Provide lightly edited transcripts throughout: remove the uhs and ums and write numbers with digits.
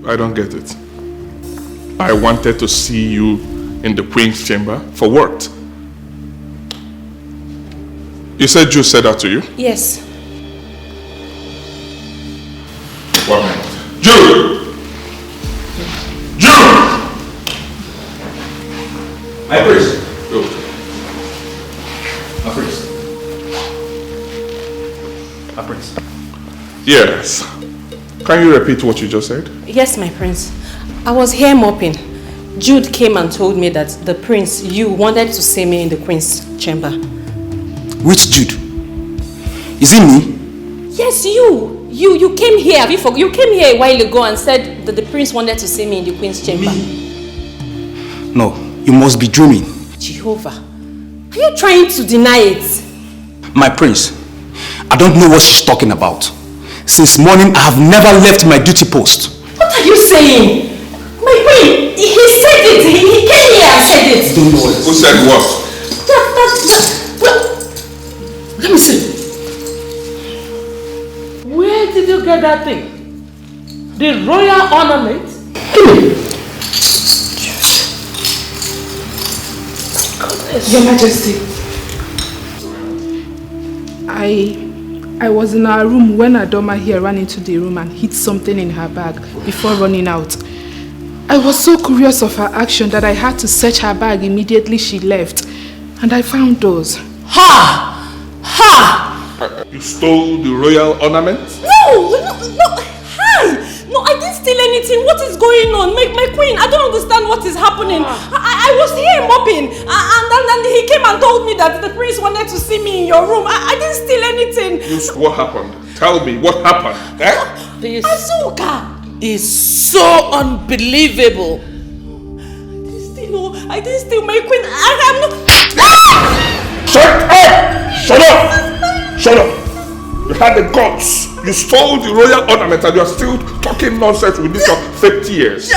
I don't get it. I wanted to see you in the Queen's chamber for what? You said Jude said that to you? Yes. 1 minute. Jude! Jude! My priest. Good. My priest. My priest. Yes. Can you repeat what you just said? Yes, my prince. I was here mopping. Jude came and told me that the prince, you wanted to see me in the Queen's chamber. Which Jude? Is it me? Yes, you. You came here. Have you forgot? You came here a while ago and said that the prince wanted to see me in the Queen's chamber. Me? No, you must be dreaming. Jehovah. Are you trying to deny it? My prince, I don't know what she's talking about. Since morning, I have never left my duty post. What are you saying? My queen, he said it. He came here and said it. Don't know what. Who said what? Let me see. Where did you get that thing? The royal ornament? Your Majesty. I was in our room when Adoma here ran into the room and hid something in her bag before running out. I was so curious of her action that I had to search her bag immediately she left. And I found those. Ha! Ha! You stole the royal ornament? No! Hi! No, I didn't steal anything. What is going on? My queen, I don't understand what is happening. I was here mopping and then he came and told me that the prince wanted to see me in your room. I didn't steal anything. What happened? Tell me, what happened? Eh? This Azuka! is so unbelievable. I didn't steal my queen. I'm not... Shut up! Shut up! Shut up! You had the guts. You stole the royal ornament and you are still talking nonsense with this fake tears. Eh?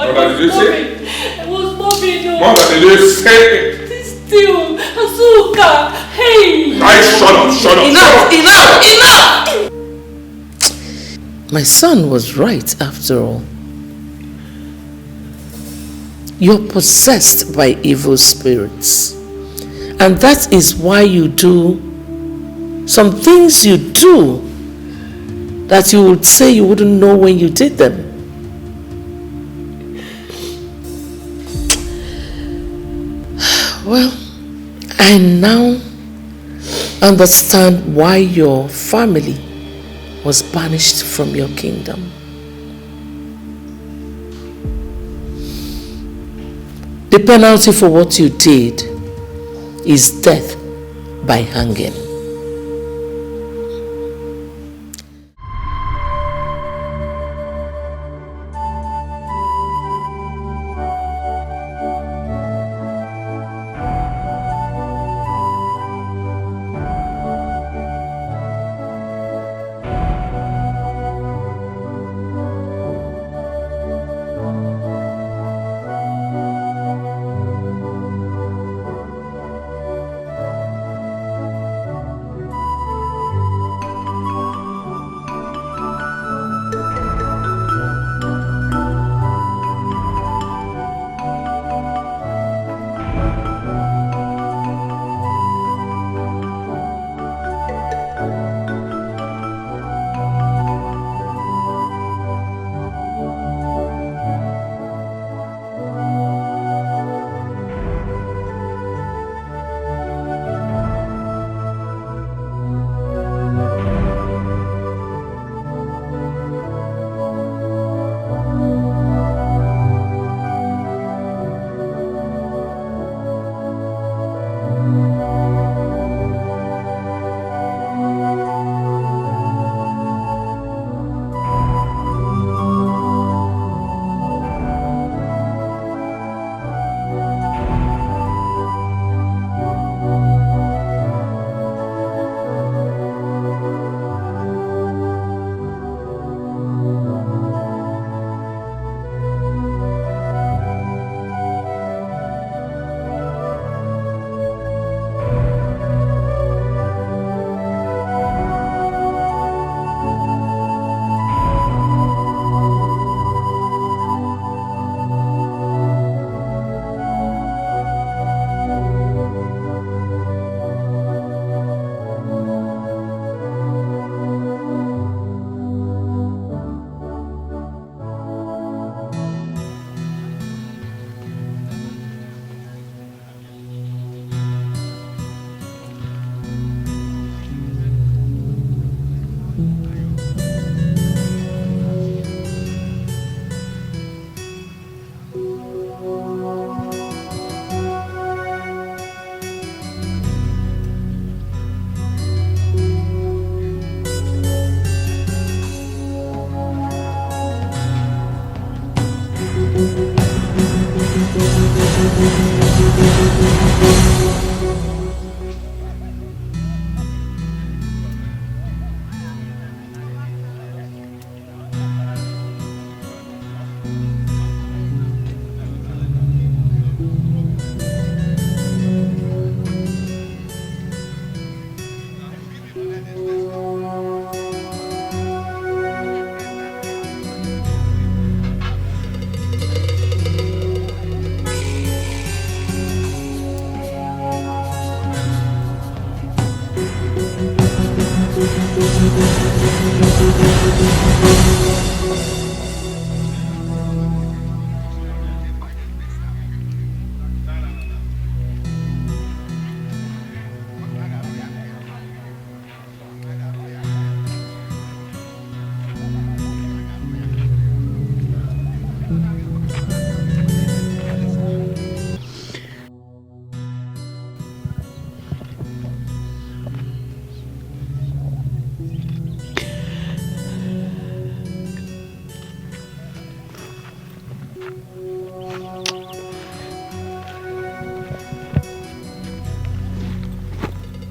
What did you say? I was mobbing. What did you say? Still, Azuka, hey! Guys, shut up! Enough! My son was right after all. You're possessed by evil spirits. And that is why you do some things you do that you would say you wouldn't know when you did them. Well, I now understand why your family was banished from your kingdom. The penalty for what you did is death by hanging.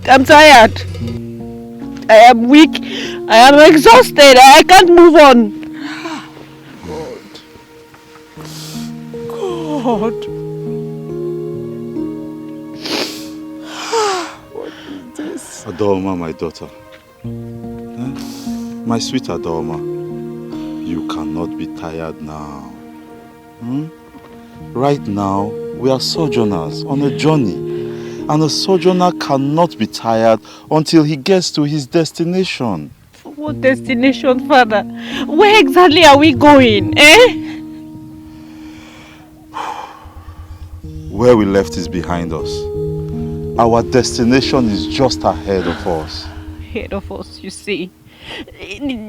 I'm tired. I am weak. I am exhausted. I can't move on. God. What is this? Adorma, my daughter. My sweet Adorma, you cannot be tired now. Right now, we are sojourners on a journey. And a sojourner cannot be tired until he gets to his destination. What destination, Father? Where exactly are we going, Where we left is behind us. Our destination is just ahead of us. Ahead of us, you see.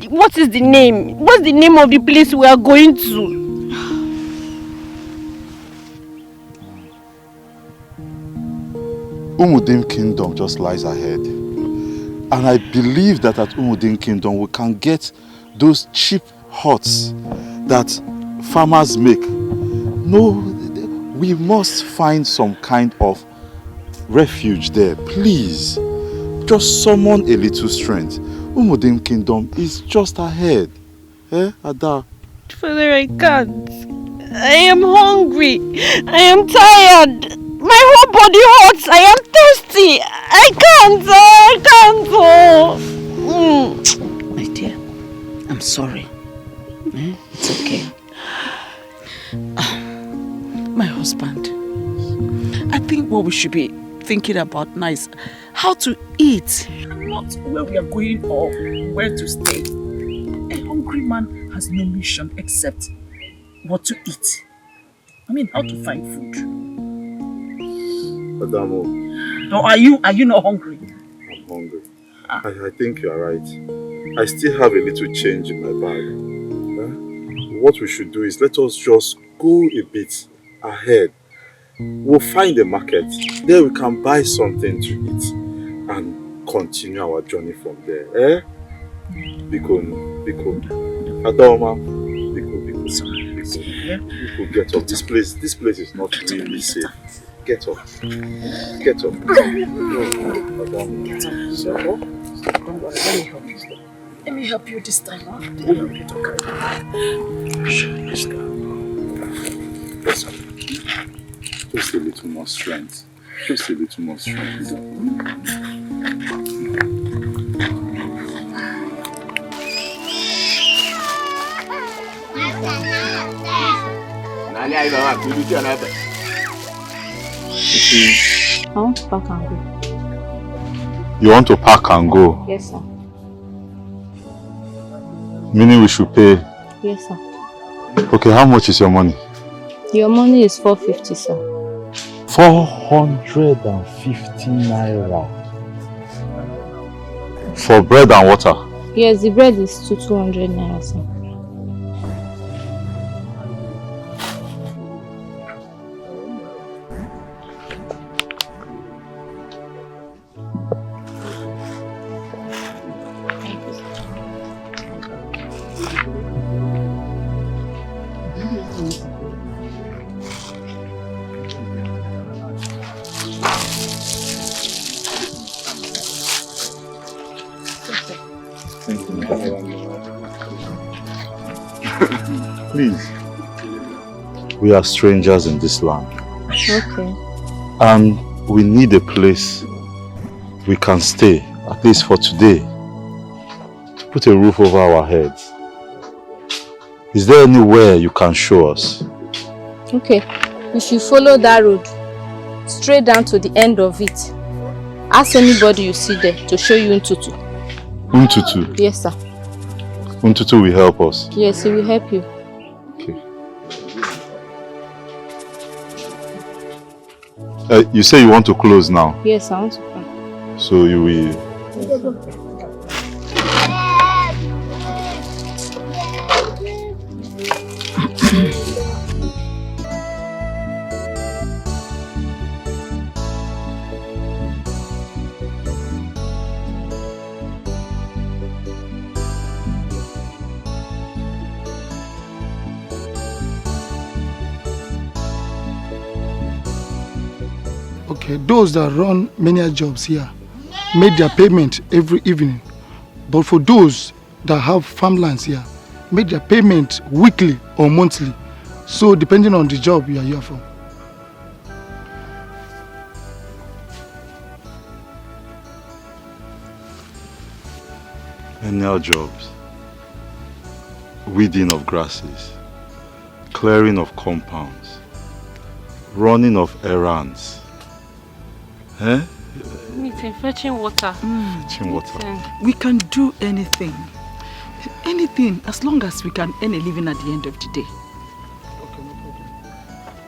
What is the name? What's the name of the place we are going to? Umudim Kingdom just lies ahead. And I believe that at Umudim Kingdom we can get those cheap huts that farmers make. No, we must find some kind of refuge there. Please, just summon a little strength. Umudim Kingdom is just ahead. Ada? Father, I can't. I am hungry. I am tired. My whole body hurts. I am thirsty. I can't. My dear, I'm sorry. It's okay. My husband, I think what we should be thinking about now is how to eat. Not where we are going or where to stay. A hungry man has no mission except what to eat. I mean, how to find food. Adamo. Or are you not hungry? I'm hungry. I think you are right. I still have a little change in my bag. What we should do is let us just go a bit ahead. We'll find a market. There we can buy something to eat and continue our journey from there. Biko. Adoma. Biko, get up. This place is not really safe. Get up. Get up. Let me help you this time. Let me help you to carry. Just a little more strength. Just a little more strength. I want to pack and go. You want to pack and go? Yes, sir. Meaning we should pay? Yes, sir. Okay, how much is your money? Your money is 450, sir. 450 naira. For bread and water? Yes, the bread is 200 naira, sir. Please. We are strangers in this land. Okay. And we need a place we can stay, at least for today, to put a roof over our heads. Is there anywhere you can show us? Okay. You should follow that road straight down to the end of it. Ask anybody you see there to show you Untutu. Untutu? Yes, sir. Untutu will help us? Yes, he will help you. You say you want to close now? Yes, I want to come. So you will... Yes, Okay, those that run many jobs here, make their payment every evening. But for those that have farmlands here, make their payment weekly or monthly. So depending on the job you are here for. Menial jobs. Weeding of grasses. Clearing of compounds. Running of errands. Eh? Meeting, fetching water. Fetching water. We can do anything. Anything, as long as we can earn a living at the end of the day.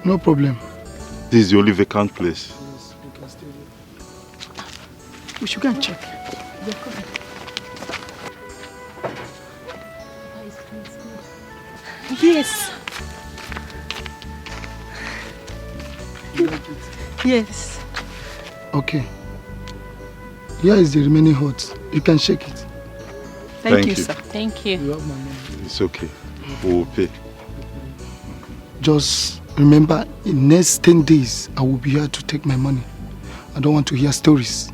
No problem. This is the only vacant place. We should go and check. Yes. Yes. Okay. Here is the remaining hut. You can shake it. Thank you, sir. Thank you. You have my money. It's okay. We will pay. Just remember, in next 10 days, I will be here to take my money. I don't want to hear stories.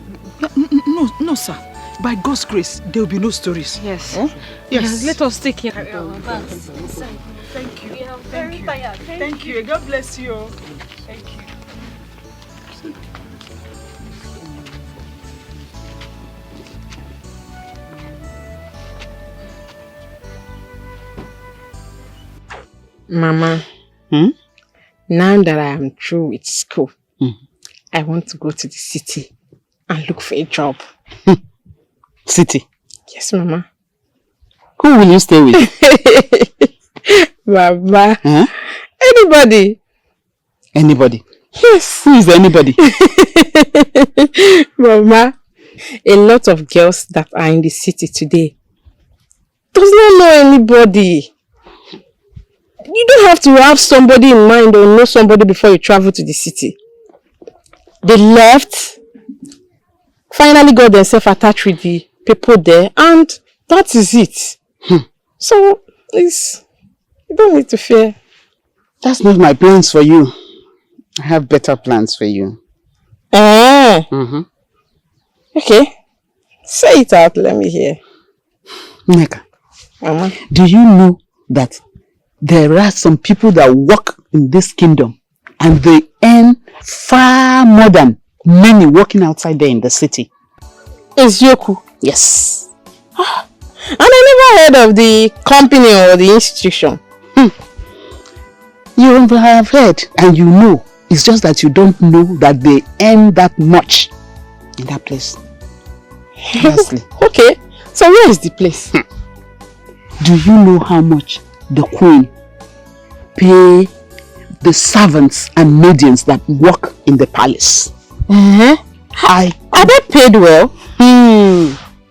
No, sir. By God's grace, there will be no stories. Yes. Huh? Yes. Let us take care. Thank you. We are very tired. Thank you. God bless you. Thank you. Mama, now that I am through with school, I want to go to the city and look for a job. City? Yes, Mama. Who will you stay with? Mama. Anybody. Anybody? Yes. Who is anybody? Mama, a lot of girls that are in the city today does not know anybody. You don't have to have somebody in mind or know somebody before you travel to the city. They left, finally got themselves attached with the people there, and that is it. So, please, you don't need to fear. That's not my plans for you. I have better plans for you. Okay. Say it out, let me hear. Neka, Mama, do you know that there are some people that work in this kingdom and they earn far more than many working outside there in the city? It's Yoku. Yes. And I never heard of the company or the institution. You have heard and you know. It's just that you don't know that they earn that much in that place. Honestly. Okay. So where is the place? Do you know how much the queen pay the servants and maidens that work in the palace? Are they paid well?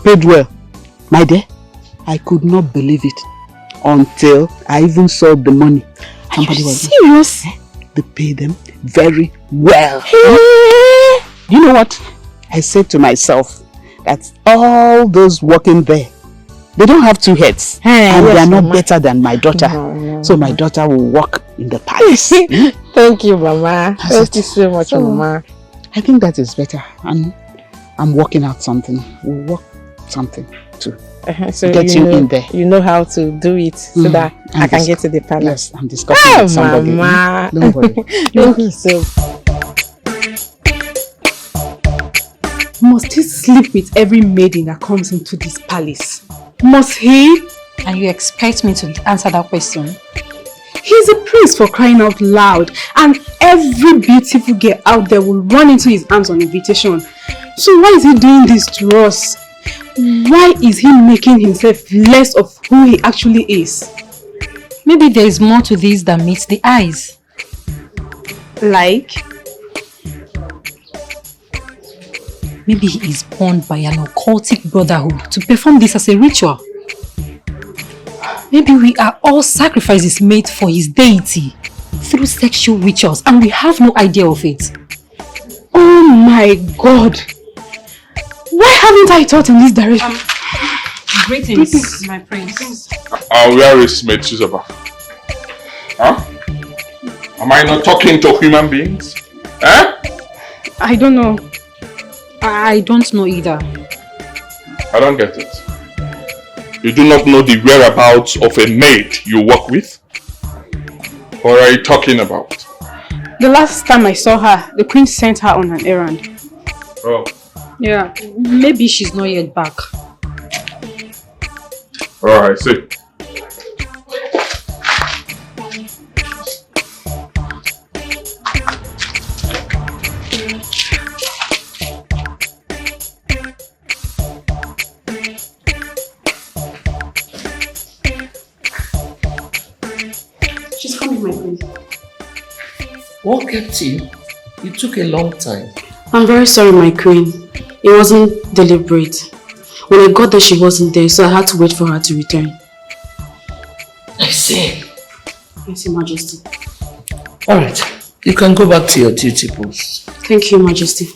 Paid well. My dear, I could not believe it until I even saw the money. Are you serious? They pay them very well. You know what? I said to myself that all those working there, they don't have two heads, and they are not better than my daughter. So my daughter will work in the palace. Thank you, Mama. Thank you so much, Mama. I think that is better. And I'm working out something. We'll work something too. So get you in there. You know how to do it so that I can get to the palace. Yes, I'm discussing with somebody. Mama. Don't worry. Thank you so much. Must he sleep with every maiden that comes into this palace? Must he? And you expect me to answer that question? He's a prince, for crying out loud, and every beautiful girl out there will run into his arms on invitation. So why is he doing this to us? Why is he making himself less of who he actually is? Maybe there is more to this than meets the eyes. Like? Maybe he is born by an occultic brotherhood to perform this as a ritual. Maybe we are all sacrifices made for his deity through sexual rituals and we have no idea of it. Oh my God! Why haven't I thought in this direction? Greetings, my prince. Where is Maid Suzuba? Huh? Am I not talking to human beings? I don't know. I don't know either. I don't get it. You do not know the whereabouts of a maid you work with? What are you talking about? The last time I saw her, the queen sent her on an errand. Oh. Yeah, maybe she's not yet back. Alright, see. She's coming, my queen. What kept you? It took a long time. I'm very sorry, my queen. It wasn't deliberate. When I got there, she wasn't there, so I had to wait for her to return. I see. Yes, Your Majesty. Alright, you can go back to your duty post. Thank you, Majesty.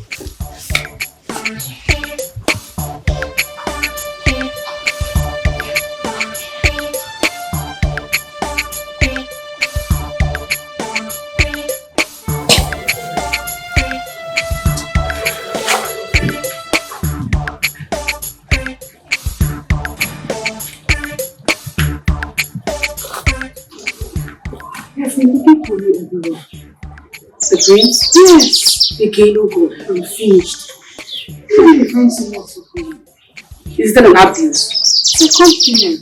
The prince? Yes. Again, oh God, I'm finished. How do you find so much for me? Is that an abuse? It's a compliment.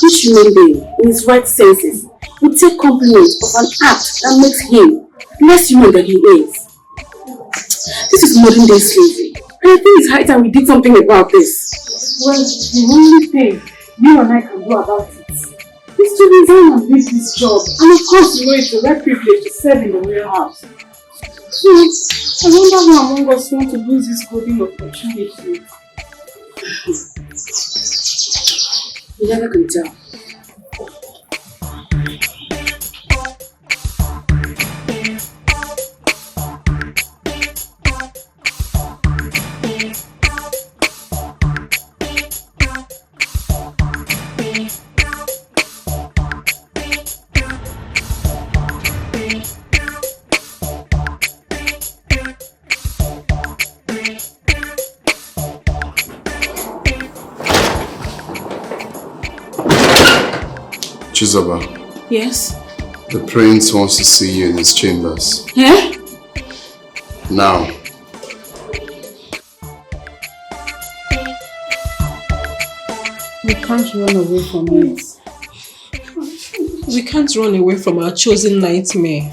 Which human being, in his right senses, would take compliment of an act that makes him less human than he is? This is modern day slavery. And I think it's high time we did something about this. Well, the only thing you and I can do about it is to resign and leave this job. And of course, you know it's a rare privilege to serve in the royal house. So, I wonder who among us want to lose this golden opportunity. You never can tell. Chizoba. Yes? The prince wants to see you in his chambers. Yeah? Now. We can't run away from it. We can't run away from our chosen nightmare.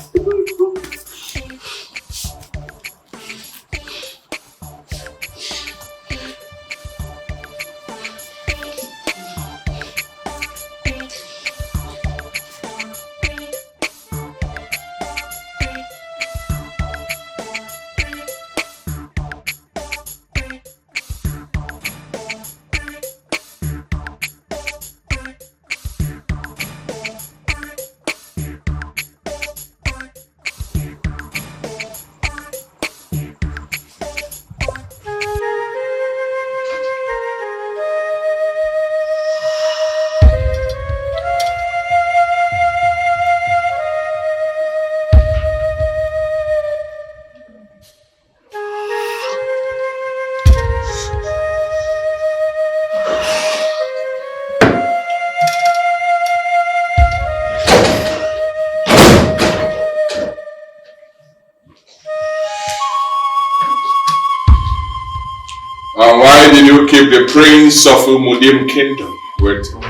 Why did you keep the prince of Umudim kingdom waiting?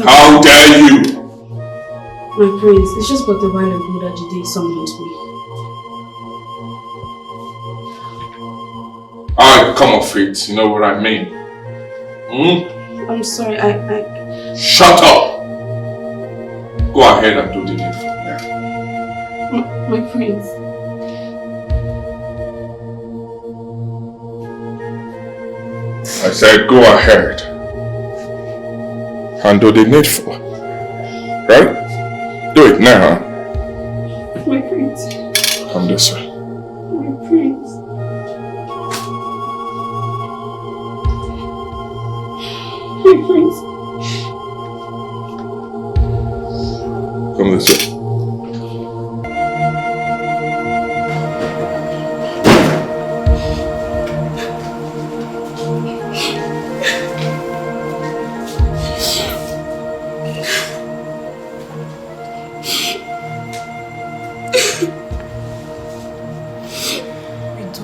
How dare you? My prince, it's just but a while ago that Jide summoned me. Alright, come off it. You know what I mean? Hmm? I'm sorry, Shut up! Go ahead and do the needful now. My prince. I said go ahead and do the needful. Right? Do it now. My prince. Come this way. My prince. My prince. Come this way.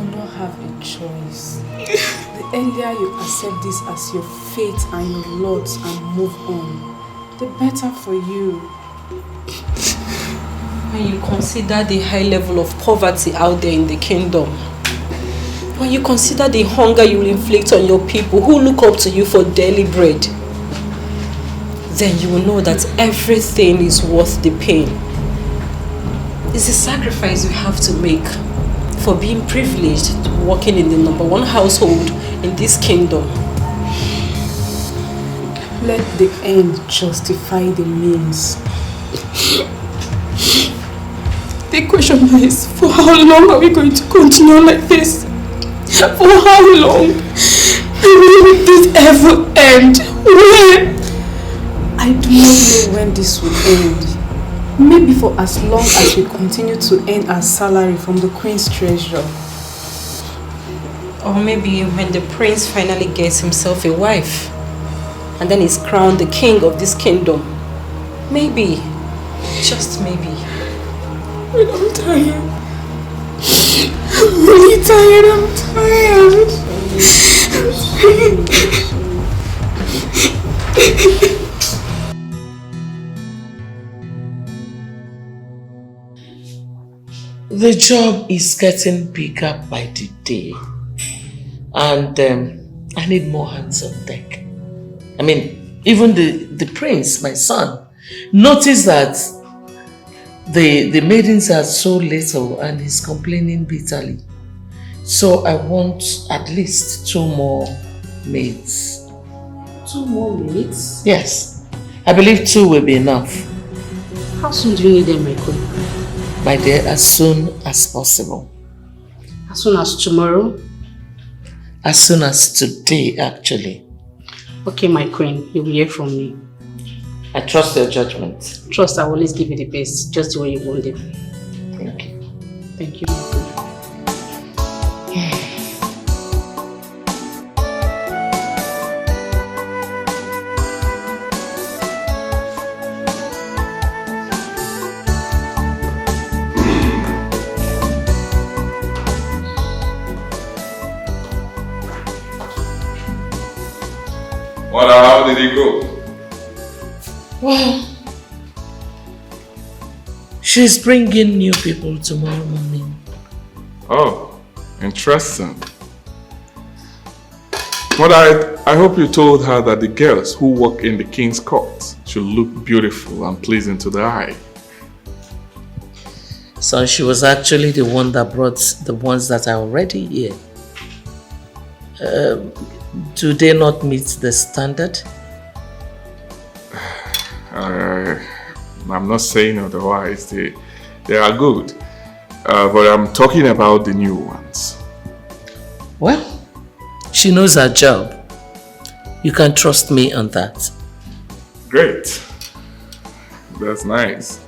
do not have a choice. The earlier you accept this as your fate and your lot and move on, the better for you. When you consider the high level of poverty out there in the kingdom, when you consider the hunger you will inflict on your people who look up to you for daily bread, then you will know that everything is worth the pain. It's a sacrifice you have to make for being privileged, working in the #1 household in this kingdom. Let the end justify the means. The question is, for how long are we going to continue like this? For how long? Will this ever end? When? I do not know when this will end. Maybe for as long as we continue to earn our salary from the Queen's treasure. Or maybe when the prince finally gets himself a wife and then is crowned the king of this kingdom. Maybe, just maybe. I'm tired. I'm really tired. I'm tired. The job is getting bigger by the day, and I need more hands on deck. I mean, even the prince, my son, noticed that the maidens are so little and he's complaining bitterly. So I want at least 2 more maids. 2 more maids? Yes, I believe 2 will be enough. How soon do you need them, my queen? My dear, as soon as possible. As soon as tomorrow? As soon as today, actually. Okay, my queen, you will hear from me. I trust your judgment. Trust, I will always give you the best, just the way you want it. Thank you. Thank you. How did it go? Well, she's bringing new people tomorrow morning. Oh, interesting. But I hope you told her that the girls who work in the king's court should look beautiful and pleasing to the eye. So she was actually the one that brought the ones that are already here. Do they not meet the standard? I'm not saying otherwise. They are good. But I'm talking about the new ones. Well, she knows her job. You can trust me on that. Great. That's nice.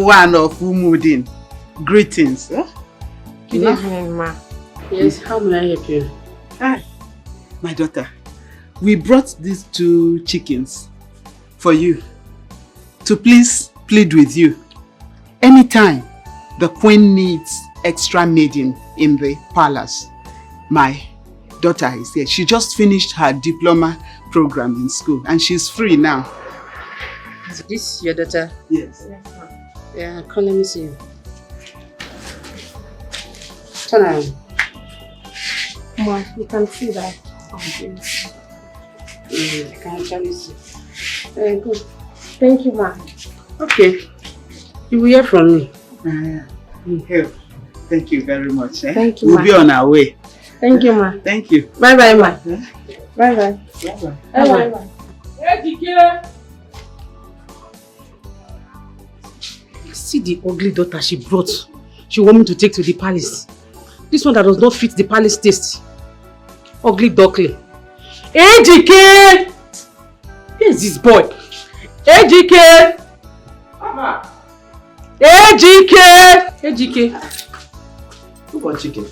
One of Umudin. Greetings. Huh? Good evening, ma. Yes, how may I help you? Hi, my daughter. We brought these 2 chickens for you to please plead with you. Anytime the queen needs extra maiden in the palace, my daughter is here. She just finished her diploma program in school and she's free now. Is this your daughter? Yes. Yes, ma'am. Yeah, come, let me see you. Turn around. Ma, you can see that. I can actually see. Very good. Thank you, ma. Okay. You will hear from me. Thank you very much. Thank you, We'll ma. be on our way. Thank you, ma. Thank you. Bye-bye, ma. Bye-bye. Bye-bye. Bye-bye. See the ugly daughter she brought. She want me to take to the palace. This one that does not fit the palace taste. Ugly duckling. AGK! Where is this boy? AGK! Mama! AGK! AGK! Who got chicken?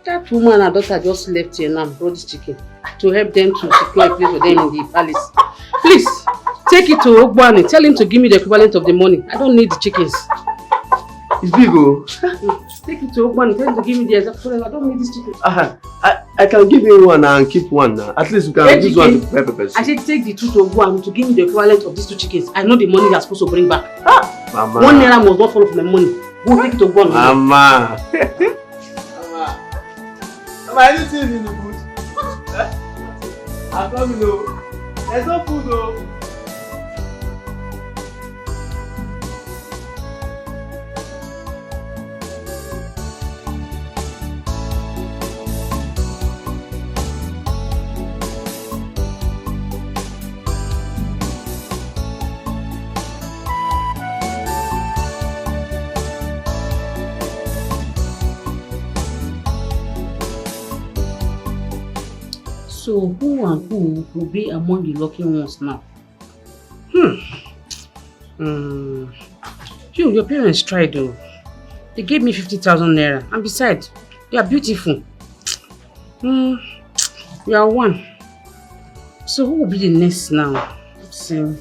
That woman and daughter just left here now and brought this chicken to help them to secure a place for them in the palace. Please, take it to Ogbani. Tell him to give me the equivalent of the money. I don't need the chickens. It's big, oh. Take it to Ogbani. Tell him to give me the exact equivalent. I don't need this chicken. I can give you one and keep one now. At least you can use one to prepare peppers. I said take the two to Ogbani to give me the equivalent of these two chickens. I know the money you're supposed to bring back. Mama. 1 naira must not fall from my money. Go take it to Ogbani. Mama. Mama, anything in the food? I'm coming, though. There's no food, though. So who and who will be among the lucky ones now? Your parents tried though. They gave me 50,000 naira, and besides, you are beautiful. You are one. So who will be the next now? Let's see.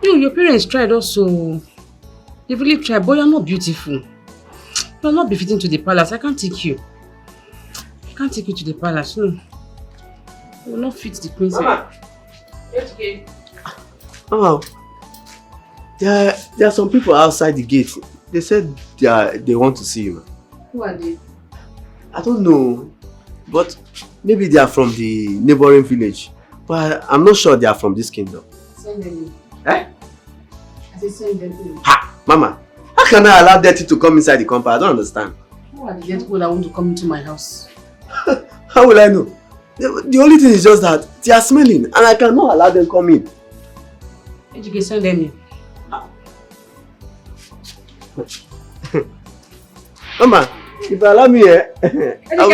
Your parents tried also. They really tried, but you are not beautiful. You will not be fitting to the palace. I can't take you. I can't take you to the palace. No. You will not fit the princess. Mama. Oh, there are some people outside the gate. They said they want to see you. Who are they? I don't know, but maybe they are from the neighboring village. But I'm not sure they are from this kingdom. Send them in. Eh? I said send them in. Ha! Mama, how can I allow dirty to come inside the compound? I don't understand. Who are the dead people that want to come into my house? How will I know? The only thing is just that they are smelling and I cannot allow them come in. You can send them in. Mama, if you allow me here, I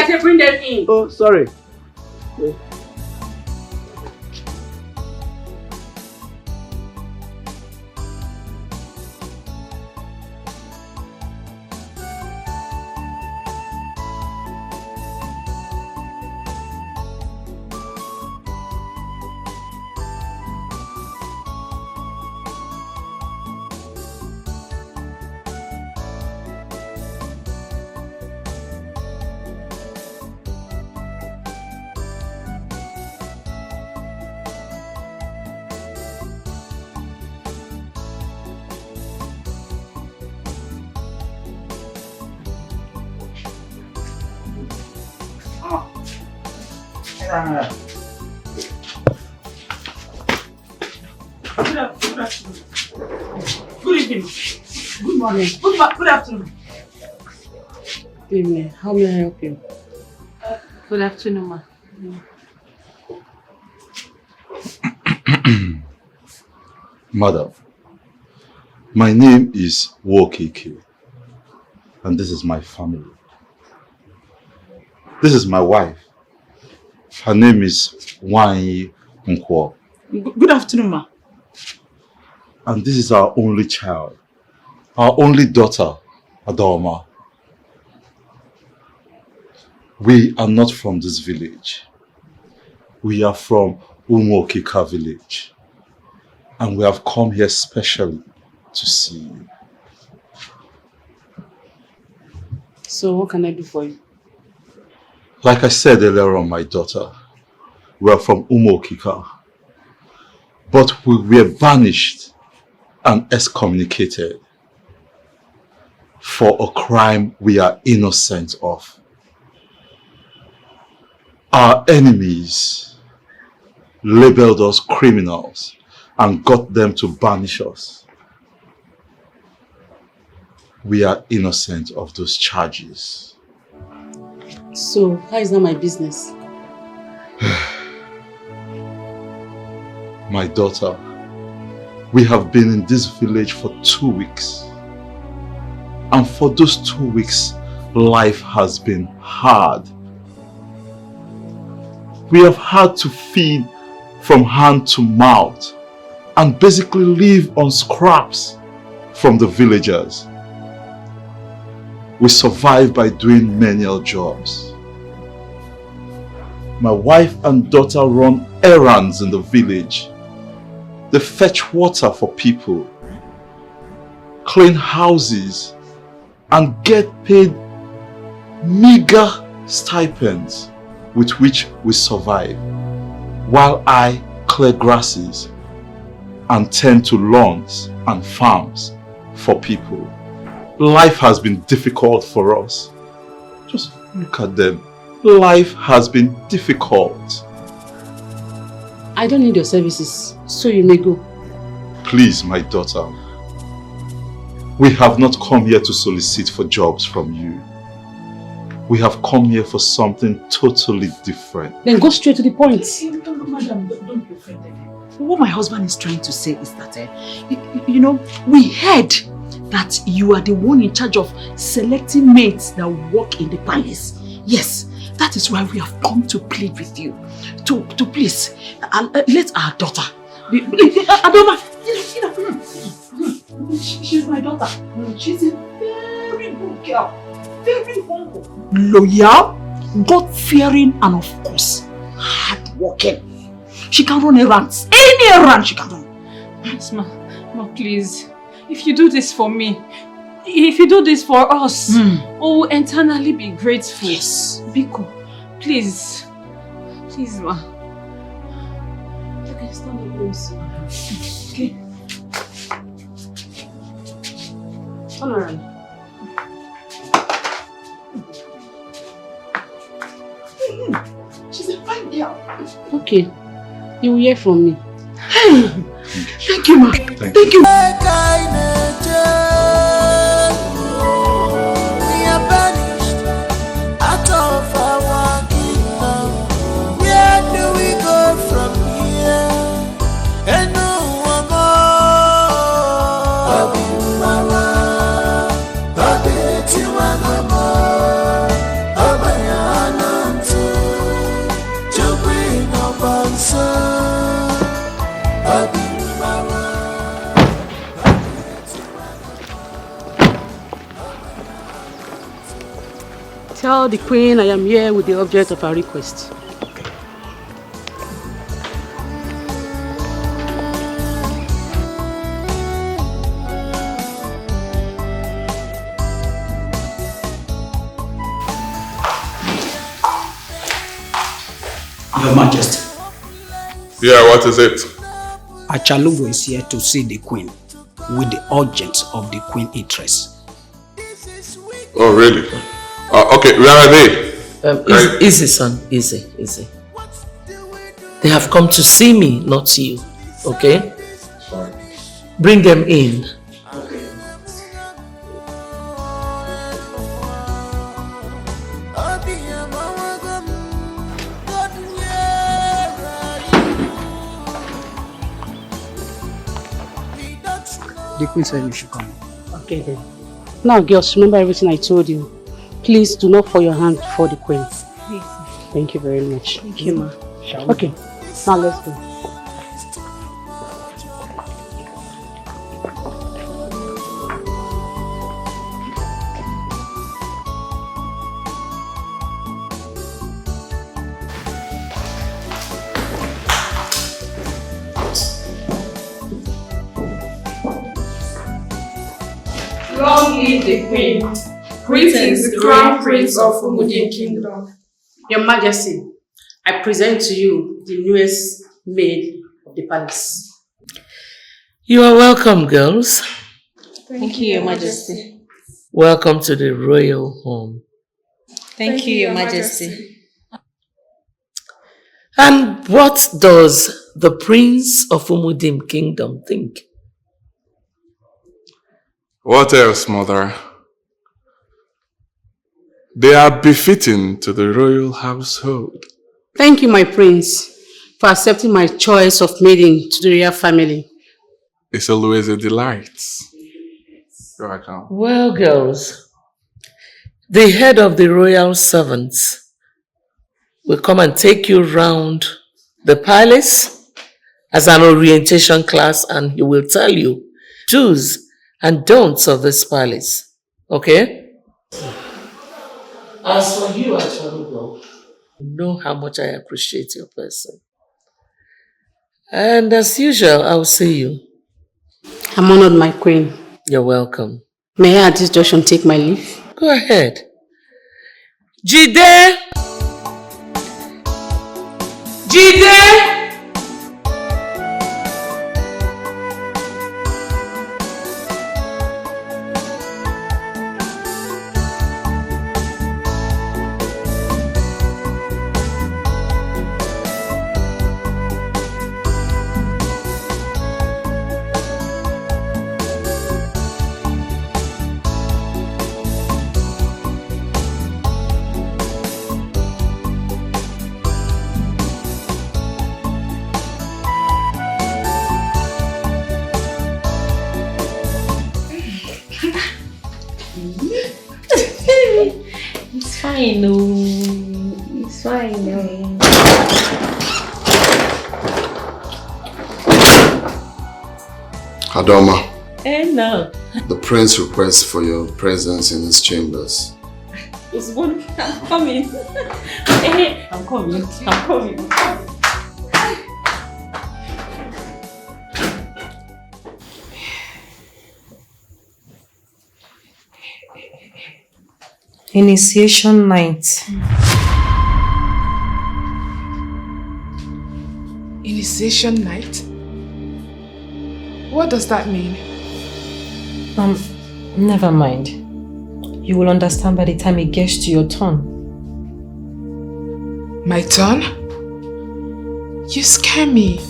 can bring them in. Oh, sorry. Yeah. Good evening. Good morning. Good afternoon. Good evening. How may I help you? Good afternoon, ma. Madam, my name is Wazico, and this is my family. This is my wife. Her name is Wanyi Nkwo. Good afternoon, ma. And this is our only child, our only daughter, Adoma. We are not from this village. We are from Umokika village. And we have come here specially to see you. So what can I do for you? Like I said earlier on, my daughter, we are from Umokika. But we were banished and excommunicated for a crime we are innocent of. Our enemies labeled us criminals and got them to banish us. we are innocent of those charges. So, how is that my business? My daughter, we have been in this village for 2 weeks. And for those 2 weeks, life has been hard. We have had to feed from hand to mouth and basically live on scraps from the villagers. We survive by doing menial jobs. My wife and daughter run errands in the village. They fetch water for people, clean houses, and get paid meager stipends with which we survive, while I clear grasses and tend to lawns and farms for people. Life has been difficult for us. Just look at them. Life has been difficult. I don't need your services, so you may go. Please, my daughter. We have not come here to solicit for jobs from you. We have come here for something totally different. Then go straight to the point. Madam, don't be offended. What my husband is trying to say is that, you know, we heard that you are the one in charge of selecting maids that work in the palace. Yes, that is why we have come to plead with you. To please, let our daughter be... Adoma, she's my daughter. She's a very good girl. Very humble. Loyal, God-fearing, and of course, hard-working. She can run errands. Any errand she can run. Yes, ma, please. If you do this for me, if you do this for us, we will eternally be grateful. Yes. Biko, please. Please, ma. Okay, stand up, please. Okay. Turn around. She's a fine girl. Okay. You will hear from me. Hey! Thank you, ma. Thank you. We are banished out of our kingdom. Where do we go from here? And no one more. Baby, mama. Baby, Tiwagamo. Obayanantu. To bring up answer. Baby, mama. Tell the queen I am here with the object of her request. Your Majesty. Yeah, what is it? Achalugo is here to see the Queen with the urgence of the Queen interest. Oh, really? Okay, where are they? Easy, son. Easy. They have come to see me, not you. Okay? Sorry. Bring them in. The Queen said you should come. Okay then. Now girls, remember everything I told you. Please do not fall your hand before the queen. Please. Thank you very much. Thank you, ma. Okay, now let's go. Long live the Queen. Greetings, the Crown Prince of Umudim Kingdom. Your Majesty, I present to you the newest maid of the palace. You are welcome, girls. Thank you, Your Majesty. Welcome to the royal home. Thank you, Your Majesty. And what does the Prince of Umudim Kingdom think? What else, mother? They are befitting to the royal household. Thank you, my prince, for accepting my choice of maiden to the royal family. It's always a delight. You're welcome. Well, girls, the head of the royal servants will come and take you round the palace as an orientation class, and he will tell you do's and don'ts of this palace. Okay? As for you, Acharugo, you know how much I appreciate your person. And as usual, I'll see you. I'm honored, my queen. You're welcome. May I at this junction take my leave? Go ahead. Jide! Jide! It's fine, no. It's fine, no. Adoma. No. The prince requests for your presence in his chambers. It's one. I'm coming. I'm coming. I'm coming. Initiation night. Initiation night? What does that mean? Never mind. You will understand by the time it gets to your turn. My turn? You scare me.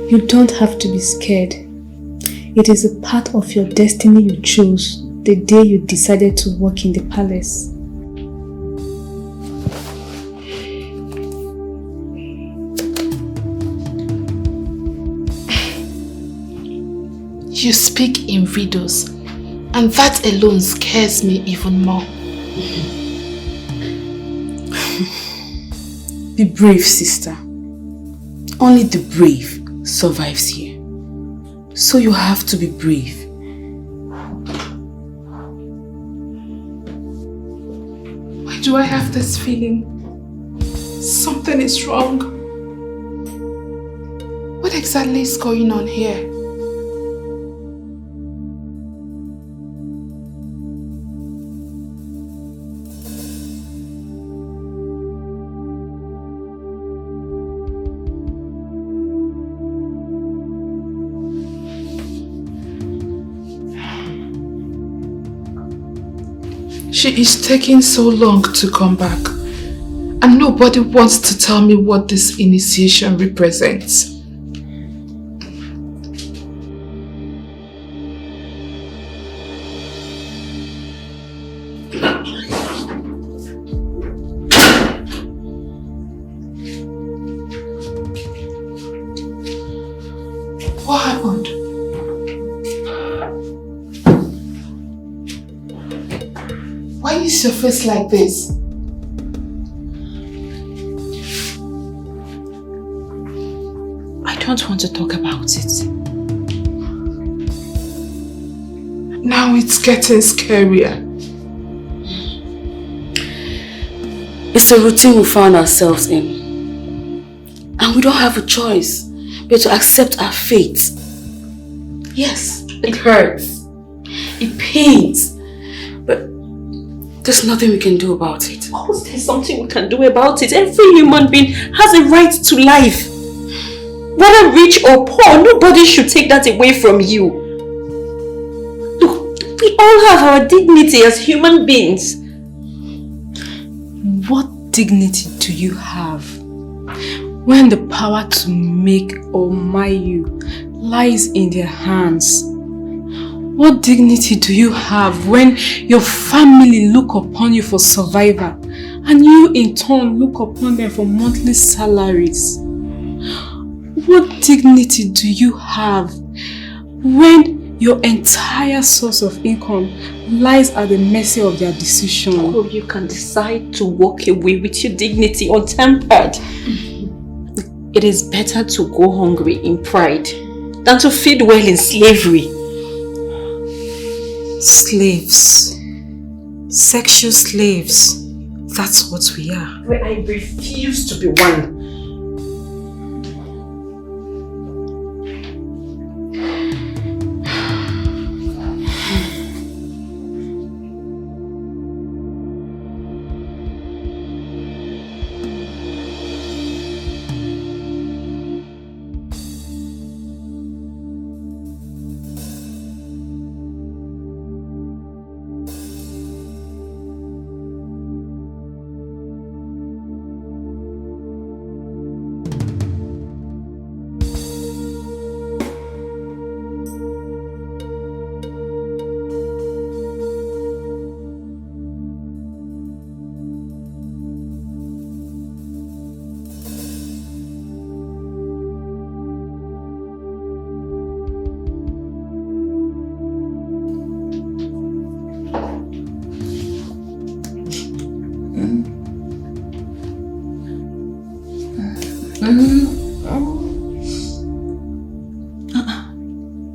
You don't have to be scared. It is a part of your destiny you chose the day you decided to work in the palace. You speak in riddles, and that alone scares me even more. Be brave, sister. Only the brave survives here. So you have to be brave. Why do I have this feeling? Something is wrong. What exactly is going on here? She is taking so long to come back, and nobody wants to tell me what this initiation represents. What happened? Why is your face like this? I don't want to talk about it. Now it's getting scarier. It's a routine we found ourselves in. And we don't have a choice but to accept our fate. Yes, it hurts. It pains. But there's nothing we can do about it. Of course there's something we can do about it. Every human being has a right to life. Whether rich or poor, nobody should take that away from you. Look, we all have our dignity as human beings. What dignity do you have when the power to make or mar you lies in their hands? What dignity do you have when your family look upon you for survival and you in turn look upon them for monthly salaries? What dignity do you have when your entire source of income lies at the mercy of their decision? Oh, you can decide to walk away with your dignity untempered. It is better to go hungry in pride than to feed well in slavery. Slaves. Sexual slaves. That's what we are. Well, I refuse to be one.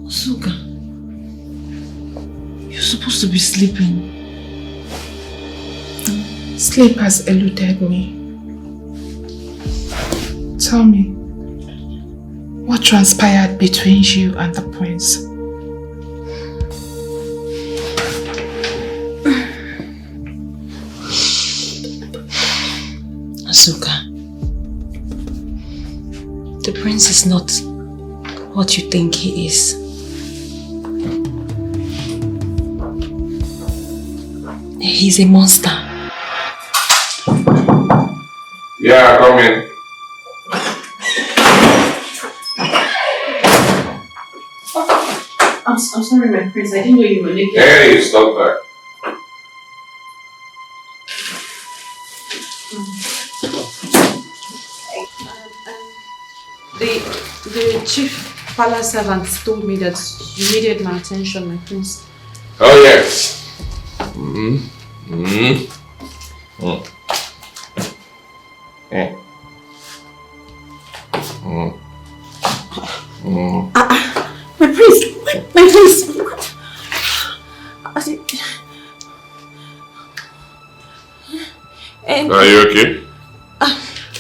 Suga, you're supposed to be sleeping. Sleep has eluded me. Tell me, what transpired between you and the prince? Asuka, the prince is not what you think he is. He's a monster. Yeah, come in. I'm sorry, my prince. I didn't know you were naked. Hey, stop that. The chief palace servants told me that you needed my attention, my prince. Oh, yes. My prince! My prince! Are you okay?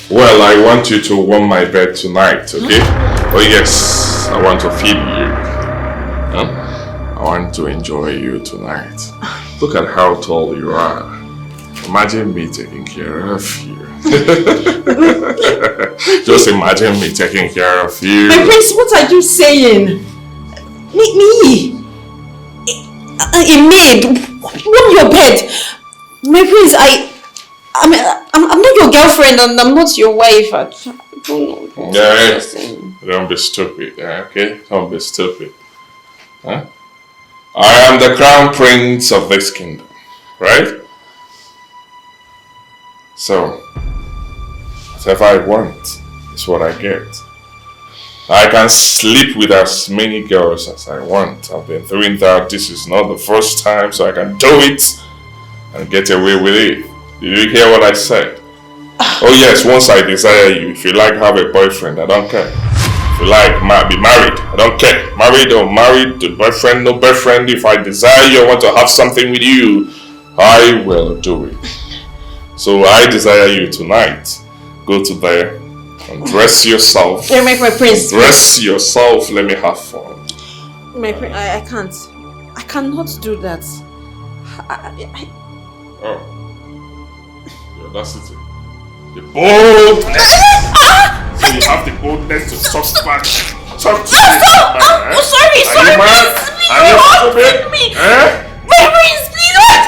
Well, I want you to warm my bed tonight, okay? Oh yes, I want to feed you. Huh? I want to enjoy you tonight. Look at how tall you are. Imagine me taking care of you. Just imagine me taking care of you. My prince, what are you saying? Me? A maid? Warm your bed. My prince, I'm not your girlfriend and I'm not your wife. I don't know. Yeah, don't be stupid, okay? Don't be stupid. Huh? I am the crown prince of this kingdom, right? So, whatever I want is what I get. I can sleep with as many girls as I want. I've been doing that. This is not the first time, so I can do it and get away with it. Did you hear what I said? Oh yes, once I desire you, if you like have a boyfriend, I don't care. If you like be married, I don't care. Married or married, boyfriend, no boyfriend, if I desire you, I want to have something with you, I will do it. So I desire you tonight. Go to there and dress yourself. You make my prince. Dress yourself, let me have fun. My prince, I can't. I cannot do that. Oh. The audacity. The boldness! So you have the boldness to talk back. Talk to me. I'm sorry, Are you mad? Are you stupid? My prince, please, what?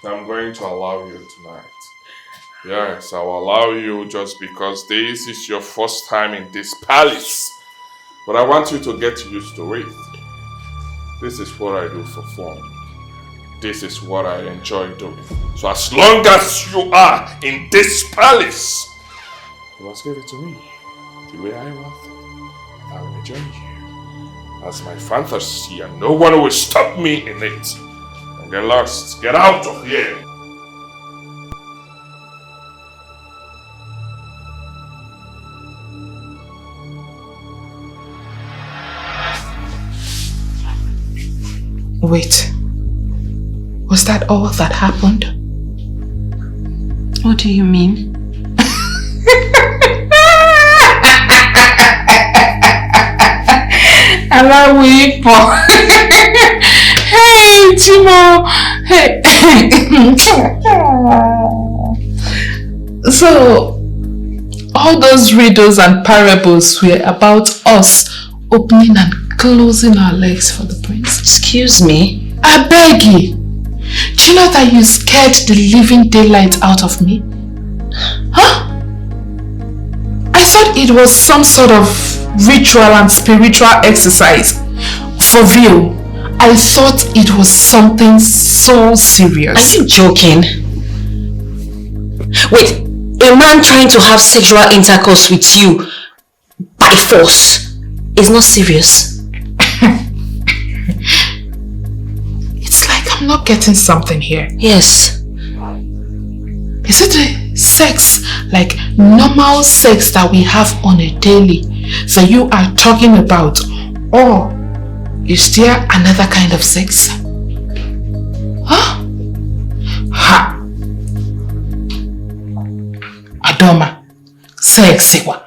I'm going to allow you tonight. Yes, I'll allow you just because this is your first time in this palace. But I want you to get used to it. This is what I do for fun. This is what I enjoy doing. So as long as you are in this palace, you must give it to me the way I want it. I will enjoy you as my fantasy, and no one will stop me in it. And get lost. Get out of here. Wait. Was that all that happened? What do you mean? Hello, Weepo. Hey, Timo. Hey. So, all those riddles and parables were about us opening and closing our legs for the prince. Excuse me? I beg you. Do you know that you scared the living daylight out of me? Huh? I thought it was some sort of ritual and spiritual exercise. For real, I thought it was something so serious. Are you joking? Wait, a man trying to have sexual intercourse with you by force is not serious. It's like I'm not getting something here. Yes. Is it a sex, like normal sex that we have on a daily, that you are talking about? Or is there another kind of sex? Huh? Ha! Adoma. Sexy kwa.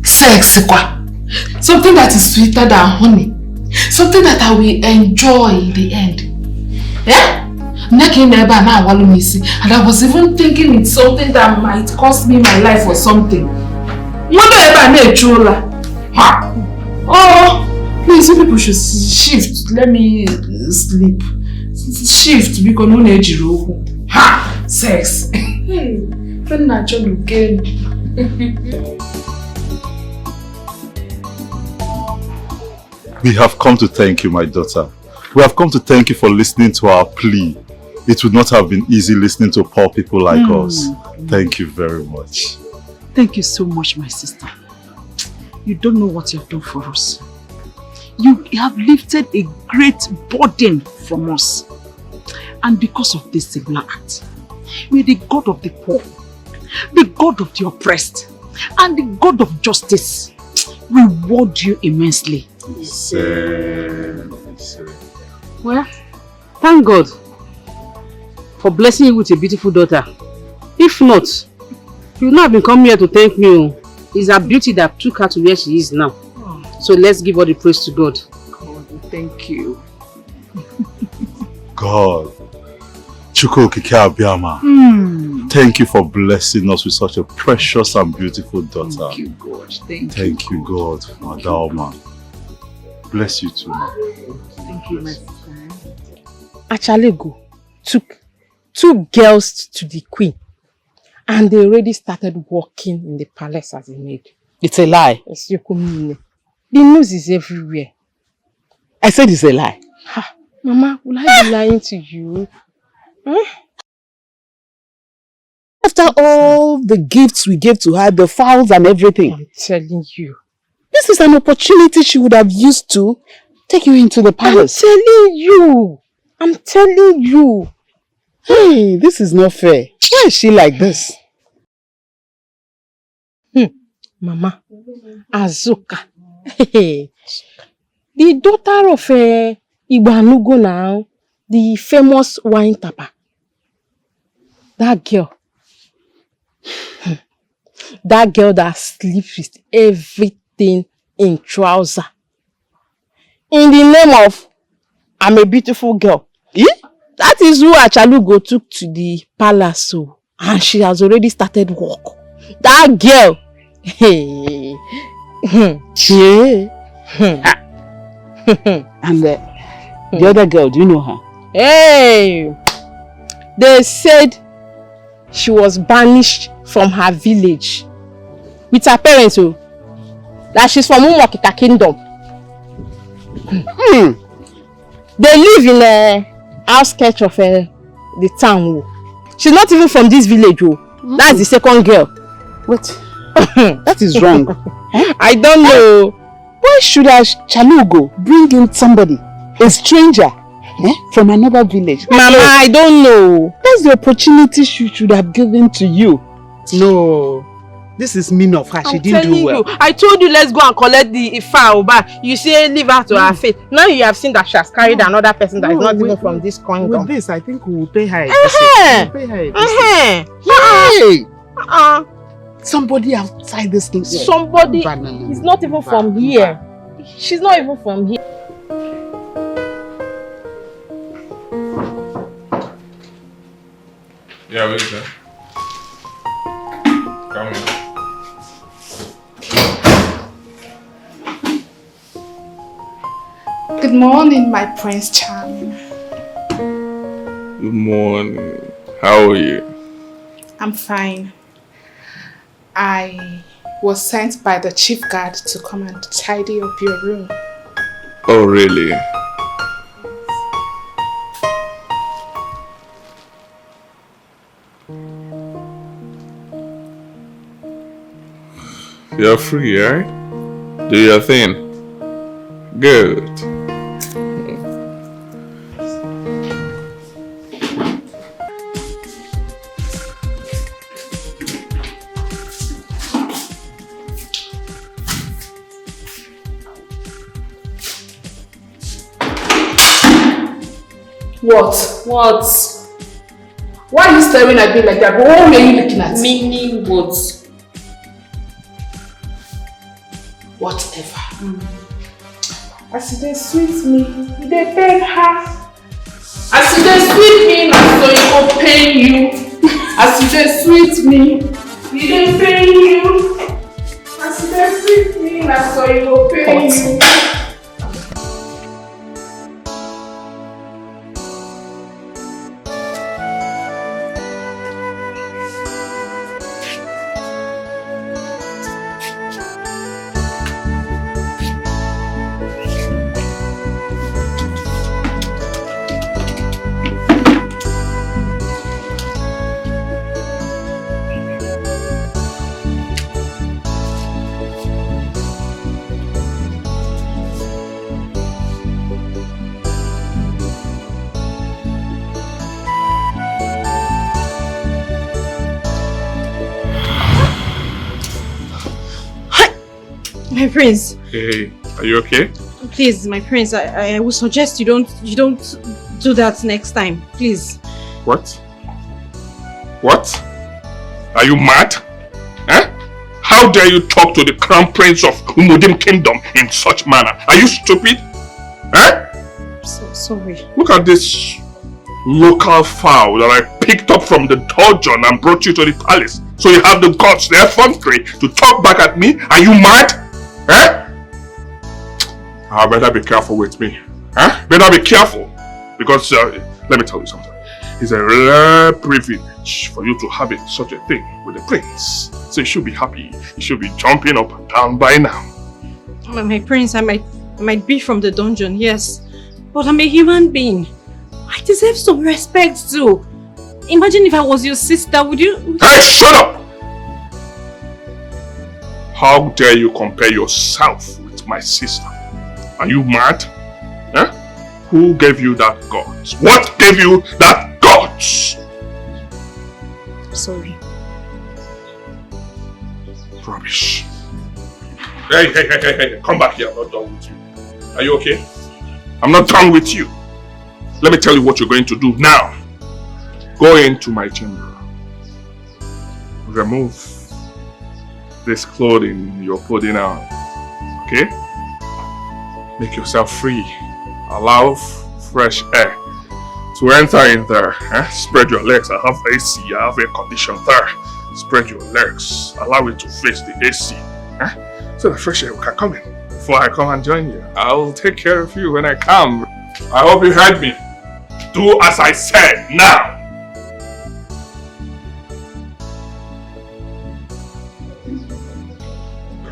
Sexy kwa. Something that is sweeter than honey. Something that I will enjoy in the end. Yeah? And I was even thinking it's something that might cost me my life or something. Oh, please, you people should shift. Let me sleep. Shift because no need. Ha! Sex. We have come to thank you, my daughter. We have come to thank you for listening to our plea. It would not have been easy listening to poor people like us. Thank you very much. Thank you so much, my sister. You don't know what you've done for us. You have lifted a great burden from us. And because of this singular act, may the God of the poor, the God of the oppressed, and the God of justice reward you immensely. Well, thank God for blessing you with a beautiful daughter. If not, you would not have been coming here to thank me. It's her beauty that took her to where she is now. So let's give all the praise to God. God, thank you. God. Thank you for blessing us with such a precious and beautiful daughter. Thank you, God. Thank you, God, Madama. Bless you too. Thank you, my sister. Achalego took 2 girls to the queen and they already started working in the palace as a maid. It's a lie. The news is everywhere. I said it's a lie. Ha, Mama, will I be lying to you? Huh? After all the gifts we gave to her, the fowls and everything. I'm telling you. This is an opportunity she would have used to take you into the palace. I'm telling you. Hey, this is not fair. Why is she like this? Mama, Azuka. The daughter of Ibanugo now, the famous wine tapper. That girl. That girl that sleeps with everything in trouser. In the name of, I'm a beautiful girl. That is who Achalugo took to the palace. So, and she has already started work. That girl. Hey. And the other girl, do you know her? Hey. They said she was banished from her village with her parents, that she's from Umokika Kingdom. They live in a outskirts of the town. She's not even from this village. That's the second girl. What? That is wrong. I don't know. Why should a Chalugo bring in somebody, a stranger, from another village? Mama, I don't know. That's the opportunity she should have given to you. No. This is mean of her. She didn't do well. I told you let's go and collect the Ifa Oba. You say leave her to her fate. Now you have seen that she has carried another person that is not even from this kingdom. With this, I think we will pay her. We'll pay her. Hey! Somebody outside this thing. Somebody is not even from here. She's not even from here. Yeah, wait a minute. Come in. Good morning, my Prince Charming. Good morning. How are you? I'm fine. I was sent by the chief guard to come and tidy up your room. Oh, really? You're free, right? Do your thing. Good. What? What? Why are you staring at me like that? But what were you looking at? Meaning what? Whatever. As they sweet me, they pain her. As they sweet me, so it will pain you. As they sweet me, they pain you. As they sweet me, so it will pain you. My prince. Hey, are you okay? Please, my prince, I would suggest you don't do that next time. Please. What? What? Are you mad? Eh? How dare you talk to the crown prince of Umudim Kingdom in such manner? Are you stupid? Eh? So sorry. Look at this local fowl that I picked up from the dungeon and brought you to the palace. So you have the guts, the effrontery to talk back at me? Are you mad? Eh? I better be careful with me. Huh? Better be careful. Because, let me tell you something. It's a rare privilege for you to have such a thing with the prince. So you should be happy. You should be jumping up and down by now. My prince, I might be from the dungeon, yes. But I'm a human being. I deserve some respect too. Imagine if I was your sister, would you... Hey, shut up! How dare you compare yourself with my sister? Are you mad? Huh? Who gave you that guts? What gave you that guts? Sorry. Rubbish. Hey, come back here. I'm not done with you. Are you okay? I'm not done with you. Let me tell you what you're going to do now. Go into my chamber. Remove this clothing you're putting on. Okay? Make yourself free. Allow fresh air to enter in there. Spread your legs. I have AC. I have air condition there. Spread your legs. Allow it to face the AC. So the fresh air can come in before I come and join you. I'll take care of you when I come. I hope you heard me. Do as I said now.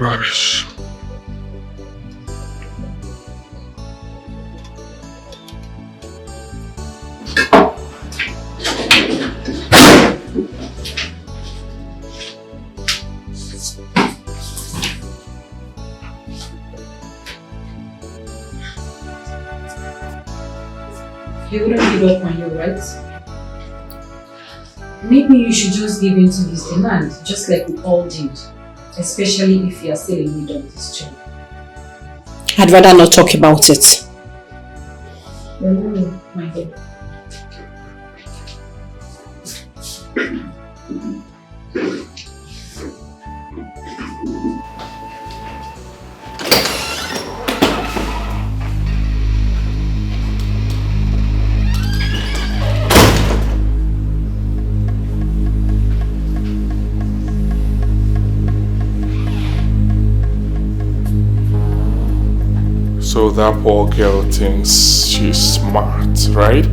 Rubbish. He wouldn't give up on you, right? Maybe you should just give in to his demand, just like we all did. Especially if you are still in need of this job. I'd rather not talk about it. No, my dear. So that poor girl thinks she's smart, right?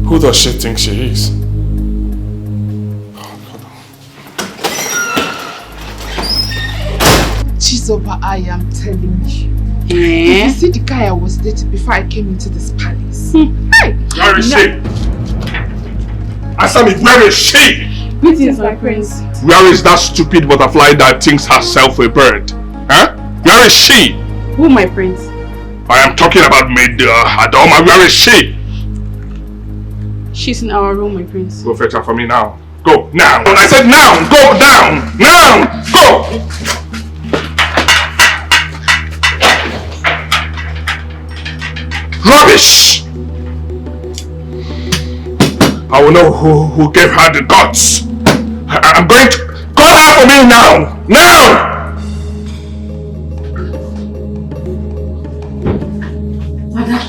Who does she think she is? Chizoba, I am telling you. If you see the guy I was dating before I came into this palace. Hey! Where is she? Answer me, where is she? Greetings, my prince. Where is that stupid butterfly that thinks herself a bird? Huh? Where is she? Who, my prince? I am talking about Maid Adoma. Where is she? She's in our room, my prince. Go fetch her for me now. Go, now. I said now. Go down. Now. Go. Rubbish. I will know who gave her the guts. I'm going to call her for me now! Now! Mother,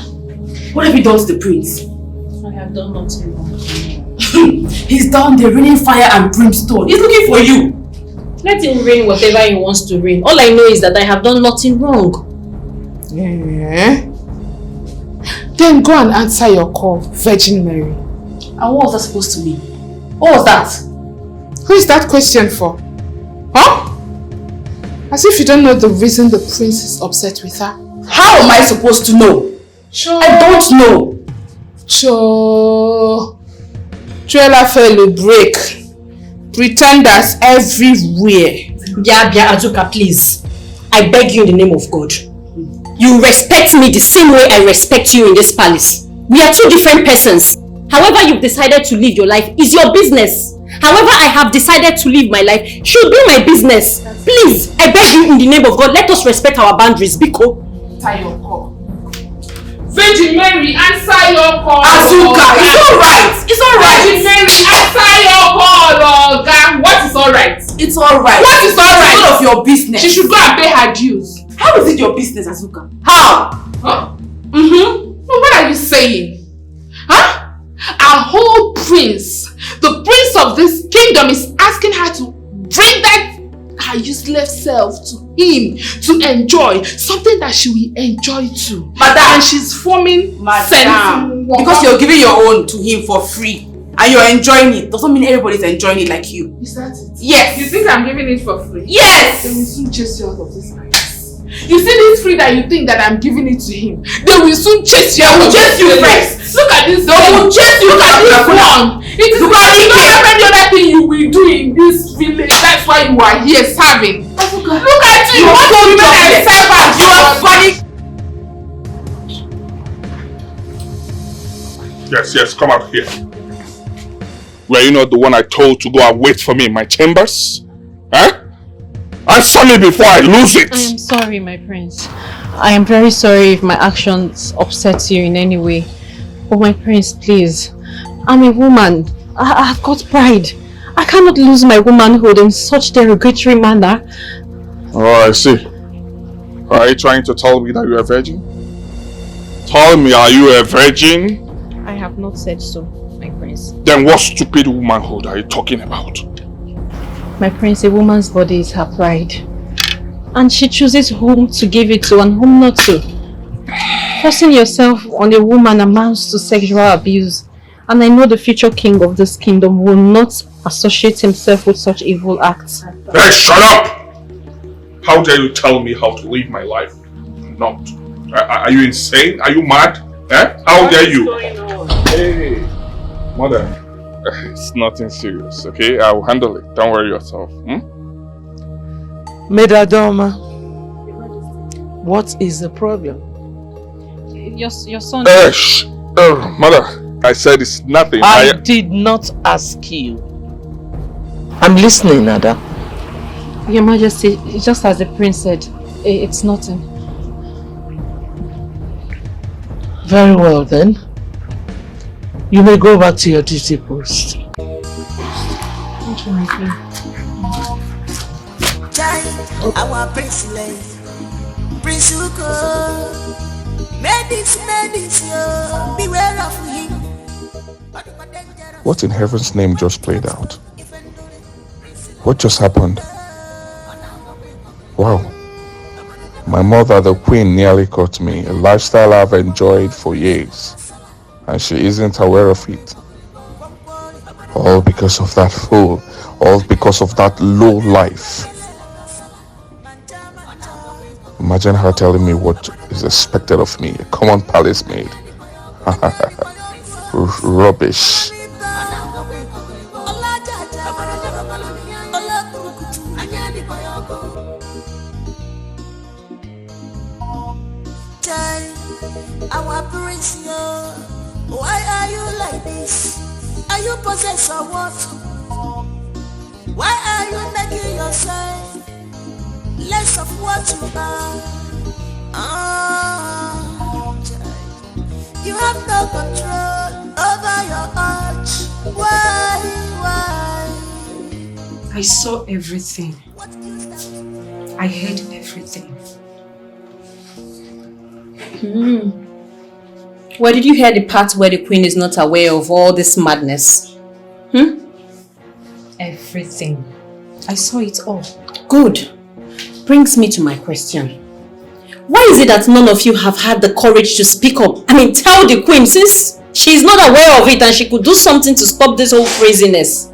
what have you done to the prince? I have done nothing wrong. He's down there raining fire and brimstone. He's looking for you. Let him rain whatever he wants to rain. All I know is that I have done nothing wrong. Then go and answer your call, Virgin Mary. And what was that supposed to mean? What was that? Who is that question for? Huh? As if you don't know the reason the prince is upset with her. How am I supposed to know? Sure. I don't know. Trailer fellow break. Pretenders everywhere. Bia Azuka, please. I beg you in the name of God. You respect me the same way I respect you in this palace. We are two different persons. However you've decided to live your life is your business. However I have decided to live my life should be my business. Please, I beg you in the name of God, let us respect our boundaries, Biko. Answer your call. Virgin Mary, answer your call. Azuka, it's alright. It's alright. Virgin Mary, answer your call, Oga. What is alright? It's alright. What is alright? It's none of your business. She should go and pay her dues. How is it your business, Azuka? How? Huh? No, what are you saying? Huh? Our whole prince, the prince of this kingdom, is asking her to bring that her useless self to him to enjoy something that she will enjoy too. Madam, and she's forming Madam, because you're giving your own to him for free and you're enjoying it doesn't mean everybody's enjoying it like you. Is that it? Yes. You think I'm giving it for free? Yes. They will soon chase you out of this house. You see this free that you think that I'm giving it to him? They will soon chase you out of this. Chase you first. Look at this. They will chase you. Look at this one. It is because you don't have any other thing you will do in this village. That's why you are here serving. Look at you. You want to remain a servant. You are funny. Yes, come out here. Were you not the one I told to go and wait for me in my chambers? Huh? Answer me before I lose it! I am sorry, my prince. I am very sorry if my actions upset you in any way. But my prince, please. I'm a woman. I've got pride. I cannot lose my womanhood in such derogatory manner. Oh, I see. Are you trying to tell me that you're a virgin? Tell me, are you a virgin? I have not said so, my prince. Then what stupid womanhood are you talking about? My prince, a woman's body is her pride. And she chooses whom to give it to and whom not to. Forcing yourself on a woman amounts to sexual abuse. And I know the future king of this kingdom will not associate himself with such evil acts. Hey, shut up! How dare you tell me how to live my life? Not. Are you insane? Are you mad? Eh? How dare you? Hey, mother. It's nothing serious, okay? I'll handle it. Don't worry yourself. Maid Adoma, what is the problem? Your son... Shh! Mother, I said it's nothing. I did not ask you. I'm listening, Nada. Your Majesty, just as the prince said, it's nothing. Very well then. You may go back to your duty post. Thank you, my queen. Our prince Prince Uko, Maidens, beware of him. What in heaven's name just played out? What just happened? Wow. My mother, the queen, nearly caught me, a lifestyle I've enjoyed for years, and she isn't aware of it. All because of that fool, all because of that low life. Imagine her telling me what is expected of me, a common palace maid. Rubbish. Our prince, why are you like this? Are you possessed or what? Why are you making yourself less of what you are? You have no control over your heart. Why? I saw everything. I heard everything. Where did you hear the part where the queen is not aware of all this madness? Everything. I saw it all. Good. Brings me to my question. Why is it that none of you have had the courage to speak up? I mean, tell the queen, since she is not aware of it and she could do something to stop this whole craziness.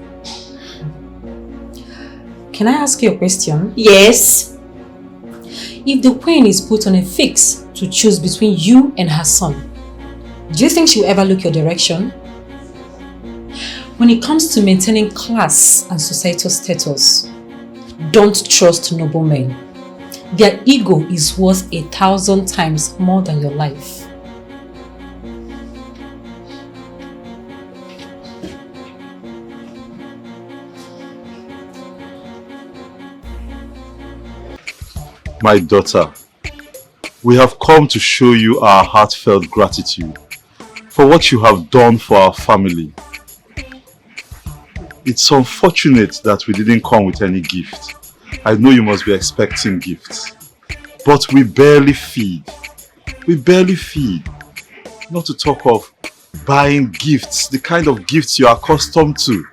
Can I ask you a question? Yes. If the queen is put on a fix to choose between you and her son, do you think she will ever look your direction? When it comes to maintaining class and societal status, don't trust noblemen. Their ego is worth 1,000 times more than your life. My daughter, we have come to show you our heartfelt gratitude for what you have done for our family. It's unfortunate that we didn't come with any gift. I know you must be expecting gifts. But we barely feed. We barely feed. Not to talk of buying gifts, the kind of gifts you are accustomed to.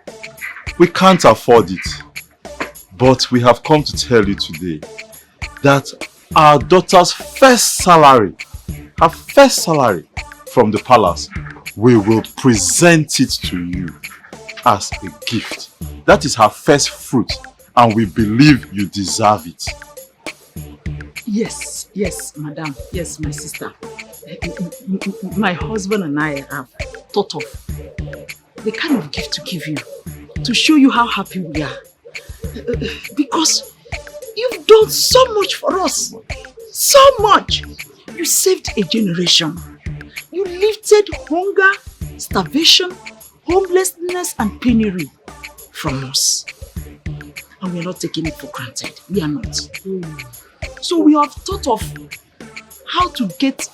We can't afford it. But we have come to tell you today that our daughter's first salary, her first salary from the palace, we will present it to you as a gift. That is her first fruit, and we believe you deserve it. Yes, madam. Yes, my sister. My husband and I have thought of the kind of gift to give you to show you how happy we are. Because you've done so much for us. So much. You saved a generation. You lifted hunger, starvation, homelessness and penury from us. And we are not taking it for granted. We are not. So we have thought of how to get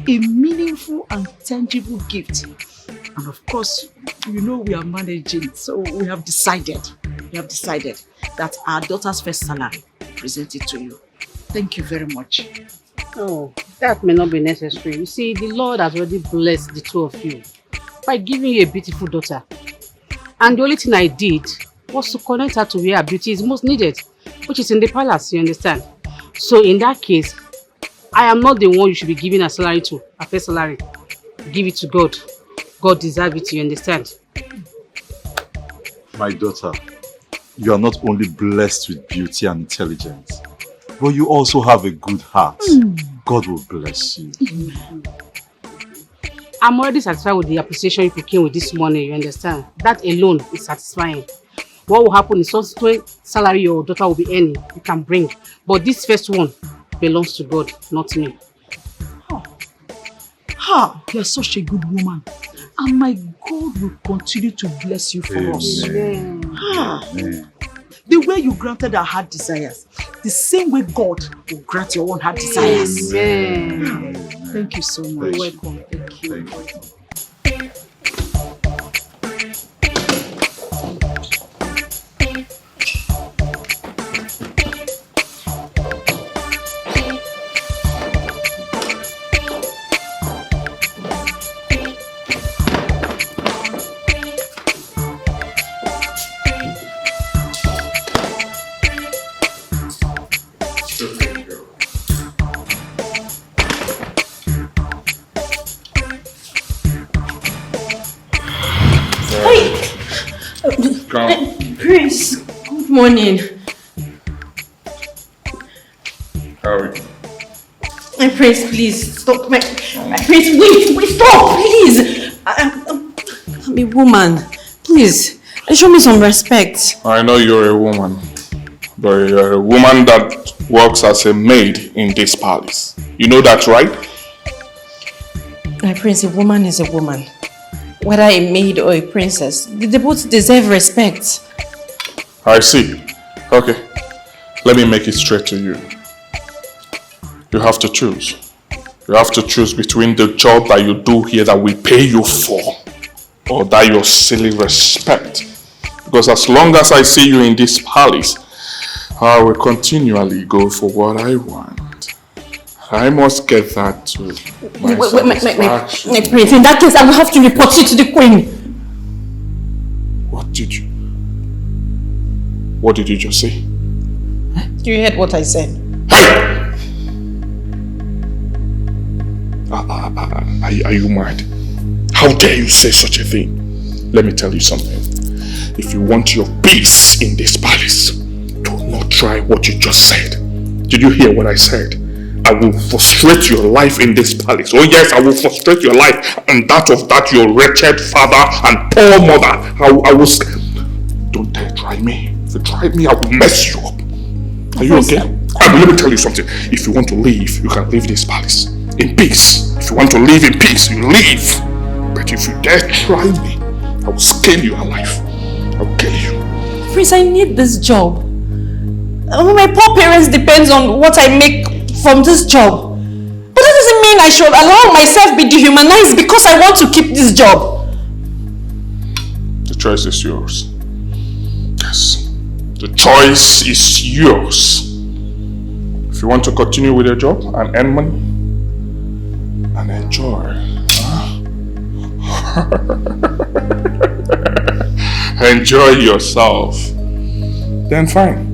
a meaningful and tangible gift. And of course, you know we are managing. So we have decided that our daughter's first salary, present it to you. Thank you very much. Oh, that may not be necessary. You see, the Lord has already blessed the two of you by giving you a beautiful daughter. And the only thing I did was to connect her to where her beauty is most needed, which is in the palace, you understand? So in that case, I am not the one you should be giving a salary to, a first salary. Give it to God. God deserves it, you understand? My daughter, you are not only blessed with beauty and intelligence, but you also have a good heart. God will bless you. I'm already satisfied with the appreciation you came with this morning, you understand? That alone is satisfying. What will happen is what salary your daughter will be earning, you can bring. But this first one belongs to God, not me. You are such a good woman. And my God will continue to bless you for us. Amen. The way you granted our heart desires, the same way God will grant your own heart desires. Amen. Thank you so much. You're welcome. Thank you. Prince, good morning. How are you? My Prince, please stop. My Prince, wait, stop, please. I'm a woman. Please, show me some respect. I know you're a woman, but you're a woman that works as a maid in this palace. You know that, right? My Prince, a woman is a woman. Whether a maid or a princess, they both deserve respect. I see. Okay. Let me make it straight to you. You have to choose. You have to choose between the job that you do here that we pay you for, or that your silly respect. Because as long as I see you in this palace, I will continually go for what I want. I must get that to my satisfaction. My Prince, in that case, I will have to report you to the Queen. What did you just say? You heard what I said. Are you mad? How dare you say such a thing? Let me tell you something. If you want your peace in this palace, do not try what you just said. Did you hear what I said? I will frustrate your life in this palace. Oh yes, I will frustrate your life and that of that your wretched father and poor mother. I will... Don't dare try me. If you try me, I will mess you up. Are you okay? Let me tell you something. If you want to leave, you can leave this palace in peace. If you want to live in peace, you leave. But if you dare try me, I will skin you alive. I will kill you. Prince, I need this job. My poor parents depend on what I make from this job. But that doesn't mean I should allow myself be dehumanized because I want to keep this job. The choice is yours. Yes. The choice is yours. If you want to continue with your job and earn money and enjoy. Enjoy yourself. Then fine.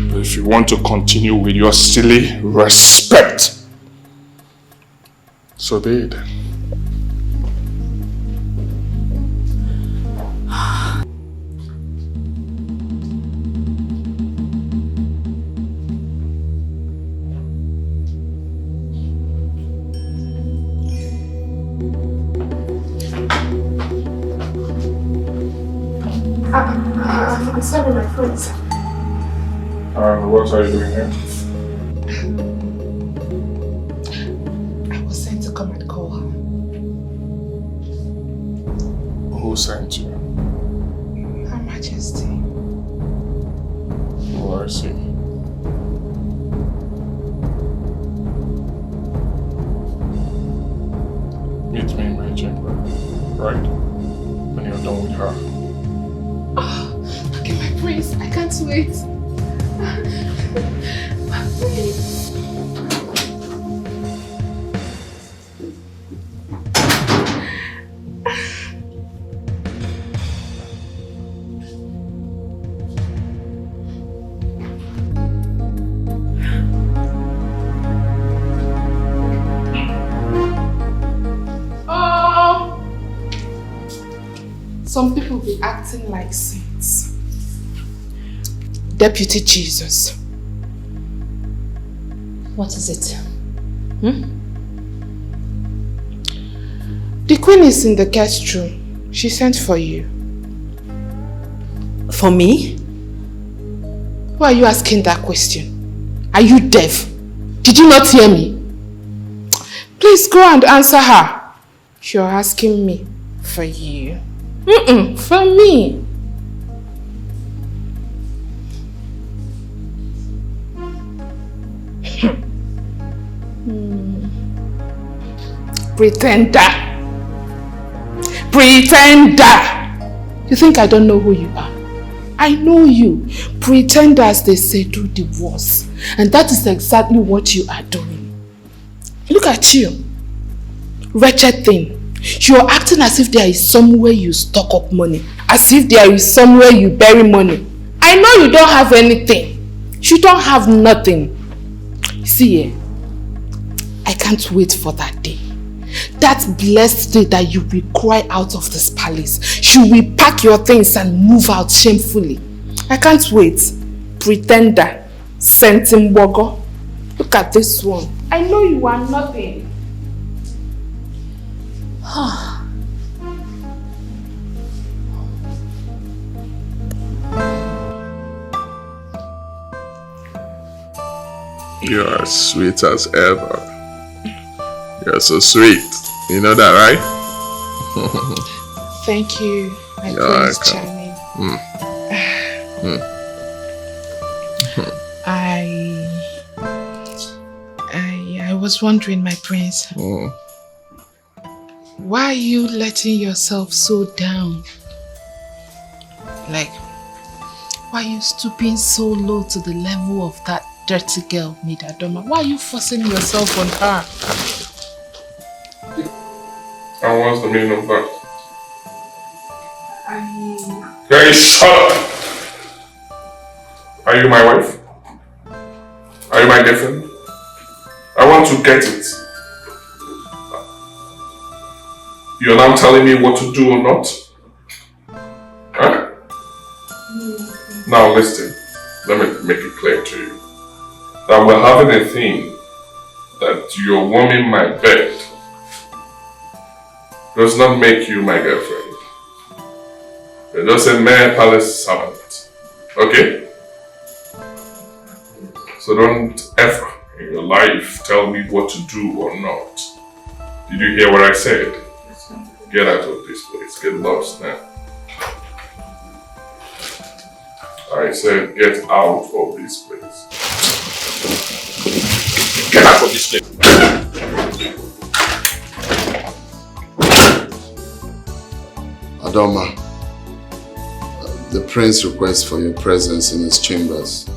But if you want to continue with your silly respect, so be it. I'm sorry, my friends. What are you doing here? I was sent to come and call her. Who sent you? Her Majesty. Oh, I see. Meet me in my chamber, right? When you're done with her. Oh, okay, my prince, I can't wait. My prince. Some people be acting like saints. Deputy Jesus. What is it? The queen is in the guest room. She sent for you. For me? Why are you asking that question? Are you deaf? Did you not hear me? Please go and answer her. You're asking me for you. For me. Pretender. Pretender. You think I don't know who you are? I know you. Pretenders, they say, do the worst. And that is exactly what you are doing. Look at you. Wretched thing. You're acting as if there is somewhere you stock up money. As if there is somewhere you bury money. I know you don't have anything. You don't have nothing. See, I can't wait for that day. That blessed day that you will cry out of this palace. You will pack your things and move out shamefully. I can't wait. Pretender. Sentimbogo. Look at this one. I know you are nothing. You are as sweet as ever. You're so sweet. You know that, right? Thank you, my Prince Charming. I was wondering, my prince, why are you letting yourself so down? Like, why are you stooping so low to the level of that dirty girl, Maid Adoma? Why are you forcing yourself on her? And what's the meaning of that? Hey, shut up! Are you my wife? Are you my girlfriend? I want to get it. You're now telling me what to do or not? Huh? Now listen, let me make it clear to you. That we're having a thing that you're warming my bed does not make you my girlfriend. You're just a mere palace servant. Okay? So don't ever in your life tell me what to do or not. Did you hear what I said? Get out of this place. Get lost now. I said get out of this place. Get out of this place. Adoma, the prince requests for your presence in his chambers.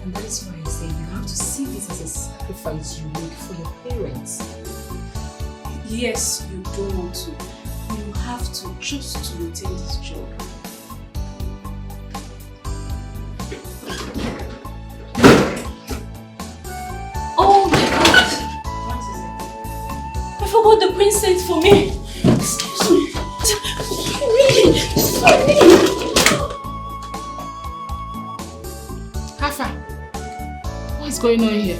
And that's why I say you have to see this as a sacrifice you make for your parents. Yes, you don't want to. You have to just to retain this job. Oh my God! What is it? I forgot the prince sent for me. Excuse me. Really? Sorry. Hafa, what's going on here?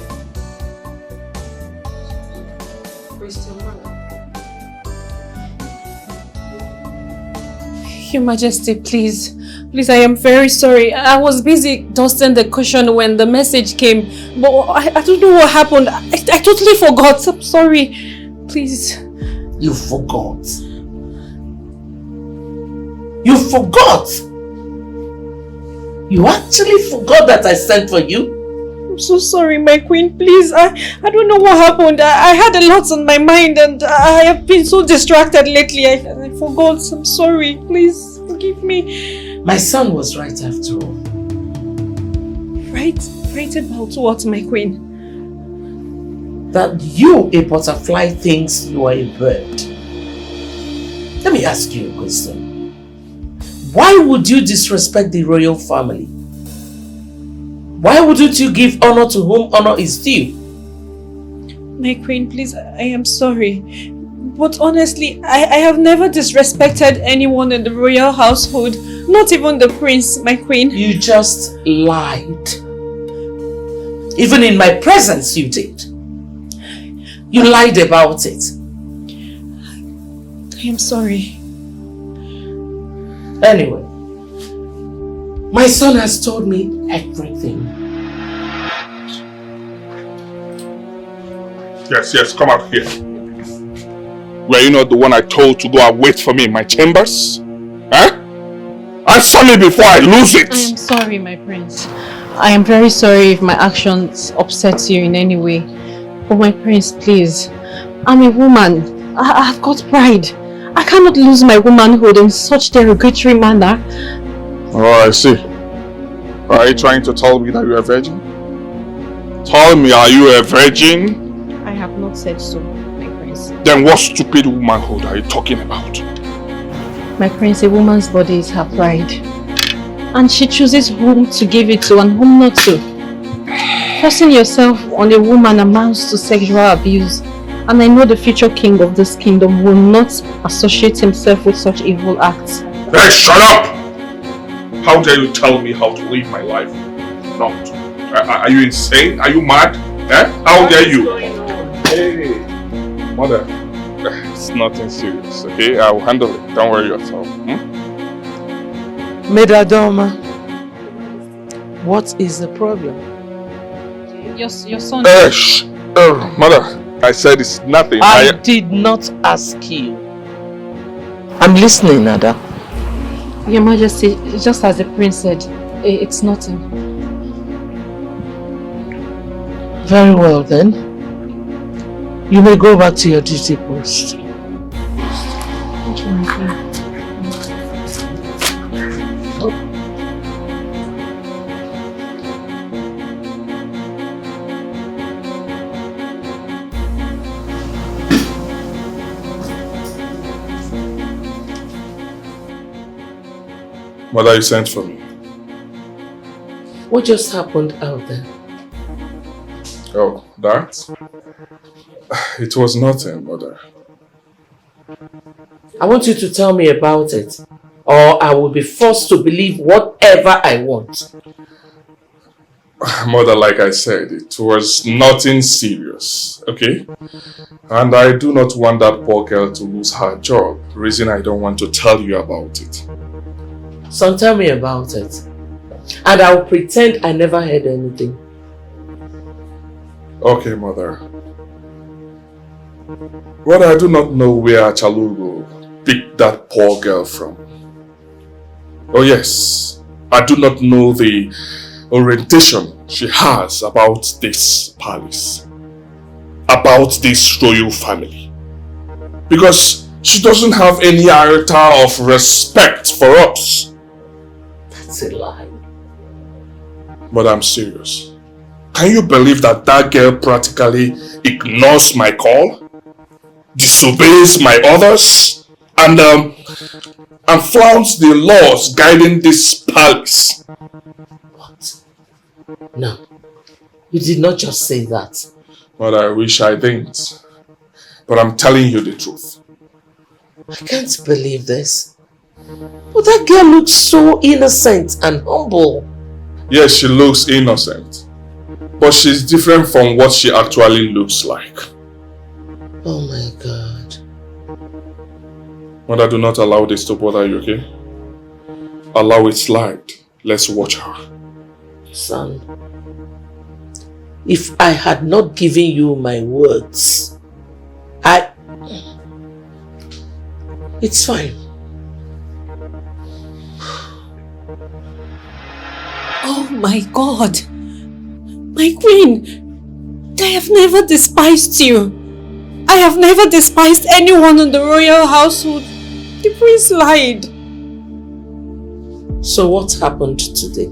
Your Majesty, please. Please, I am very sorry. I was busy dusting the cushion when the message came. But I don't know what happened. I totally forgot. I'm sorry. Please. You forgot? You forgot? You actually forgot that I sent for you? I'm so sorry, my queen. Please, I don't know what happened. I had a lot on my mind and I have been so distracted lately. I forgot. I'm sorry. Please, forgive me. My son was right after all. Right? Right about what, my queen? That you, a butterfly, thinks you are a bird. Let me ask you a question. Why would you disrespect the royal family? Why wouldn't you give honor to whom honor is due? My queen, please, I am sorry. But honestly, I have never disrespected anyone in the royal household. Not even the prince, my queen. You just lied. Even in my presence you did. You lied about it. I am sorry. Anyway, my son has told me everything. Yes, come out here. Were you not the one I told to go and wait for me in my chambers? Huh? Answer me before I lose it! I am sorry, my prince. I am very sorry if my actions upset you in any way. But my prince, please. I'm a woman. I've got pride. I cannot lose my womanhood in such derogatory manner. Oh, I see. Are you trying to tell me that you're a virgin? Tell me, are you a virgin? I have not said so, my prince. Then what stupid womanhood are you talking about? My prince, a woman's body is her pride. And she chooses whom to give it to and whom not to. Forcing yourself on a woman amounts to sexual abuse. And I know the future king of this kingdom will not associate himself with such evil acts. Hey, shut up! How dare you tell me how to live my life? Not. Are you insane? Are you mad? Eh? How dare you? Hey, mother. It's nothing serious, okay? I will handle it. Don't worry yourself. Medadoma, what is the problem? Your son... Shh! Mother, I said it's nothing. I did not ask you. I'm listening, Nada. Your Majesty, just as the prince said, it's nothing. Very well then. You may go back to your duty post. Thank you, my queen. Mother, you sent for me. What just happened out there? Oh, that? It was nothing, Mother. I want you to tell me about it, or I will be forced to believe whatever I want. Mother, like I said, it was nothing serious, okay? And I do not want that poor girl to lose her job. Reason I don't want to tell you about it. Son, tell me about it. And I will pretend I never heard anything. Okay, Mother. Well, I do not know where Chalugo picked that poor girl from. Oh yes, I do not know the orientation she has about this palace. About this royal family. Because she doesn't have any iota of respect for us. That's a lie. But I'm serious. Can you believe that that girl practically ignores my call? Disobeys my orders? And flaunts the laws guiding this palace? What? No. You did not just say that. But I wish I didn't. But I'm telling you the truth. I can't believe this. But that girl looks so innocent and humble. Yes, she looks innocent. But she's different from what she actually looks like. Oh my God. Mother, do not allow this to bother you, okay? Allow it slide. Let's watch her. Son, if I had not given you my words, It's fine. Oh my God! My queen! I have never despised you. I have never despised anyone in the royal household. The prince lied. So what happened today?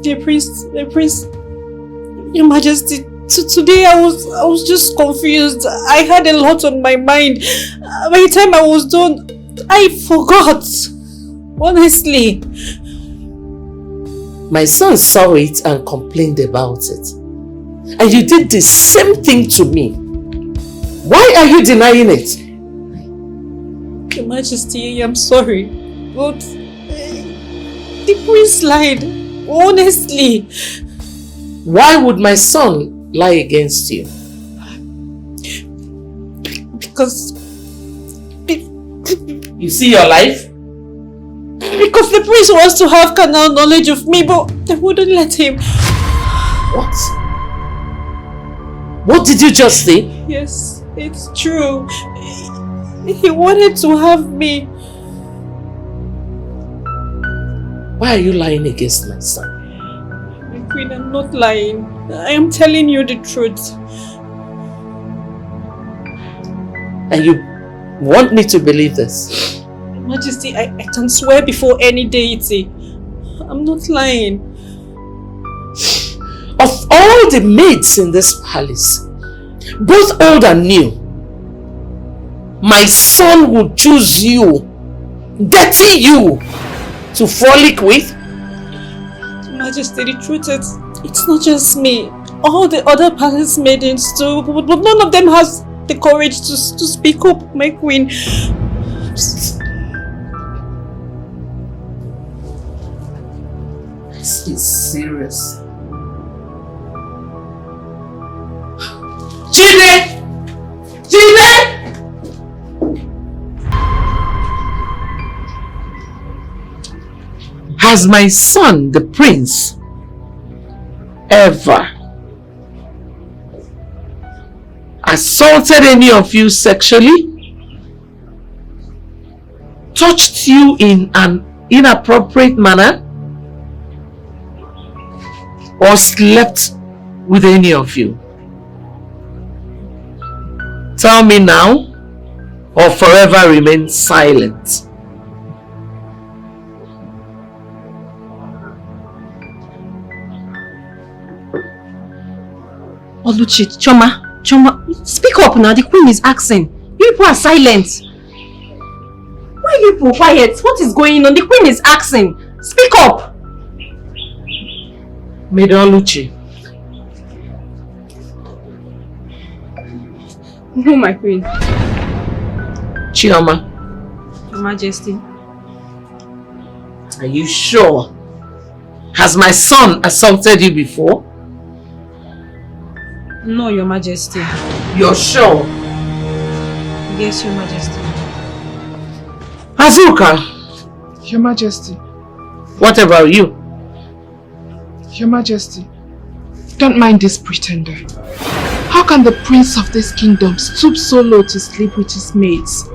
The prince, Your Majesty, today I was just confused. I had a lot on my mind. By the time I was done, I forgot. Honestly. My son saw it and complained about it. And you did the same thing to me. Why are you denying it? Your Majesty, I'm sorry. But the prince lied. Honestly. Why would my son lie against you? Because... You see your life? Because the prince wants to have carnal knowledge of me, but they wouldn't let him. What? What did you just say? Yes, it's true. He wanted to have me. Why are you lying against my son? My queen, I'm not lying. I am telling you the truth. And you want me to believe this? Majesty, I can swear before any deity. I'm not lying. Of all the maids in this palace, both old and new, my son would choose you, dirty you, to frolic with? Majesty, the truth is, it's not just me. All the other palace maidens too, but none of them has the courage to speak up, my queen. This is serious. Chide! Chide! Has my son, the prince, ever assaulted any of you sexually? Touched you in an inappropriate manner? Or slept with any of you? Tell me now, or forever remain silent. Oluchi, Choma, speak up now. The queen is asking. You people are silent. Why are you people quiet? What is going on? The queen is asking. Speak up. Maid Oluchi. No, my queen. Chioma. Your Majesty. Are you sure? Has my son assaulted you before? No, Your Majesty. You're sure? Yes, Your Majesty. Azuka. Your Majesty. What about you? Your Majesty, don't mind this pretender. How can the prince of this kingdom stoop so low to sleep with his maids?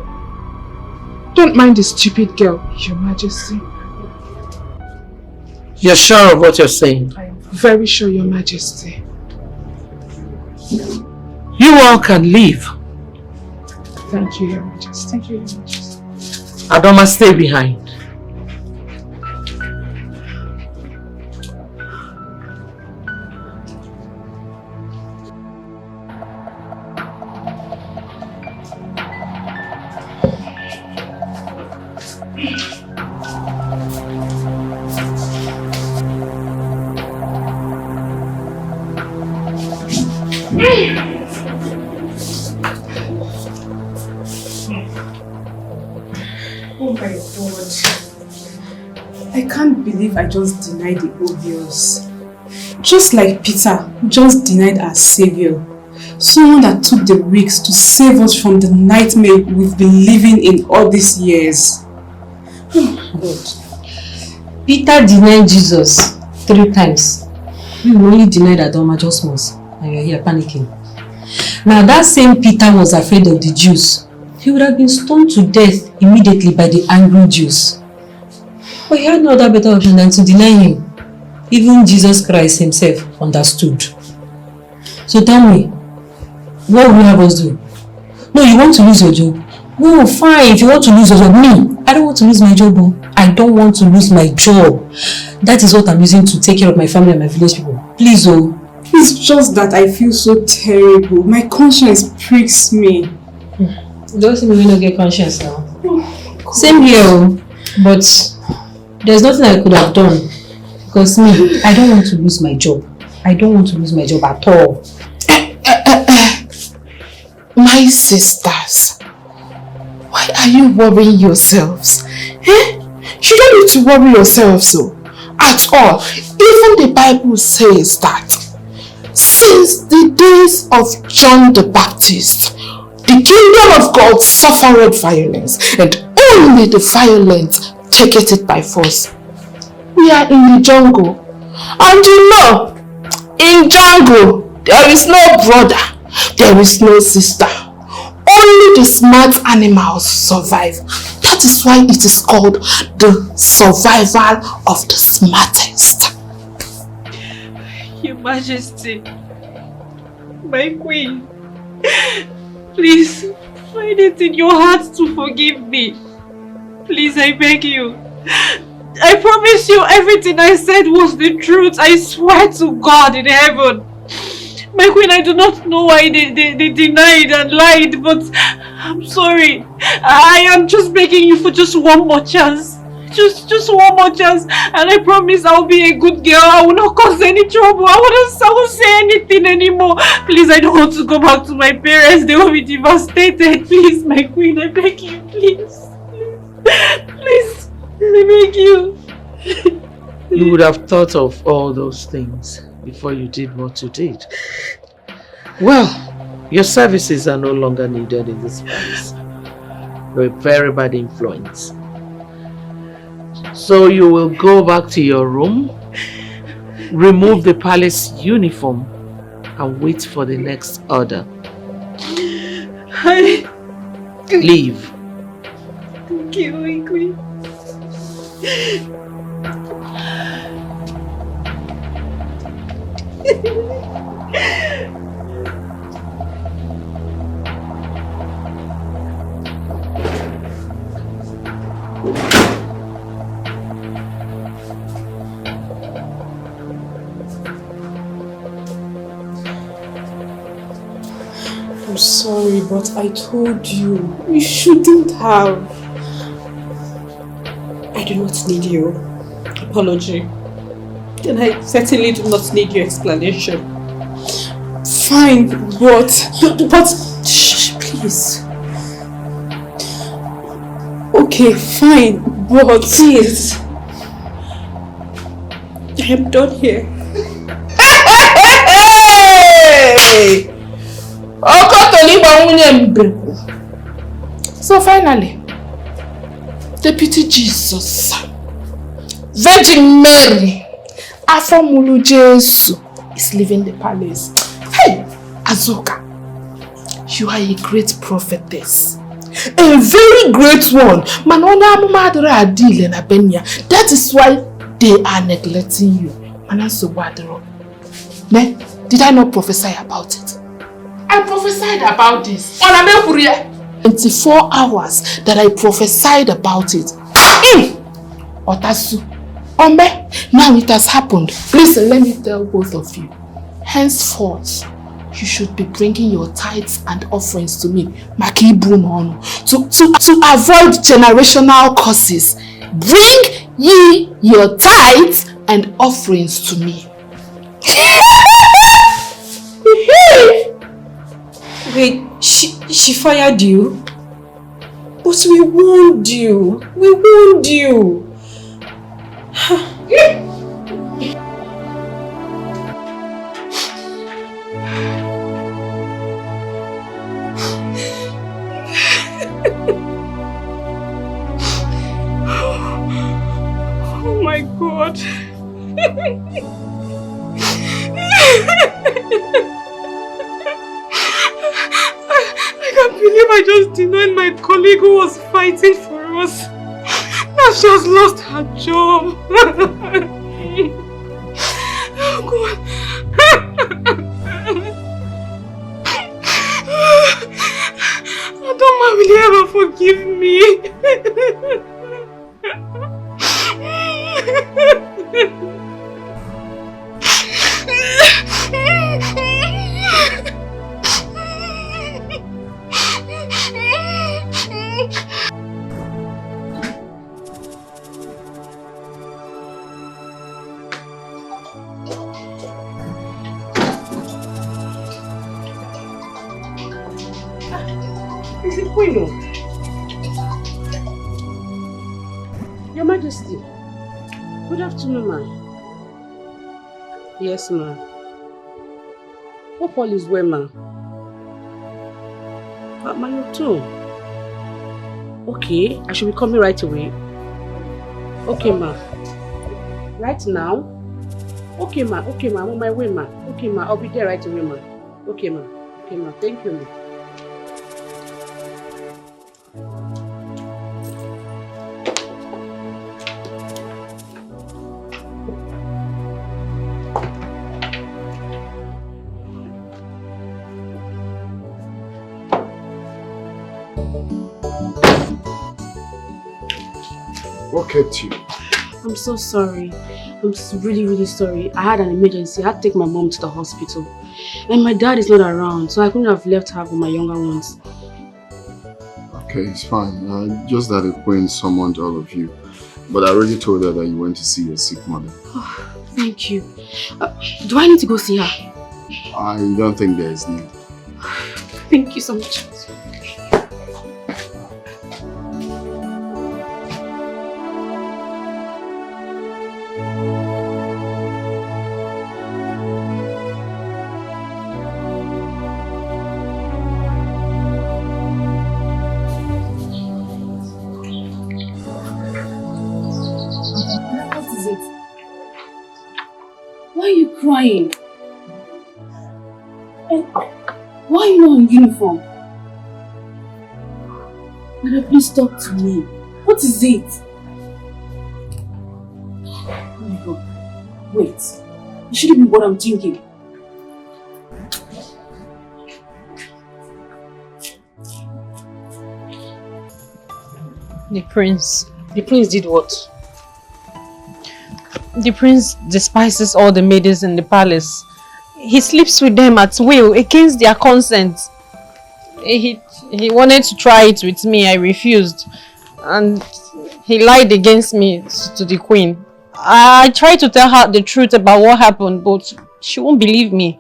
Don't mind the stupid girl, Your Majesty. You're sure of what you're saying? I am very sure, Your Majesty. You all can leave. Thank you, Your Majesty. Thank you, Your Majesty. Adoma, stay behind. Oh my God. I can't believe I just denied the obvious. Just like Peter, who just denied our savior. Someone that took the risks to save us from the nightmare we've been living in all these years. Oh God. Peter denied Jesus 3 times. You only denied Adoma just once. And you're here panicking. Now that same Peter was afraid of the Jews. He would have been stoned to death immediately by the angry Jews. But he had no other better option than to deny him. Even Jesus Christ himself understood. So tell me, what will you have us do? No, you want to lose your job? No, fine, if you want to lose your job. Me, I don't want to lose my job. I don't want to lose my job. That is what I'm using to take care of my family and my village people. Please, oh. It's just that I feel so terrible. My conscience pricks me. Don't see me not get conscience now. Same here, but There's nothing I could have done. Because me, I don't want to lose my job. I don't want to lose my job at all. My sisters, why are you worrying yourselves? Eh? You don't need to worry yourselves so at all. Even the Bible says that since the days of John the Baptist, the kingdom of God suffered violence, and only the violent taketh it by force. We are in the jungle, and you know, in jungle there is no brother, there is no sister. Only the smart animals survive. That is why it is called the survival of the smartest. Your Majesty, my queen, please find it in your heart to forgive me. Please, I beg you. I promise you everything I said was the truth. I swear to God in heaven. My queen, I do not know why they denied and lied, but I'm sorry. I am just begging you for just one more chance. Just one more chance. And I promise I'll be a good girl. I will not cause any trouble. I won't say anything anymore. Please, I don't want to go back to my parents. They will be devastated. Please, my queen, I beg you. Please. Please, I beg you. You would have thought of all those things before you did what you did. Well, your services are no longer needed in this place. You're a very bad influence. So you will go back to your room, remove the palace uniform, and wait for the next order. Leave. Thank you, my queen. I'm sorry, but I told you. You shouldn't have. I do not need your apology. And I certainly do not need your explanation. Fine, but shh, please. Okay, fine, but please. I am done here. Hey! So finally, Deputy Jesus, Virgin Mary, Afamulu Jesu is leaving the palace. Hey, Azuka, you are a great prophetess. A very great one. That is why they are neglecting you. Did I not prophesy about it? I prophesied about this. 24 hours that I prophesied about it. Otasu. Ombe, now it has happened. Listen, let me tell both of you. Henceforth, you should be bringing your tithes and offerings to me. To avoid generational curses. Bring ye your tithes and offerings to me. Wait, she fired you? But we warned you. We warned you. Oh my God. I can't believe I just denied my colleague who was fighting for us. Now she has lost her job. Oh God. Adoma, will you ever forgive me? going on? Your Majesty. Good afternoon, ma'am. Yes, ma'am. Hope all is well, ma'am. Ma'am, too. Okay, I should be coming right away. Okay, ma'am. Right now? Okay, ma'am. Okay, ma'am. I'm on my way, ma'am. Okay, ma'am. I'll be there right away, ma'am. Okay, ma'am. Okay, ma'am. Thank you, ma'am. What kept you? I'm so sorry. I'm really sorry. I had an emergency. I had to take my mom to the hospital. And my dad is not around, so I couldn't have left her with my younger ones. Okay, it's fine. Just that a queen summoned all of you. But I already told her that you went to see your sick mother. Oh, thank you. Do I need to go see her? I don't think there is need. Thank you so much. Crying. And why are you not in uniform? Mother, please talk to me. What is it? Oh my God. Wait. It shouldn't be what I'm thinking. The prince. The prince did what? The prince despises all the maidens in the palace. He sleeps with them at will, against their consent. He wanted to try it with me, I refused. And he lied against me to the queen. I tried to tell her the truth about what happened, but she won't believe me.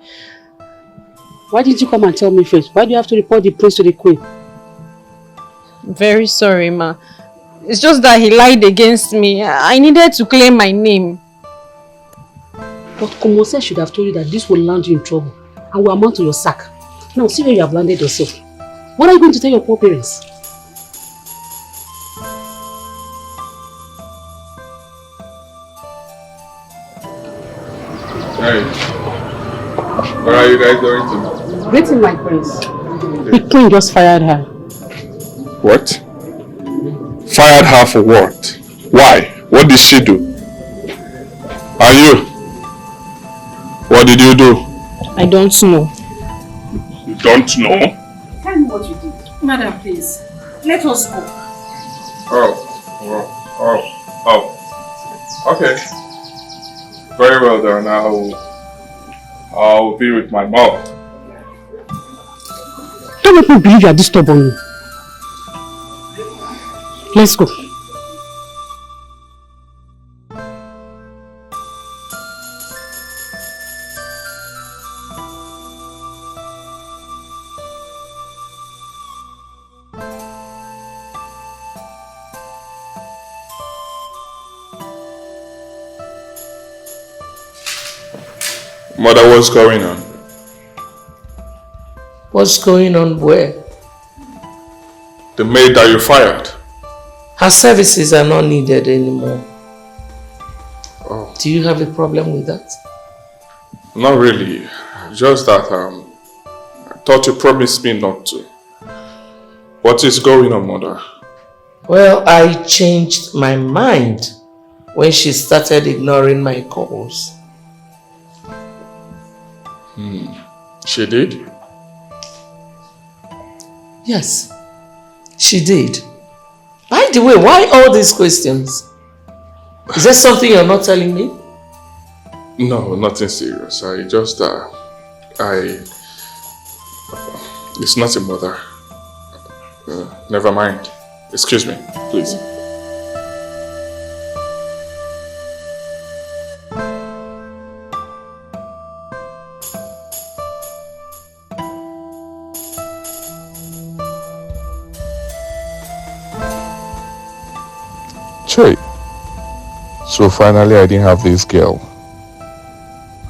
Why did you come and tell me first? Why do you have to report the prince to the queen? Very sorry, ma. It's just that he lied against me. I needed to claim my name. But Komose should have told you that this will land you in trouble and will amount to your sack. Now see where you have landed yourself. What are you going to tell your poor parents? Hey, where are you guys going to? Greeting my prince. The queen just fired her. What? Fired her for what? Why? What did she do? And you? What did you do? I don't know. You don't know? Tell me what you did. Madam, please. Let us go. Oh. Okay. Very well then. I'll be with my mom. Don't make me believe you are this stubborn. Let's go. Mother, what's going on? What's going on where? The maid that you fired. Her services are not needed anymore. Oh. Do you have a problem with that? Not really. Just that I thought you promised me not to. What is going on, Mother? Well, I changed my mind when she started ignoring my calls. She did? Yes, she did. By the way, why all these questions? Is there something you're not telling me? No, nothing serious. It's nothing, Mother. Never mind. Excuse me, please. Hey. So finally I didn't have this girl.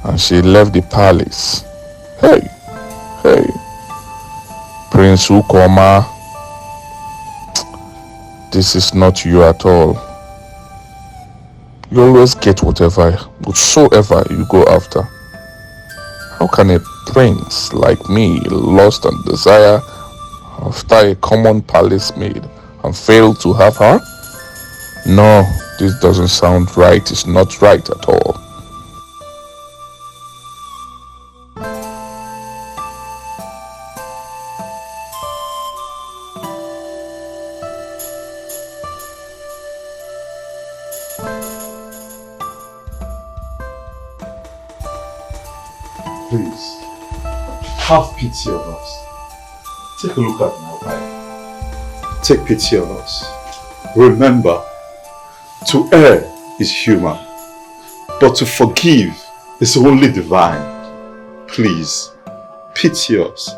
And she left the palace. Hey. Prince Ukoma. This is not you at all. You always get whatsoever you go after. How can a prince like me lust and desire after a common palace maid and fail to have her? No, this doesn't sound right. It's not right at all. Please, have pity on us. Take a look at my wife. Take pity on us. Remember, to err is human, but to forgive is only divine. Please, pity us.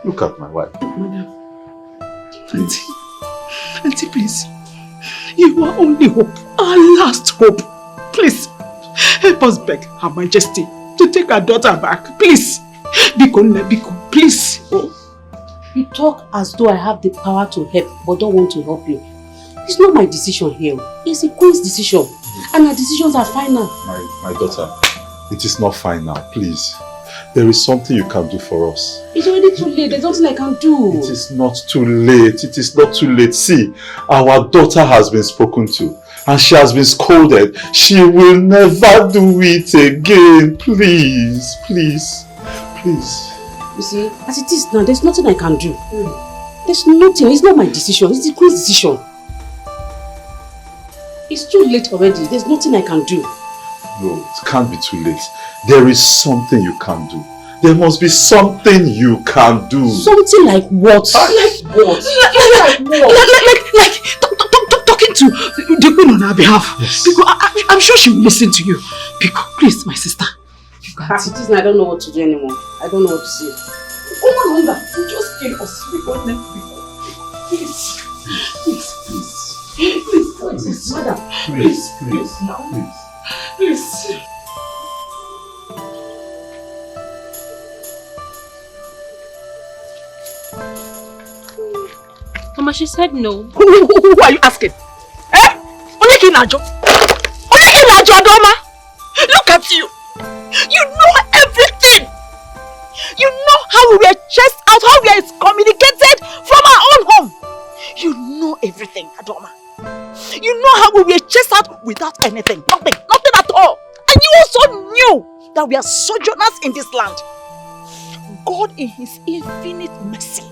Look at my wife. Madam, Auntie, please. You are only hope, our last hope. Please, help us beg Her Majesty to take our daughter back. Please. Biko, please. Oh. You talk as though I have the power to help, but don't want to help you. It's not my decision here. It's the Queen's decision. And our decisions are final. My daughter, it is not final, please. There is something you can do for us. It's already too late. There's nothing I can do. It is not too late. It is not too late. See, our daughter has been spoken to. And she has been scolded. She will never do it again. Please, please, please. You see, as it is now, there's nothing I can do. There's nothing. It's not my decision. It's the Queen's decision. It's too late already. There's nothing I can do. No, it can't be too late. There is something you can do. There must be something you can do. Something like what? Like what? Like talking to the Queen on our behalf. Yes. Because I'm sure she will listen to you. Because, please, my sister. As it is now, I don't know what to do anymore. I don't know what to say. Oh, no wonder. You just kill us. Please. Please, madam. Please. Mama, she said no. Who are you asking? Eh? Onekinajo, Adoma. Look at you. You know everything. You know how we were chased out, how we are excommunicated from our own home. You know everything, Adoma. You know how we were chased out without anything. Nothing at all. And you also knew that we are sojourners in this land. God in His infinite mercy.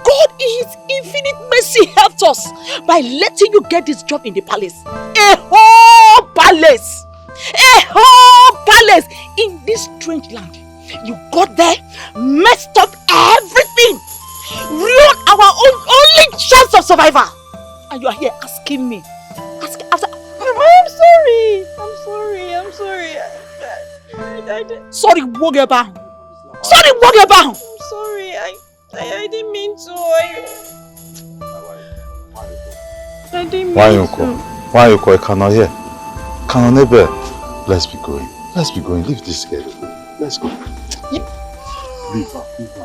God in His infinite mercy helped us by letting you get this job in the palace. A whole palace. A whole palace in this strange land. You got there, messed up everything, ruined our only chance of survival. And you are here asking me. I'm sorry. Sorry, Wogeba. I'm sorry. I didn't mean to. I didn't mean to. Why you call cannot hear? Cannot never. Let's be going. Leave this girl. Let's go. Leave her.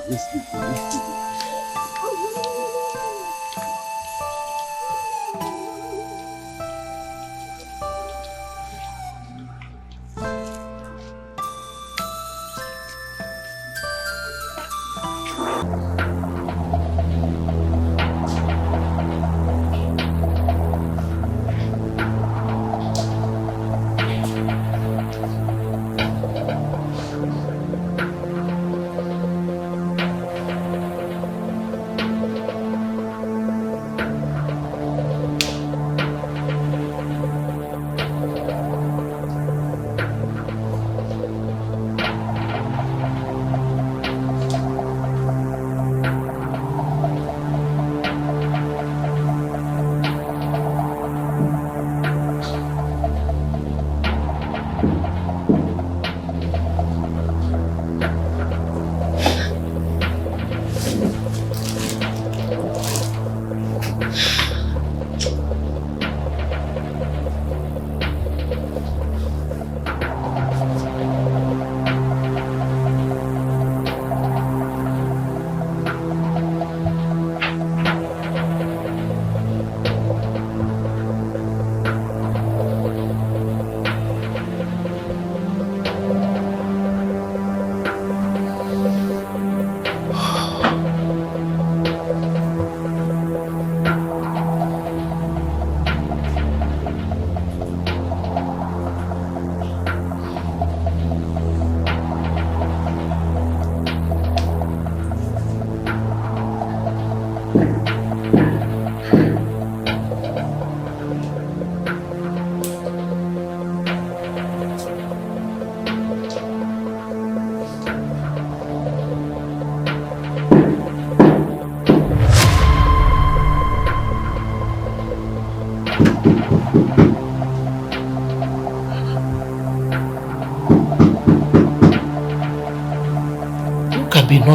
Let's leave.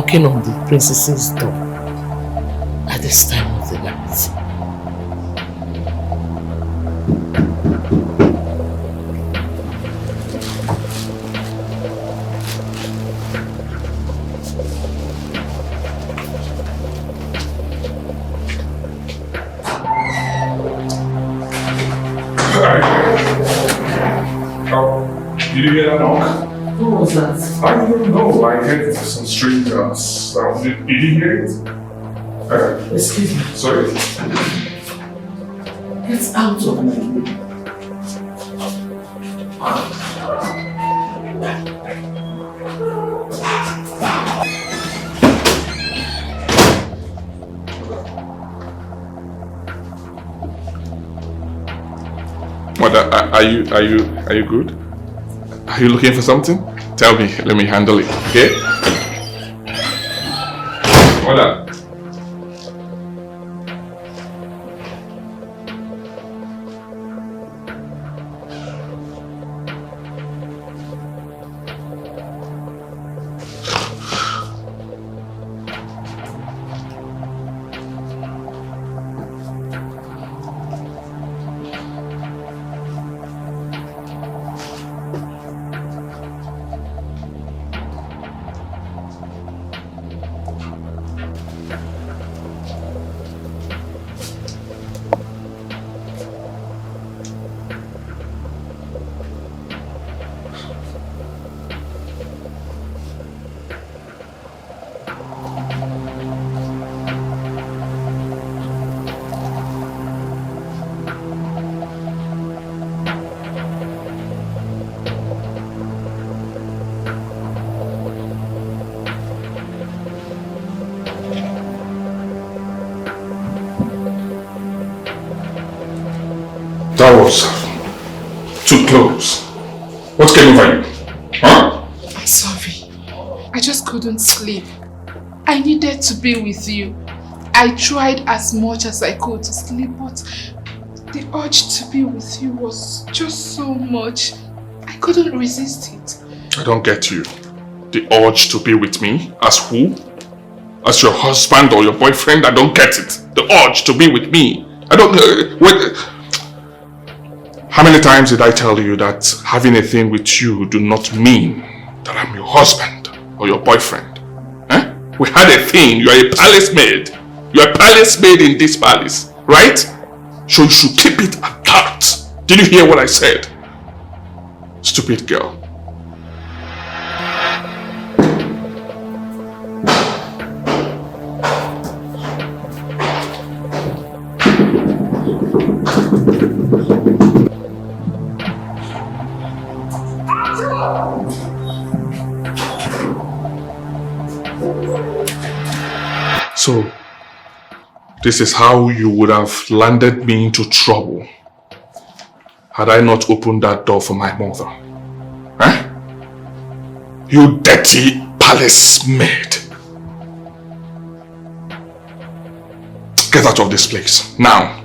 knocking on the princess's door at this time of the night. Did you hear that knock? Who was that? I don't know. I heard some strange sound. Did you hear it? Excuse me. Sorry? Get out of my room. Mother, are you good? Are you looking for something? Tell me, let me handle it, okay? Mother. That was too close. What came over you? Huh? I'm sorry. I just couldn't sleep. I needed to be with you. I tried as much as I could to sleep, but the urge to be with you was just so much. I couldn't resist it. I don't get you. The urge to be with me? As who? As your husband or your boyfriend? I don't get it. The urge to be with me. I don't... wait. How many times did I tell you that having a thing with you do not mean that I'm your husband or your boyfriend? Eh? We had a thing. You are a palace maid. You are a palace maid in this palace, right? So you should keep it at that. Did you hear what I said? Stupid girl. So, this is how you would have landed me into trouble had I not opened that door for my mother. Eh? You dirty palace maid. Get out of this place, now.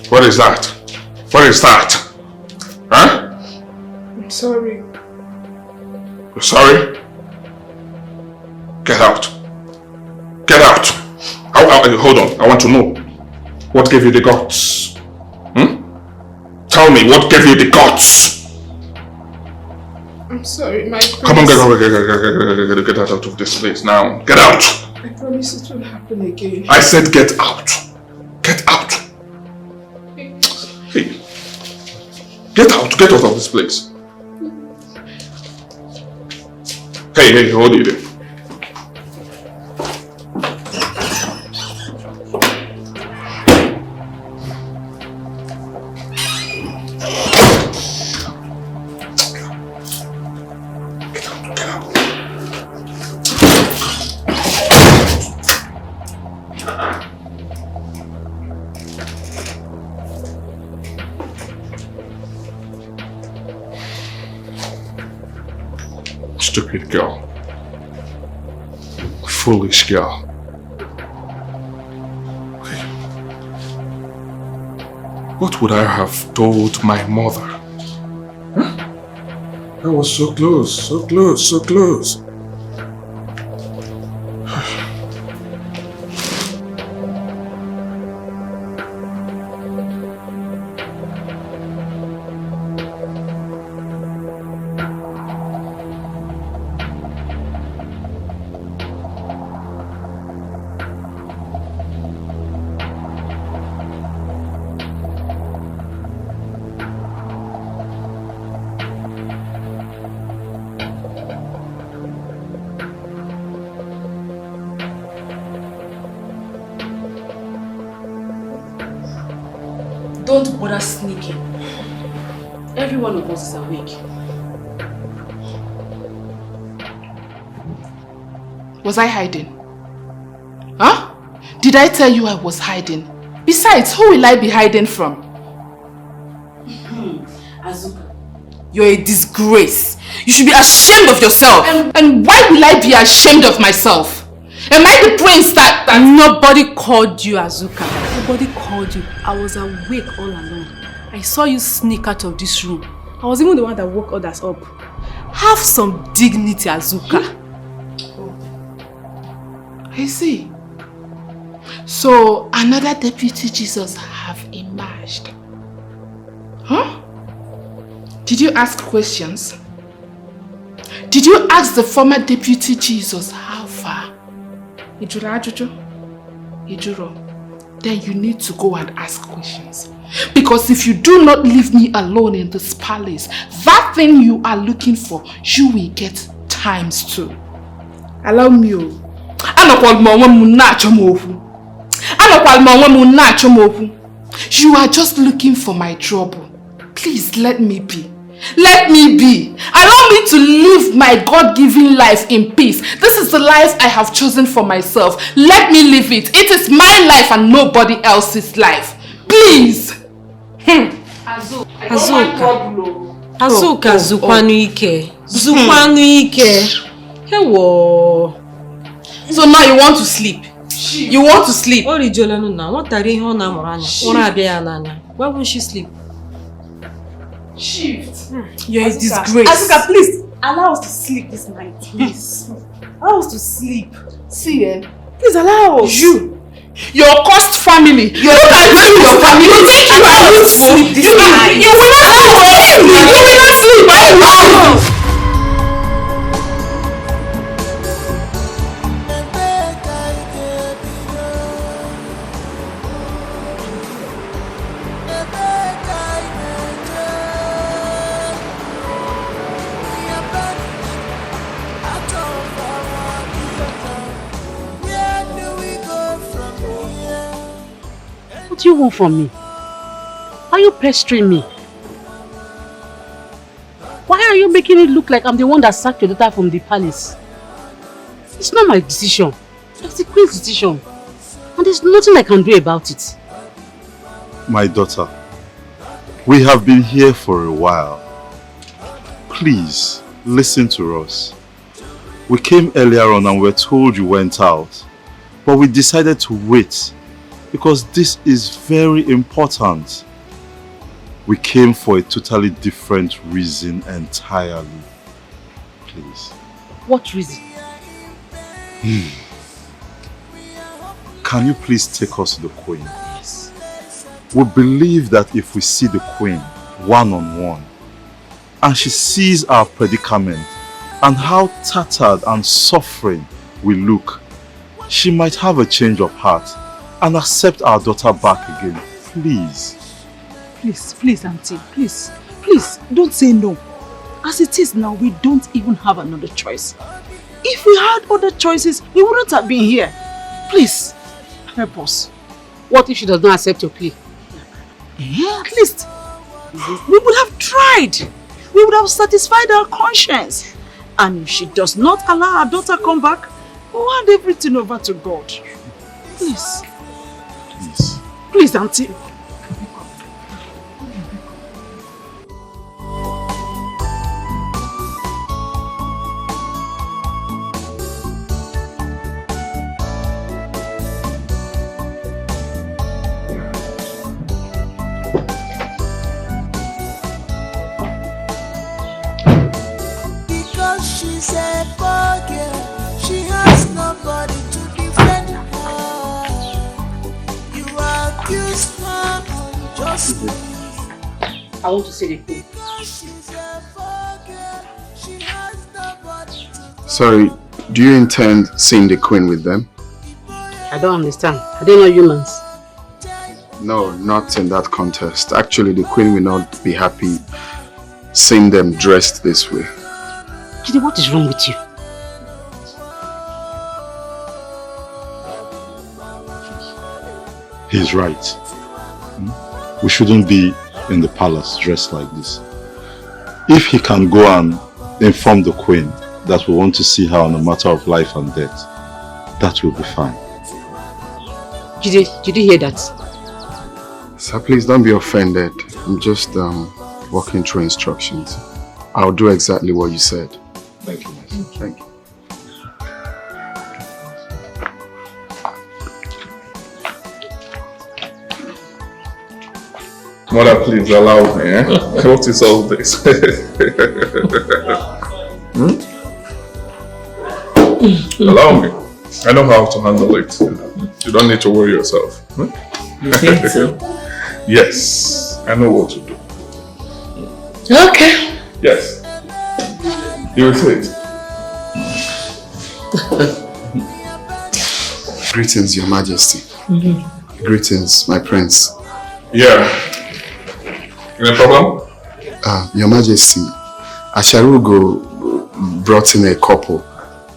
What is that? What is that? Huh? I'm sorry. You're sorry? Get out. Get out! Hold on, I want to know. What gave you the guts? Tell me, what gave you the guts? I'm sorry, my prince. Come on, get out of this place now. Get out! I promise it won't happen again. I said get out. Get out. Hey. Get out of this place. Hey, hold it there. Stupid girl. Foolish girl. What would I have told my mother? Huh? I was so close, so close, so close. Don't bother sneaking. Every one of us is awake. Was I hiding? Huh? Did I tell you I was hiding? Besides, who will I be hiding from? Azuka, you're a disgrace. You should be ashamed of yourself. And why will I be ashamed of myself? Am I the prince that... Nobody called you, Azuka. Nobody called you. I was awake all along. I saw you sneak out of this room. I was even the one that woke others up. Have some dignity, Azuka. I see. So another deputy Jesus have emerged. Huh? Did you ask questions? Did you ask the former deputy Jesus how far? Ijuro. Then you need to go and ask questions. Because if you do not leave me alone in this palace, that thing you are looking for, you will get times 2. Allow me. You are just looking for my trouble. Please let me be. Let me be. Allow me to live my God-given life in peace. This is the life I have chosen for myself. Let me live it. It is my life and nobody else's life. Please. Azuka, Zukwanu Ike. Zukwanu Ike. Hewo. So now you want to sleep? You want to sleep? Why won't she sleep? Shift. You're a disgrace. Azuka, please allow us to sleep this night. Please. Allow us to sleep. See, please allow us. Your cursed family. Your family. You think you are useful? You will not sleep. You will not sleep. What do you want from me? Are you pestering me? Why are you making it look like I'm the one that sacked your daughter from the palace? It's not my decision. It's the queen's decision. And there's nothing I can do about it. My daughter, we have been here for a while. Please, listen to us. We came earlier on and were told you went out. But we decided to wait because this is very important. We came for a totally different reason entirely. Please. What reason? Can you please take us to the Queen? Yes. We believe that if we see the Queen one-on-one and she sees our predicament and how tattered and suffering we look, she might have a change of heart and accept our daughter back again. Please. Please, Auntie. Please, don't say no. As it is now, we don't even have another choice. If we had other choices, we wouldn't have been here. Please, help us. What if she does not accept your plea? At least, we would have tried. We would have satisfied our conscience. And if she does not allow our daughter come back, we'll hand everything over to God. Please. Please, Auntie. She's a poor girl, she has nobody to defend her. You accuse her unjustly. I want to see the Queen. Sorry, do you intend seeing the Queen with them? I don't understand. Are they not humans? No, not in that context. Actually, the Queen will not be happy seeing them dressed this way. Jide, what is wrong with you? He's right. we shouldn't be in the palace dressed like this. If he can go and inform the queen that we want to see her on a matter of life and death, that will be fine. Did you hear that? Sir, please don't be offended. I'm just walking through instructions. I'll do exactly what you said. Thank you. Thank you. Mother, please allow me. What is all this? Allow me. I know how to handle it. You don't need to worry yourself. You think so? Yes, I know what to do. Okay. Yes. You will see it. Greetings, Your Majesty. Greetings, my prince. Yeah. Any problem? Your Majesty, Asharugo brought in a couple.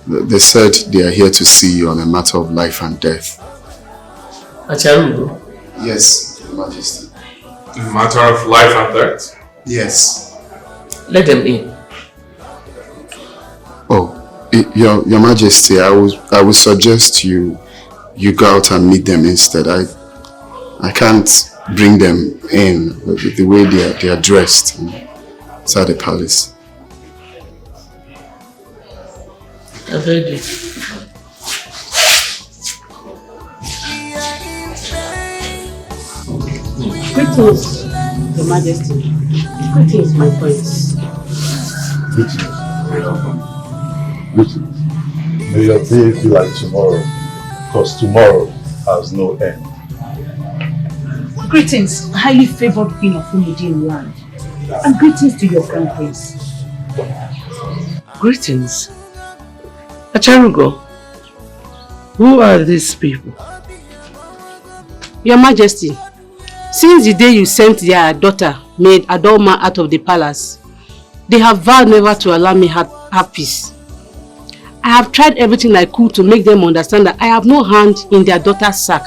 They said they are here to see you on a matter of life and death. Acharugo? Yes, Your Majesty. A matter of life and death? Yes. Let them in. Oh, Your Majesty, I would suggest you go out and meet them instead. I can't bring them in the way they are dressed inside the palace. I've heard you. Greetings, Your Majesty. Greetings, my prince. Greetings. Greetings. May your day be like tomorrow, because tomorrow has no end. Greetings, highly favored queen of Umudian land. And greetings to your crown prince. Greetings. Acharugo, who are these people? Your Majesty, since the day you sent their daughter, Maid Adolma, out of the palace, they have vowed never to allow me have peace. I have tried everything I could to make them understand that I have no hand in their daughter's sack.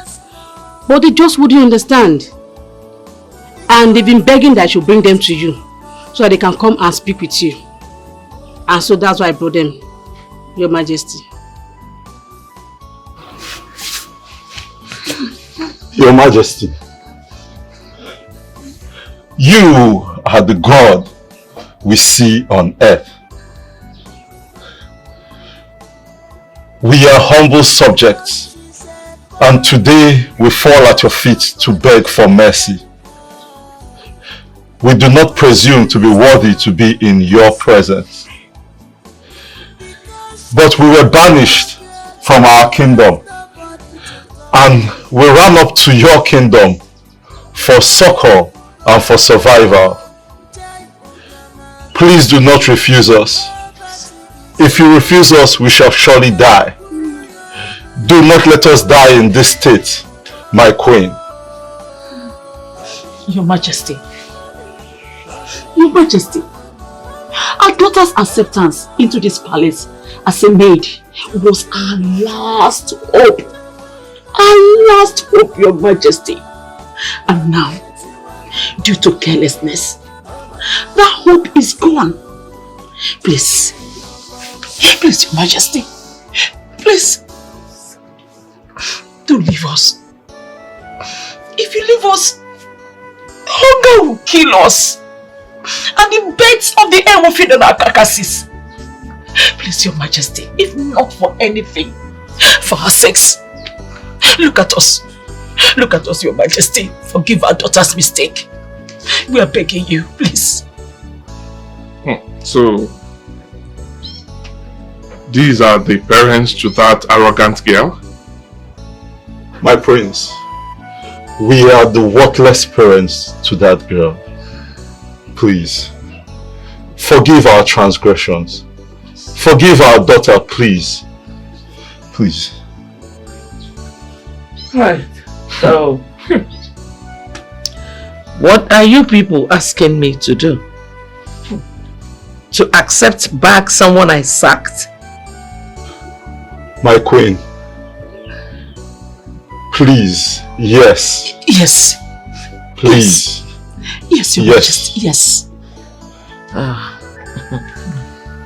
But they just wouldn't understand. And they've been begging that I should bring them to you so that they can come and speak with you. And so that's why I brought them, Your Majesty. Your Majesty, you are the God we see on earth. We are humble subjects, and today we fall at your feet to beg for mercy. We do not presume to be worthy to be in your presence. But we were banished from our kingdom, and we ran up to your kingdom for succor and for survival. Please do not refuse us. If you refuse us, we shall surely die. Do not let us die in this state, my queen. Your Majesty. Your Majesty. Our daughter's acceptance into this palace as a maid was our last hope. Our last hope, Your Majesty. And now, due to carelessness, that hope is gone. Please, Your Majesty, please, don't leave us. If you leave us, hunger will kill us, and the birds of the air will feed on our carcasses. Please, Your Majesty, if not for anything, for our sakes, look at us. Look at us, Your Majesty. Forgive our daughter's mistake. We are begging you, please. So, these are the parents to that arrogant girl? My prince, we are the worthless parents to that girl. Please, forgive our transgressions. Forgive our daughter, please. Please. Right. So, what are you people asking me to do? To accept back someone I sacked? My queen, please, yes. Yes. Please. Yes, Your Majesty, yes.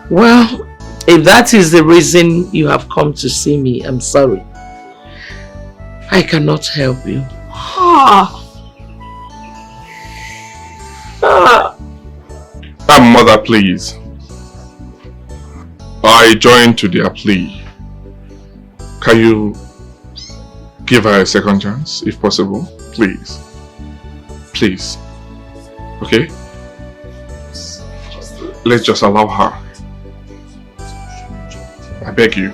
Well, if that is the reason you have come to see me, I'm sorry. I cannot help you. Mother, please. I join to their plea. Can you give her a second chance, if possible? Please. Please. Okay? Let's just allow her. I beg you.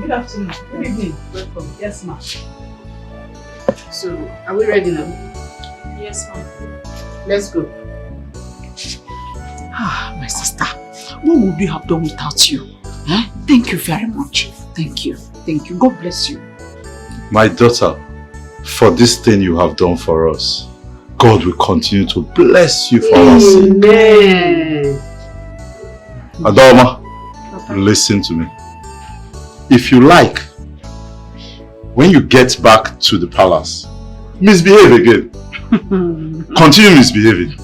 Good afternoon. Good evening. Welcome. Yes, ma'am. So, are we ready now? Yes, ma'am. Let's go. My sister, what would we have done without you? Thank you very much. Thank you. Thank you. God bless you. My daughter, for this thing you have done for us, God will continue to bless you for our sake. Amen. Adoma, listen to me. If you like, when you get back to the palace, misbehave again. Continue misbehaving.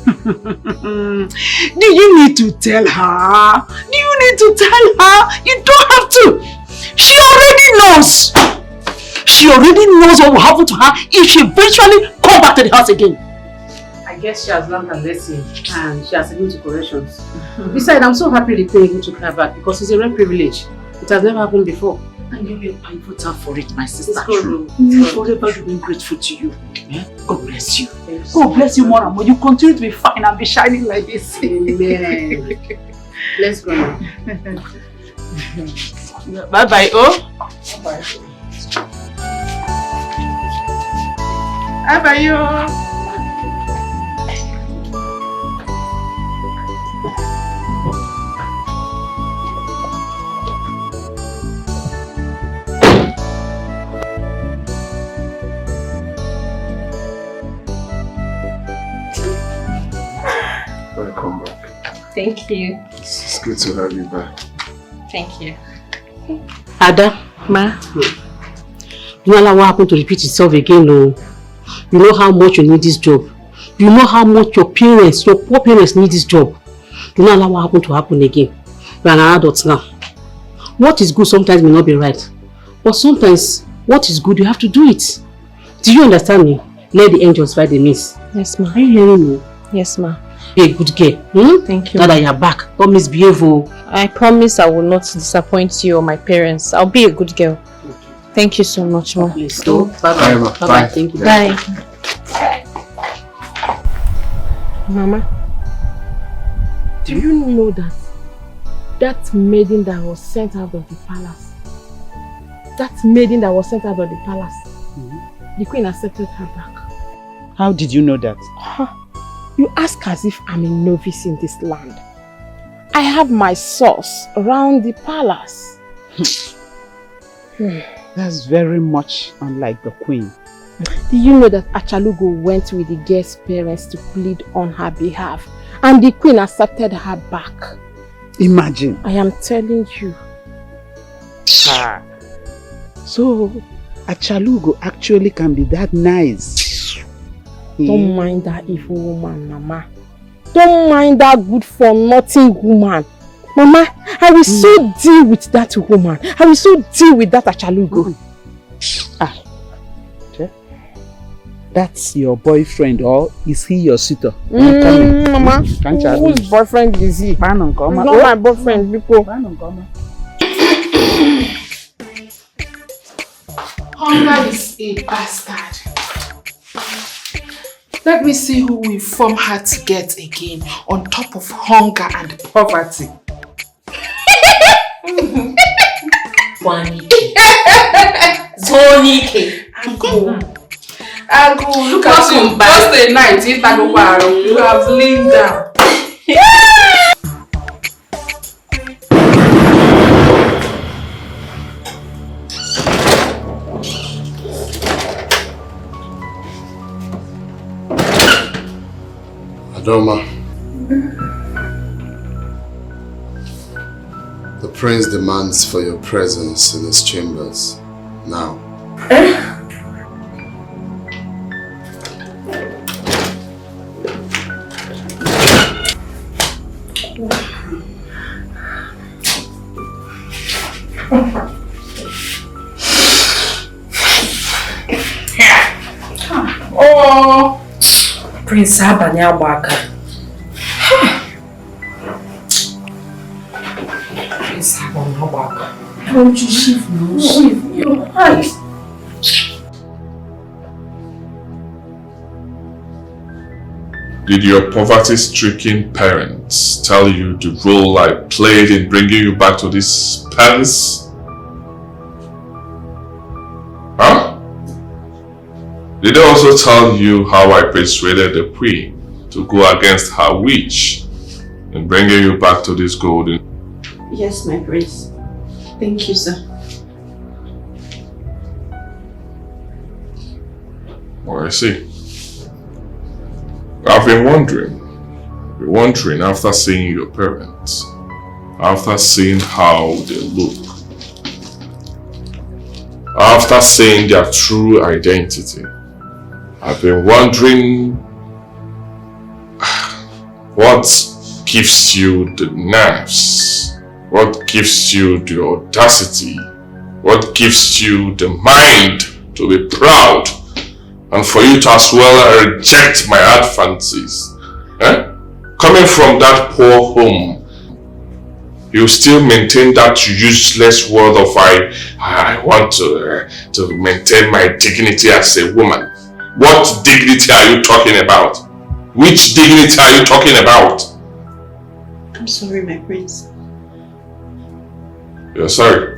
Do you need to tell her? Do you need to tell her? You don't have to. She already knows. She already knows what will happen to her if she eventually comes back to the house again. I guess she has learned her lesson and she has agreed to corrections. Besides, I'm so happy the queen took her back because it's a rare privilege. It has never happened before. And you will pivotal for it, my sister. It's true. Forever to be grateful to you. God bless you. God bless you more and more. You continue to be fine and be shining like this. Amen. Let's go now. Bye-bye, oh. Bye-bye. Bye-bye, oh. Welcome back. Thank you. It's good to have you back. Thank you. Ada, Ma. you know what happened to repeat itself again, no? You know how much you need this job. You know how much your poor parents need this job. You know what happened to happen again. We are an adult now. What is good sometimes may not be right. But sometimes, what is good, you have to do it. Do you understand me? Let the angels fight the miss. Yes, ma. Are you hearing me? Yes, ma. Be a good girl. Thank you. Now that you are back, don't misbehave. I promise I will not disappoint you or my parents. I'll be a good girl. Thank you so much, ma. Please go. Bye-bye. Bye-bye. Bye. Thank you. Bye. Mama, do you know that maiden that was sent out of the palace, the queen accepted her back? How did you know that? You ask as if I'm a novice in this land. I have my source around the palace. That's very much unlike the queen. Do you know that Achalugo went with the girl's parents to plead on her behalf and the queen accepted her back? Imagine. I am telling you. So, Achalugo actually can be that nice. Don't mind that evil woman, Mama. Don't mind that good-for-nothing woman. Mama, I will so deal with that woman. I will so deal with that Achalugo. That's your boyfriend, or is he your suitor? Mama, whose boyfriend is he? He's not my boyfriend, Biko. Hunger is a bastard. Let me see who will form her to get again on top of hunger and poverty. Zonike. Uncle, look at you. Just a night, you have lain down. Adoma, the prince demands for your presence in his chambers now. Oh, Prince Abanya Waka. Prince Abanya Waka. Don't you shift now? Shift your eyes. Did your poverty-stricken parents tell you the role I played in bringing you back to this palace? Huh? Did they also tell you how I persuaded the queen to go against her wish in bringing you back to this golden? Yes, my prince. Thank you, sir. Well, I see. I've been wondering after seeing your parents, after seeing how they look, after seeing their true identity. I've been wondering what gives you the nerves, what gives you the audacity, what gives you the mind to be proud and for you to as well reject my advances. Coming from that poor home, you still maintain that useless word of I want to maintain my dignity as a woman. What dignity are you talking about? Which dignity are you talking about? I'm sorry, my prince. You're sorry?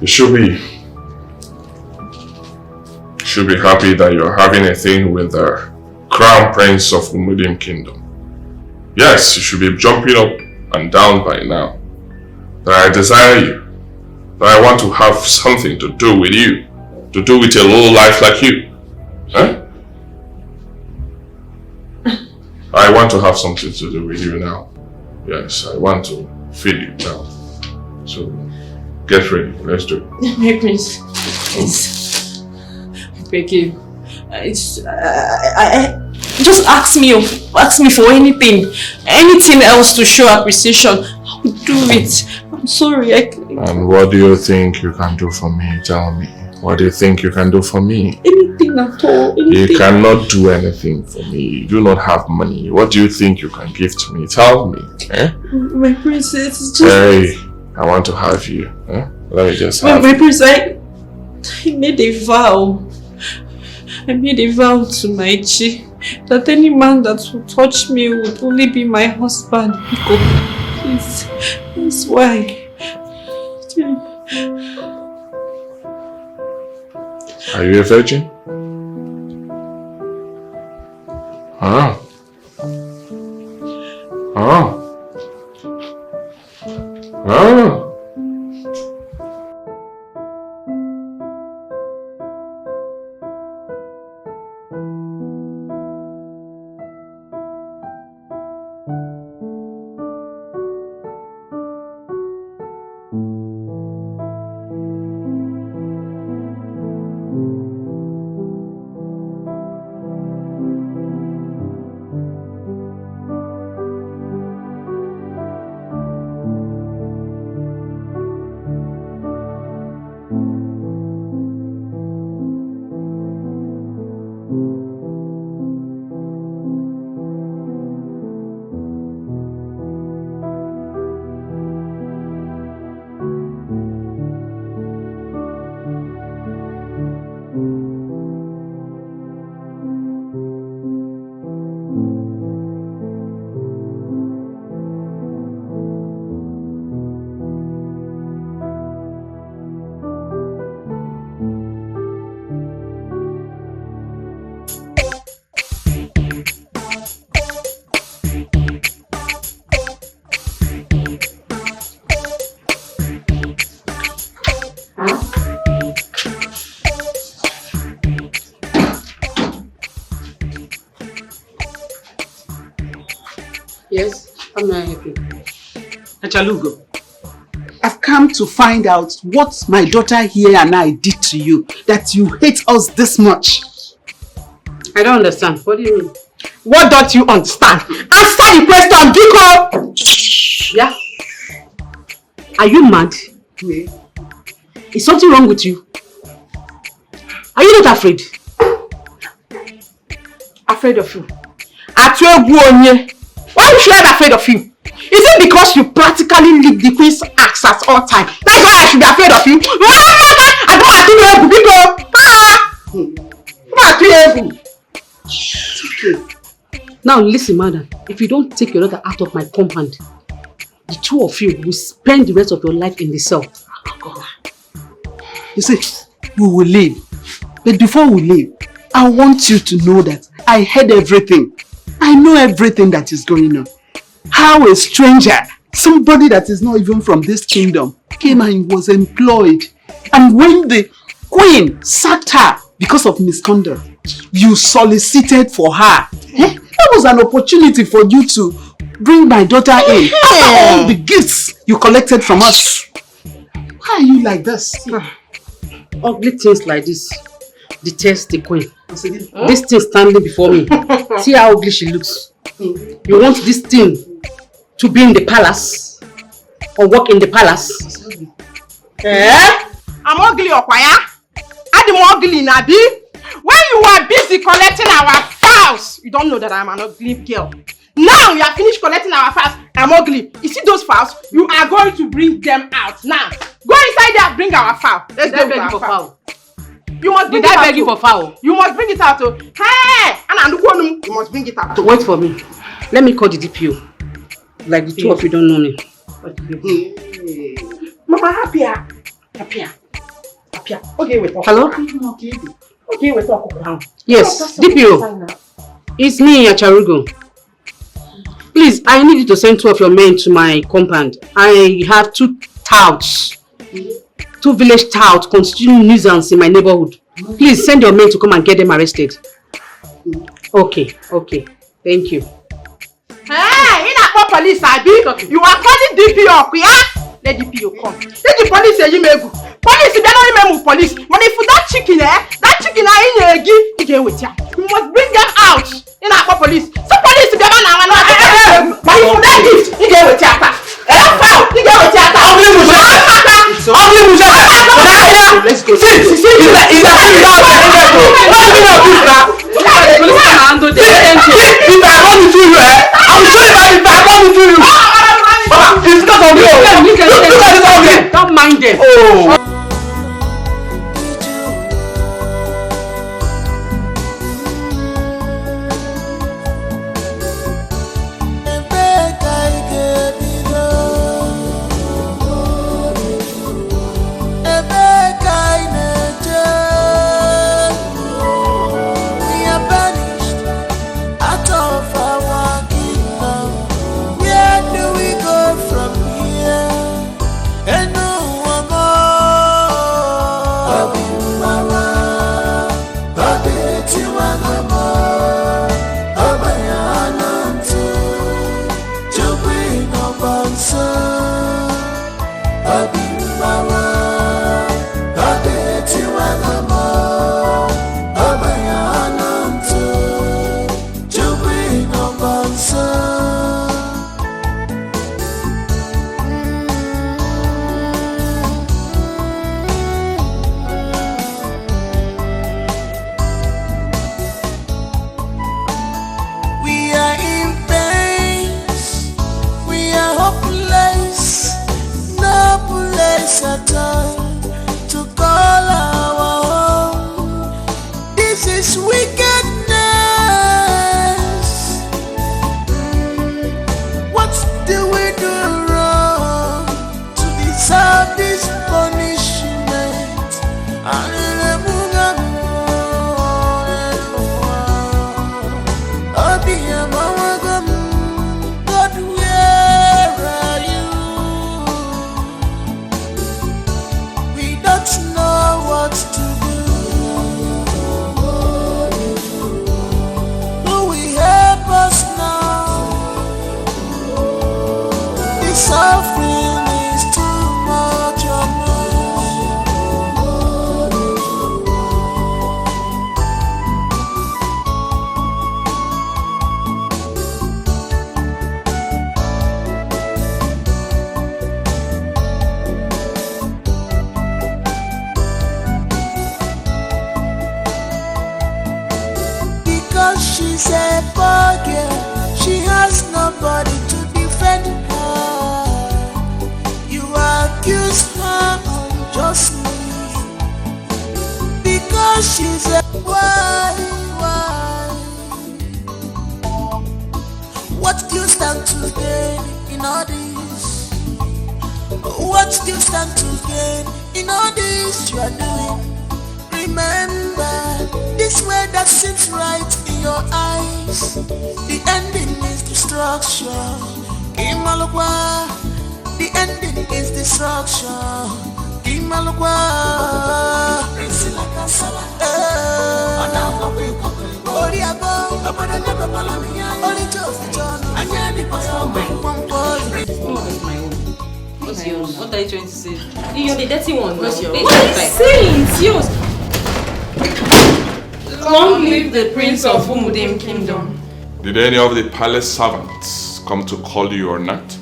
You should be happy that you're having a thing with the Crown Prince of Umudim Kingdom. Yes, you should be jumping up and down by now. That I desire you. That I want to have something to do with you. To do with a low life like you. Huh? I want to have something to do with you now. Yes, I want to feed you now. So, get ready. Let's do it. My prince, please. I beg you. Just ask me for anything else to show appreciation. I will do it. I'm sorry. And what do you think you can do for me? Tell me. What do you think you can do for me? Anything at all. Anything. You cannot do anything for me. You do not have money. What do you think you can give to me? Tell me. My prince, it's just... Hey, I want to have you. Let me just have my prince, I made a vow. I made a vow to my Chi that any man that would touch me would only be my husband. Please, that's why. Are you a virgin? Ah. may I help you? Achalugo, I've come to find out what my daughter here and I did to you, that you hate us this much. I don't understand. What do you mean? What don't you understand? Answer the question, Biko! Yeah? Are you mad? Yeah. Is something wrong with you? Are you not afraid? Afraid of you? Why should I be afraid of you? Is it because you practically lick the queen's axe at all time? That's why I should be afraid of you? I don't want to Now listen, madam. If you don't take your daughter out of my compound, the two of you will spend the rest of your life in the cell. You see, we will leave. But before we leave, I want you to know that I heard everything. I know everything that is going on. How a stranger, somebody that is not even from this kingdom, came and was employed. And when the queen sacked her because of misconduct, you solicited for her. That was an opportunity for you to bring my daughter in. After all the gifts you collected from us. Why are you like this? Ugly things like this detest the queen. This thing standing before me. See how ugly she looks. You want this thing to be in the palace or work in the palace? I'm ugly, Okwaya. I'm ugly, Nabi. When you were busy collecting our files, you don't know that I'm an ugly girl. Now you are finished collecting our files, I'm ugly. You see those files? You are going to bring them out. Now, go inside there, bring our file. Let's go beg for foul. You must bring it out. Beg you for foul? You must bring it out. Hey! You must bring it out. Wait for me. Let me call the DPO. Like the two of you don't know me. Mama, happier. Okay, wait. Hello? Okay, wait. Yes, DPO. It's me, Acharugo. Please, I need you to send 2 of your men to my compound. I have 2 touts. 2 village touts constituting nuisance in my neighborhood. Please send your men to come and get them arrested. Okay. Thank you. Hey, in a police, you are calling DPO, yeah? Let DPO come. Let the police say you may go. Police, they don't remember police. But if that chicken, in your gift, you must bring them out. In a police. So police, they don't know. But if that gift, you get with your Let's go. Don't mind them. Where do we go from here? And no one more. She's a poor girl, she has nobody to defend her. You accuse her unjustly because she's a why? What do you stand to gain in all this? What do you stand to gain in all this you are doing? Remember, this way that seems right in your eyes, the ending is destruction. Imalukwa, the ending is destruction. Imalukwa, What's yours? What are you trying to say? You're the dirty one. What's yours? What are you saying? It's yours. Long live the Prince of Umudim Kingdom. Did any of the palace servants come to call you or not?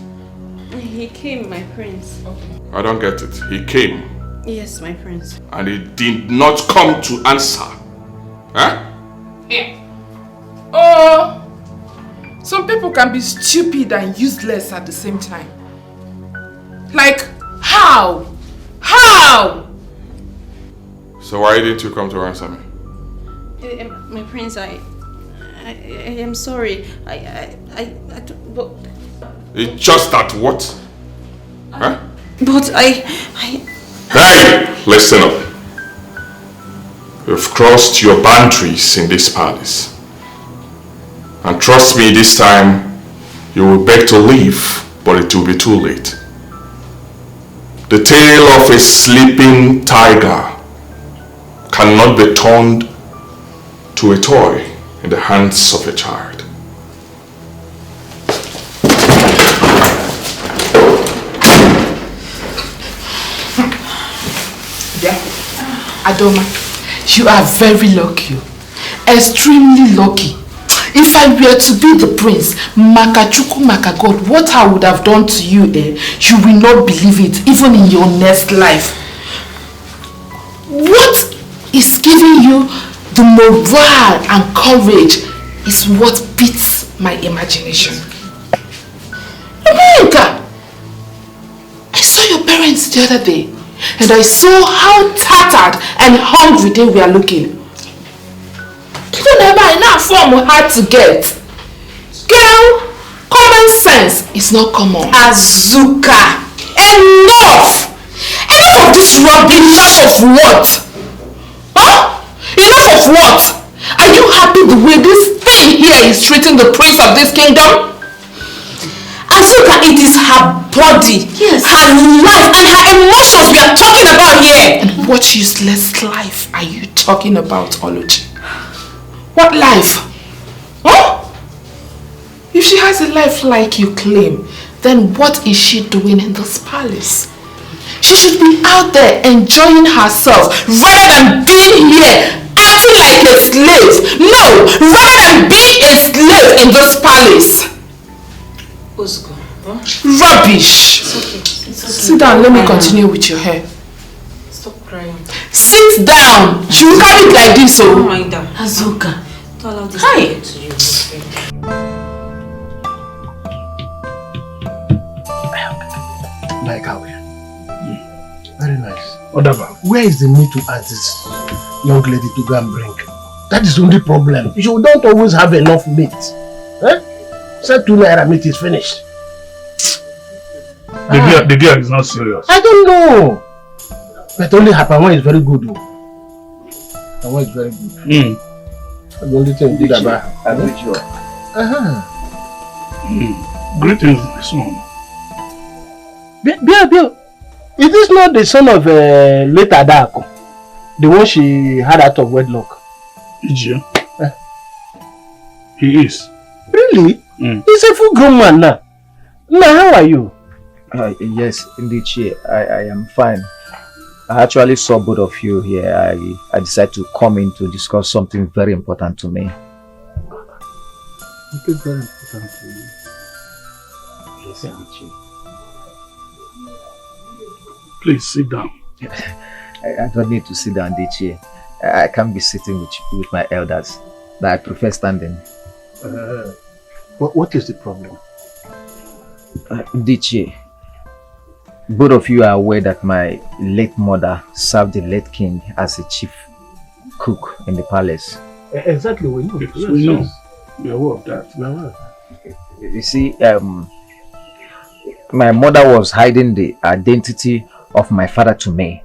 He came, my prince. I don't get it. He came. Yes, my prince. And he did not come to answer. Huh? Yeah. Oh, some people can be stupid and useless at the same time. Like, how? How? So why didn't you come to answer me? My prince, I am sorry. But It's just that what? Huh? But Hey! Listen up. You've crossed your boundaries in this palace. And trust me, this time you will beg to leave, but it will be too late. The tail of a sleeping tiger cannot be turned to a toy in the hands of a child. Yeah. Adoma, you are very lucky. Extremely lucky. If I were to be the prince, Makachuku Makagod, what I would have done to you, you will not believe it, even in your next life. What is giving you the morale and courage is what beats my imagination. America, I saw your parents the other day, and I saw how tattered and hungry they were looking. You don't ever enough form hard to get. Girl, common sense is not common. Azuka, enough! Enough of this rubbish. Enough of what? Huh? Enough of what? Are you happy the way this thing here is treating the prince of this kingdom? Azuka, it is her body, yes, her life and her emotions we are talking about here. And what useless life are you talking about, Oluchi? What life? Huh? If she has a life like you claim, then what is she doing in this palace? She should be out there enjoying herself rather than being here acting like a slave. No, rather than being a slave in this palace. Wazico, huh? Rubbish. It's okay. It's okay. Sit down, let me continue with your hair. Stop crying. Sit down. She will carry it like this, oh. Don't mind her. Azuka, don't allow this to get to you. Like how? Very nice. Odaba, where is the need to ask this young lady to go and bring? That is the only problem. You don't always have enough meat. Eh? Say 2 naira meat is finished. The girl is not serious. I don't know. But only her Pama is very good. Pama is very good. That's the only thing good about her. I'm with you. Greetings, my son. Bill. Is this not the son of late Adako? The one she had out of wedlock? Ijia. He is. Really? He's a full grown man now. Now, how are you? Yes, Ndichi, I am fine. I actually saw both of you here. I decided to come in to discuss something very important to me. Something very important to you? Yes, Ndichi. Please sit down. I don't need to sit down, Ndichi. I can't be sitting with my elders. But I prefer standing. What is the problem? Dichi, both of you are aware that my late mother served the late king as a chief cook in the palace. Exactly, we know. Yes, we know. We are aware of that. We are aware of that. You see, my mother was hiding the identity of my father to me.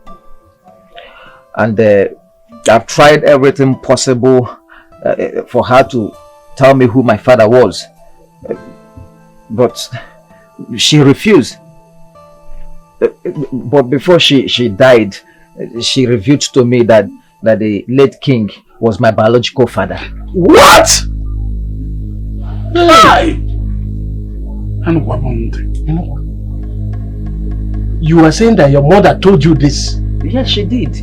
And I've tried everything possible for her to tell me who my father was. But she refused. But before she died, she revealed to me that the late king was my biological father. What? Lie! And what happened? You know what? You are saying that your mother told you this? Yes, she did.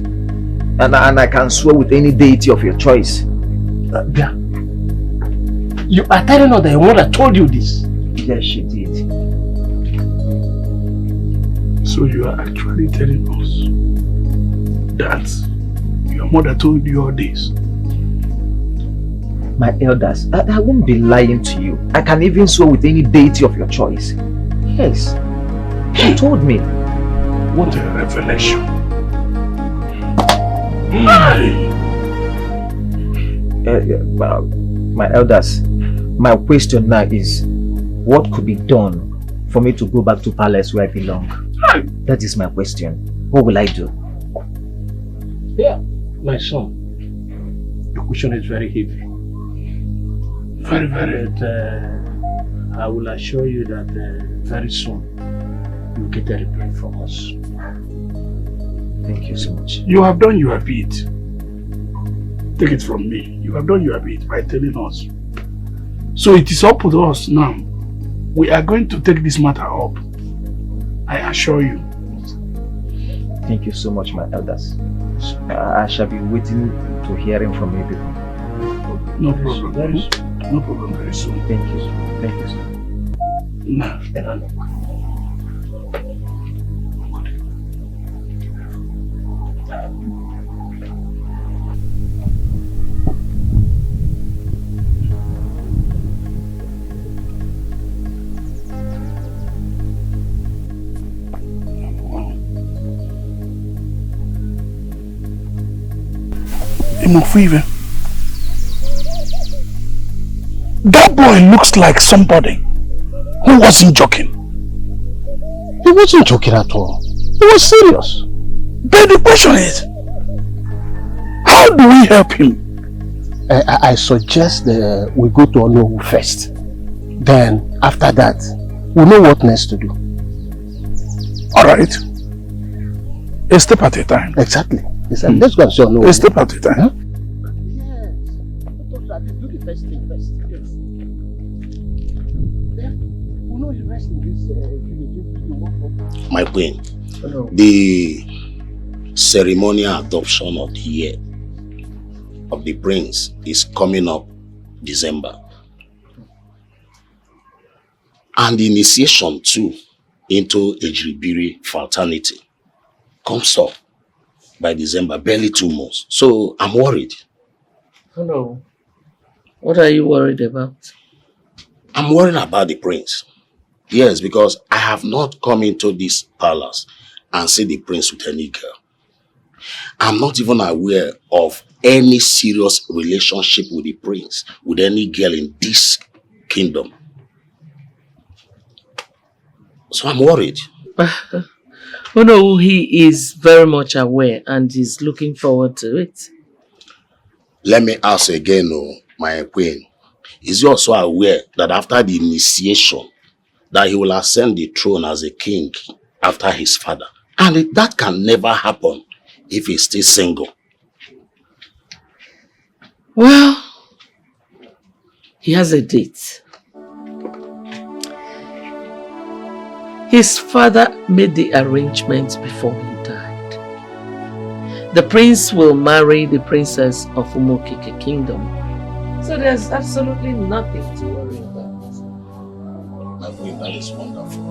And I can swear with any deity of your choice. Yeah. You are telling us that your mother told you this? Yes, she did. So you are actually telling us that your mother told you all this? My elders, I won't be lying to you. I can even swear with any deity of your choice. Yes. She told me. What a revelation. My elders, my question now is, what could be done for me to go back to palace where I belong? That is my question. What will I do? Yeah, my son. The question is very heavy. Very, very. But I will assure you that very soon you'll get a reply from us. Thank you so much. You have done your bit. Take it from me. You have done your bit by telling us. So it is up to us now. We are going to take this matter up. I assure you. Thank you so much, my elders. I shall be waiting to hearing from you people. No problem. No problem very soon. Thank you. Thank you, sir. No. That boy looks like somebody who wasn't joking. He wasn't joking at all. He was serious. But the question is, how do we help him? I suggest that we go to Onu first. Then, after that, we'll know what next to do. Alright. A step at a time. Exactly. Let's go and see Onu. A step at a time. Huh? My queen, the ceremonial adoption of the year of the prince is coming up December. And the initiation too into Ejiribiri fraternity comes up by December, barely 2 months. So I'm worried. Oh no. What are you worried about? I'm worried about the prince. Yes, because I have not come into this palace and seen the prince with any girl. I'm not even aware of any serious relationship with the prince, with any girl in this kingdom. So I'm worried. Oh no, he is very much aware and is looking forward to it. Let me ask again, my queen. Is he also aware that after the initiation, that he will ascend the throne as a king after his father? And that can never happen if he's still single. Well, he has a date. His father made the arrangements before he died. The prince will marry the princess of Umokike Kingdom. So there's absolutely nothing to worry about. My queen, that is wonderful.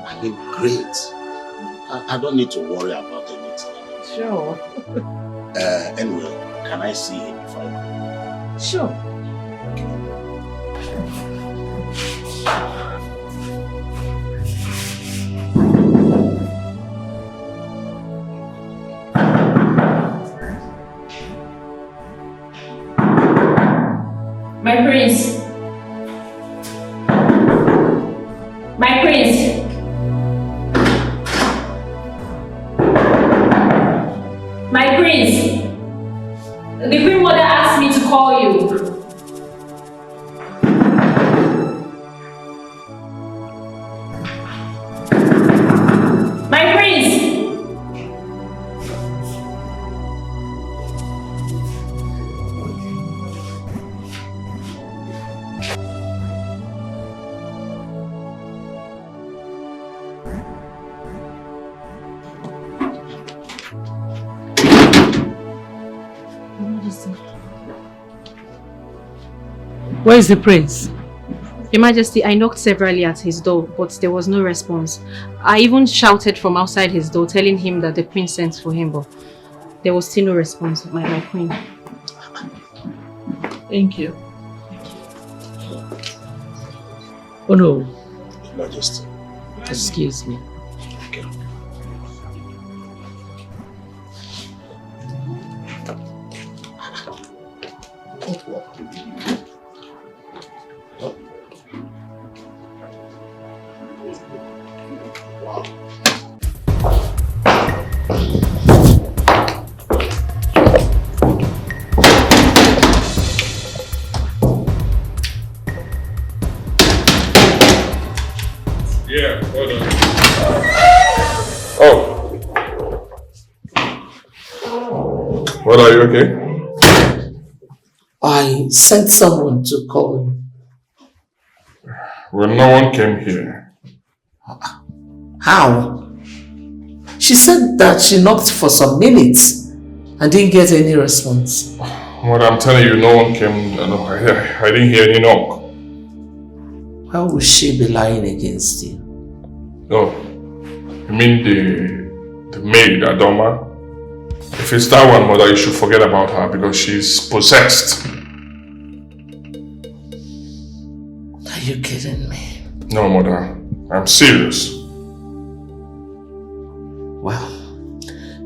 I mean, great. I don't need to worry about anything. Sure. Anyway, can I see him before I go? Sure. Okay. My prince. My prince. My prince. The Queen Mother asked me to call you. My prince. Where is the prince? Your Majesty, I knocked severally at his door, but there was no response. I even shouted from outside his door, telling him that the Queen sent for him, but there was still no response, my Queen. Thank you. Oh no. Your Majesty. Excuse me. Okay. Yeah, hold on. Oh. What, are you okay? I sent someone to call you. Well, no one came here. How? She said that she knocked for some minutes and didn't get any response. What I'm telling you, no one came. No, I didn't hear any knock. How would she be lying against you? No. You mean the maid, Adoma? If it's that one, Mother, you should forget about her because she's possessed. Are you kidding me? No, Mother. I'm serious. Well,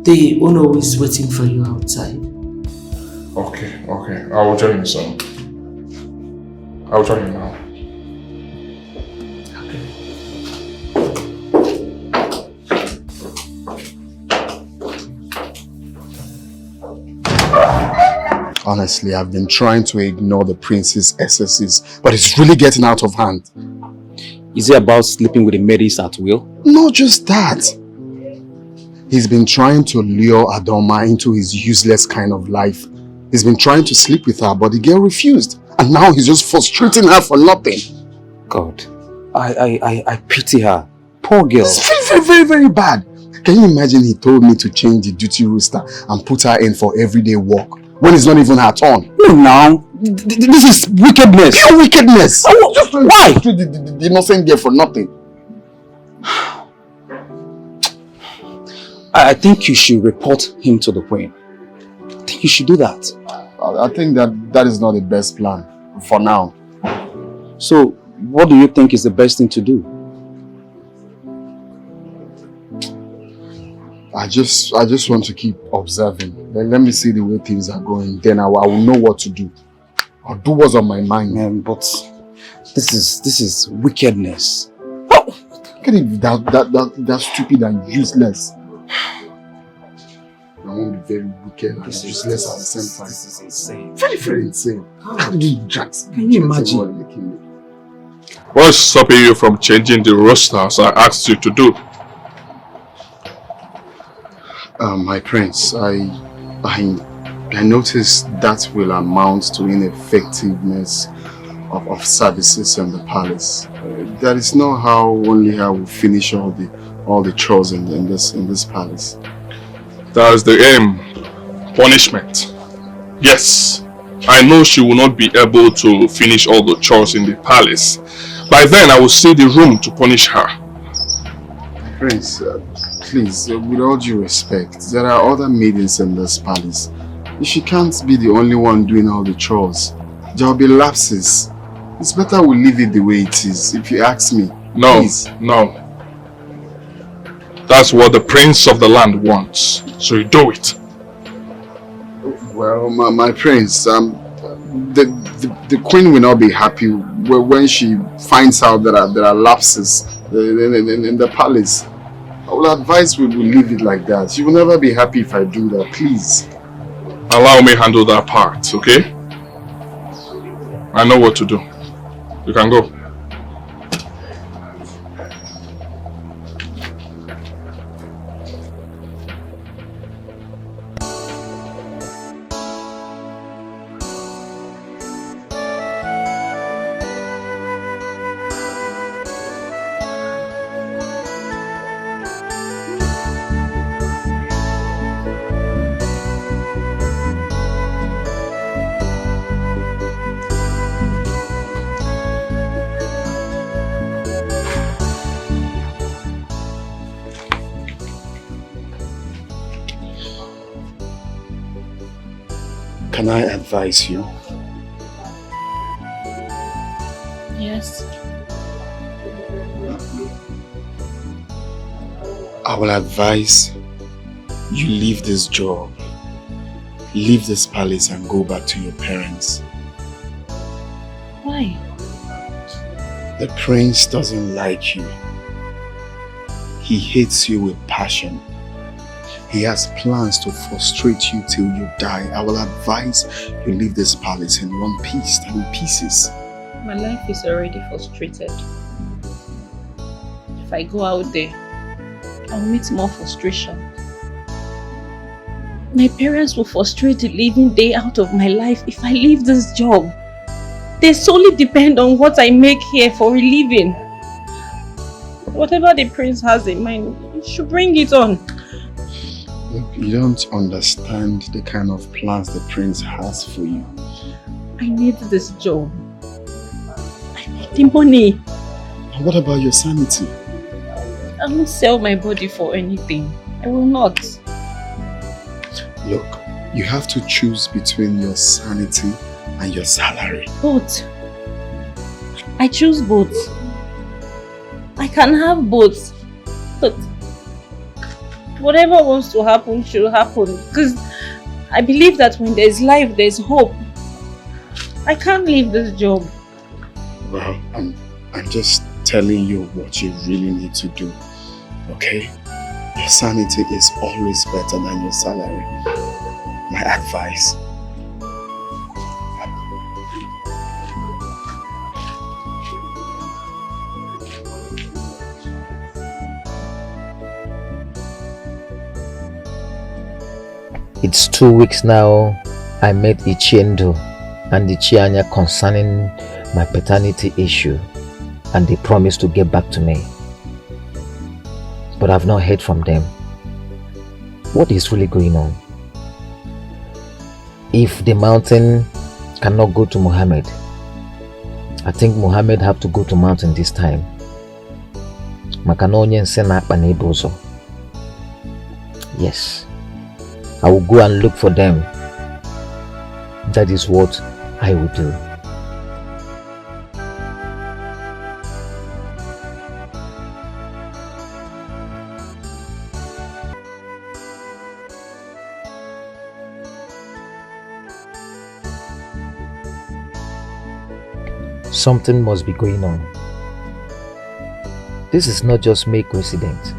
the Uno is waiting for you outside. Okay. I will join you soon. I will join you now. Honestly, I've been trying to ignore the prince's excesses, but it's really getting out of hand. Is it about sleeping with the maidens at will? Not just that. He's been trying to lure Adoma into his useless kind of life. He's been trying to sleep with her, but the girl refused. And now he's just frustrating her for nothing. God, I pity her. Poor girl. It's very, very, very bad. Can you imagine he told me to change the duty roster and put her in for everyday work when it's not even her turn? No, now. This is wickedness. Pure wickedness. Why? The innocent girl for nothing. I think you should report him to the Queen. I think you should do that. I think that is not the best plan for now. So, what do you think is the best thing to do? I just want to keep observing. Let me see the way things are going. Then I will know what to do. I'll do what's on my mind. Man, but this is wickedness. How can it be that stupid and useless? I won't be very wicked and useless at the same time. This is insane. Very, very insane. How did you just? Can you imagine? What's stopping you from changing the roster as I asked you to do? My prince, I noticed that will amount to ineffectiveness of services in the palace. That is not how only I will finish all the chores in this palace. That's the aim. Punishment. Yes, I know she will not be able to finish all the chores in the palace. By then, I will see the room to punish her. Prince, please, with all due respect, there are other maidens in this palace. She can't be the only one doing all the chores. There will be lapses. It's better we leave it the way it is, if you ask me. No, Please. no. That's what the prince of the land wants. So you do it. Well, my prince, the queen will not be happy when she finds out that there are lapses in the palace. I will advise we will leave it like that. She will never be happy if I do that, please. Allow me handle that part, okay? I know what to do. You can go. Can I advise you? Yes. I will advise you leave this job, leave this palace and go back to your parents. Why? The prince doesn't like you. He hates you with passion. He has plans to frustrate you till you die. I will advise you leave this palace in one piece and in pieces. My life is already frustrated. If I go out there, I'll meet more frustration. My parents will frustrate the living day out of my life if I leave this job. They solely depend on what I make here for a living. Whatever the prince has in mind, he should bring it on. Look, you don't understand the kind of plans the prince has for you. I need this job. I need the money. And what about your sanity? I won't sell my body for anything. I will not. Look, you have to choose between your sanity and your salary. Both. I choose both. I can have both. But whatever wants to happen should happen. Because I believe that when there's life, there's hope. I can't leave this job. Well, I'm just telling you what you really need to do. Okay? Your sanity is always better than your salary. My advice. It's 2 weeks now. I met Ichiendo and Ichianya concerning my paternity issue, and they promised to get back to me. But I've not heard from them. What is really going on? If the mountain cannot go to Muhammad, I think Muhammad have to go to mountain this time. Yes, I will go and look for them. That is what I will do. Something must be going on. This is not just mere coincidence.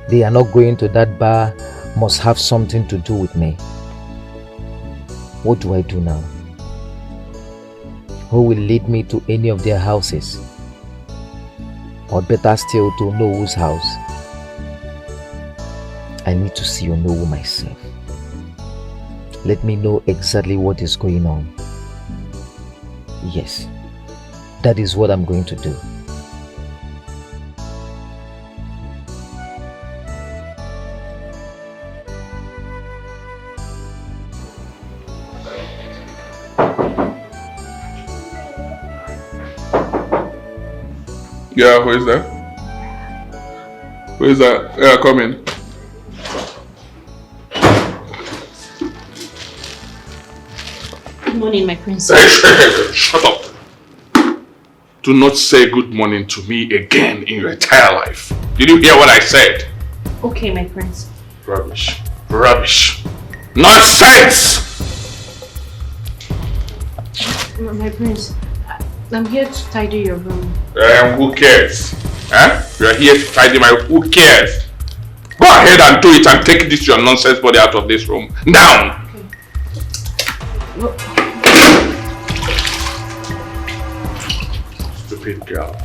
They are not going to that bar, must have something to do with me. What do I do now? Who will lead me to any of their houses? Or better still, to Onowo's house? I need to see Onowo myself. Let me know exactly what is going on. Yes, that is what I'm going to do. Yeah, who is that? Who is that? Yeah, come in. Good morning, my prince. Shut up. Do not say good morning to me again in your entire life. Did you hear what I said? Okay, my prince. Rubbish. Rubbish. Nonsense! My prince, I'm here to tidy your room. Who cares? Huh? You are here to tidy my... Who cares? Go ahead and do it and take this your nonsense body out of this room. Now! Okay. Stupid girl.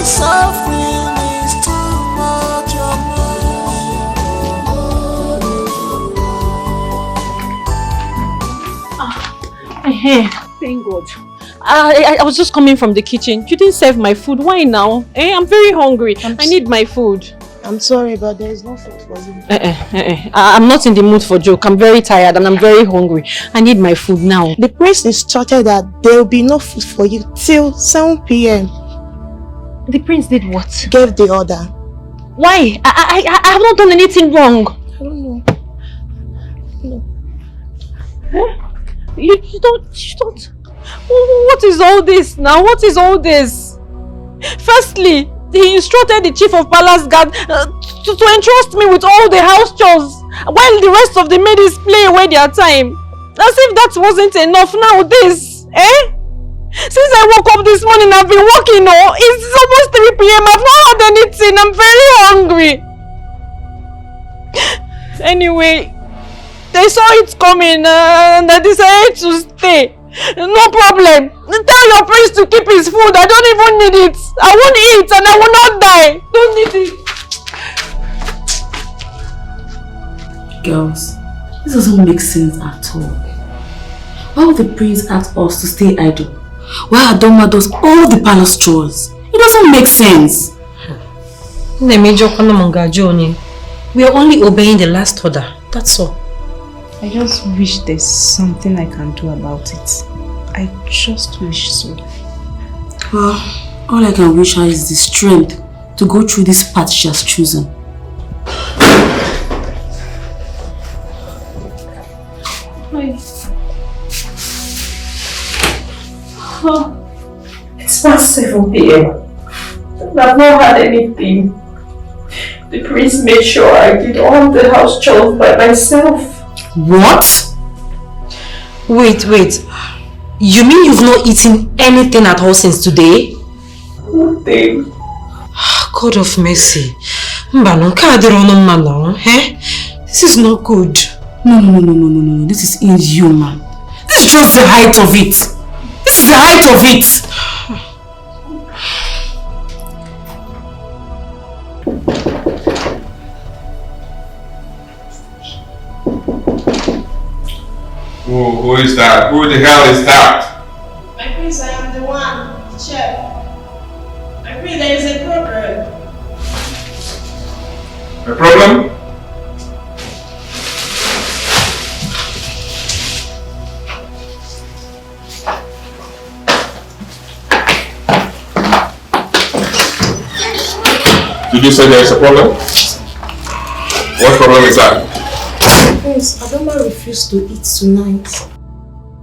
Suffering is too much of me. Thank God. I was just coming from the kitchen. You didn't serve my food. Why now? I'm very hungry. I need my food. I'm sorry, but there is no food for you. I'm not in the mood for joke. I'm very tired and I'm very hungry. I need my food now. The prince instructed that there will be no food for you till 7 p.m. The prince did what? Gave the order. Why? I have not done anything wrong. I don't know. No. You don't. What is all this now? What is all this? Firstly, he instructed the chief of palace guard to entrust me with all the house chores while the rest of the maidens play away their time. As if that wasn't enough, now this, Since I woke up this morning, I've been working, it's almost 3 p.m. I've not had anything, I'm very hungry. Anyway, they saw it coming and I decided to stay. No problem. Tell your prince to keep his food. I don't even need it. I won't eat and I will not die. Don't need it. Girls, this doesn't make sense at all. Why would the prince ask us to stay idle while Adoma does all the palace chores? It doesn't make sense. We are only obeying the last order. That's all. I just wish there's something I can do about it. I just wish so. Well, all I can wish her is the strength to go through this path she has chosen. It's past 7 p.m. I've not had anything. The prince made sure I did all the house chores by myself. What? Wait. You mean you've not eaten anything at all since today? Nothing. God of mercy. This is not good. No. This is inhuman. This is just the height of it. This is the height of it. Who is that? Who the hell is that? My prince, I am the one, chef. My prince, there is a problem. A problem? Did you say there is a problem? What problem is that? Prince, Adoma refused to eat tonight.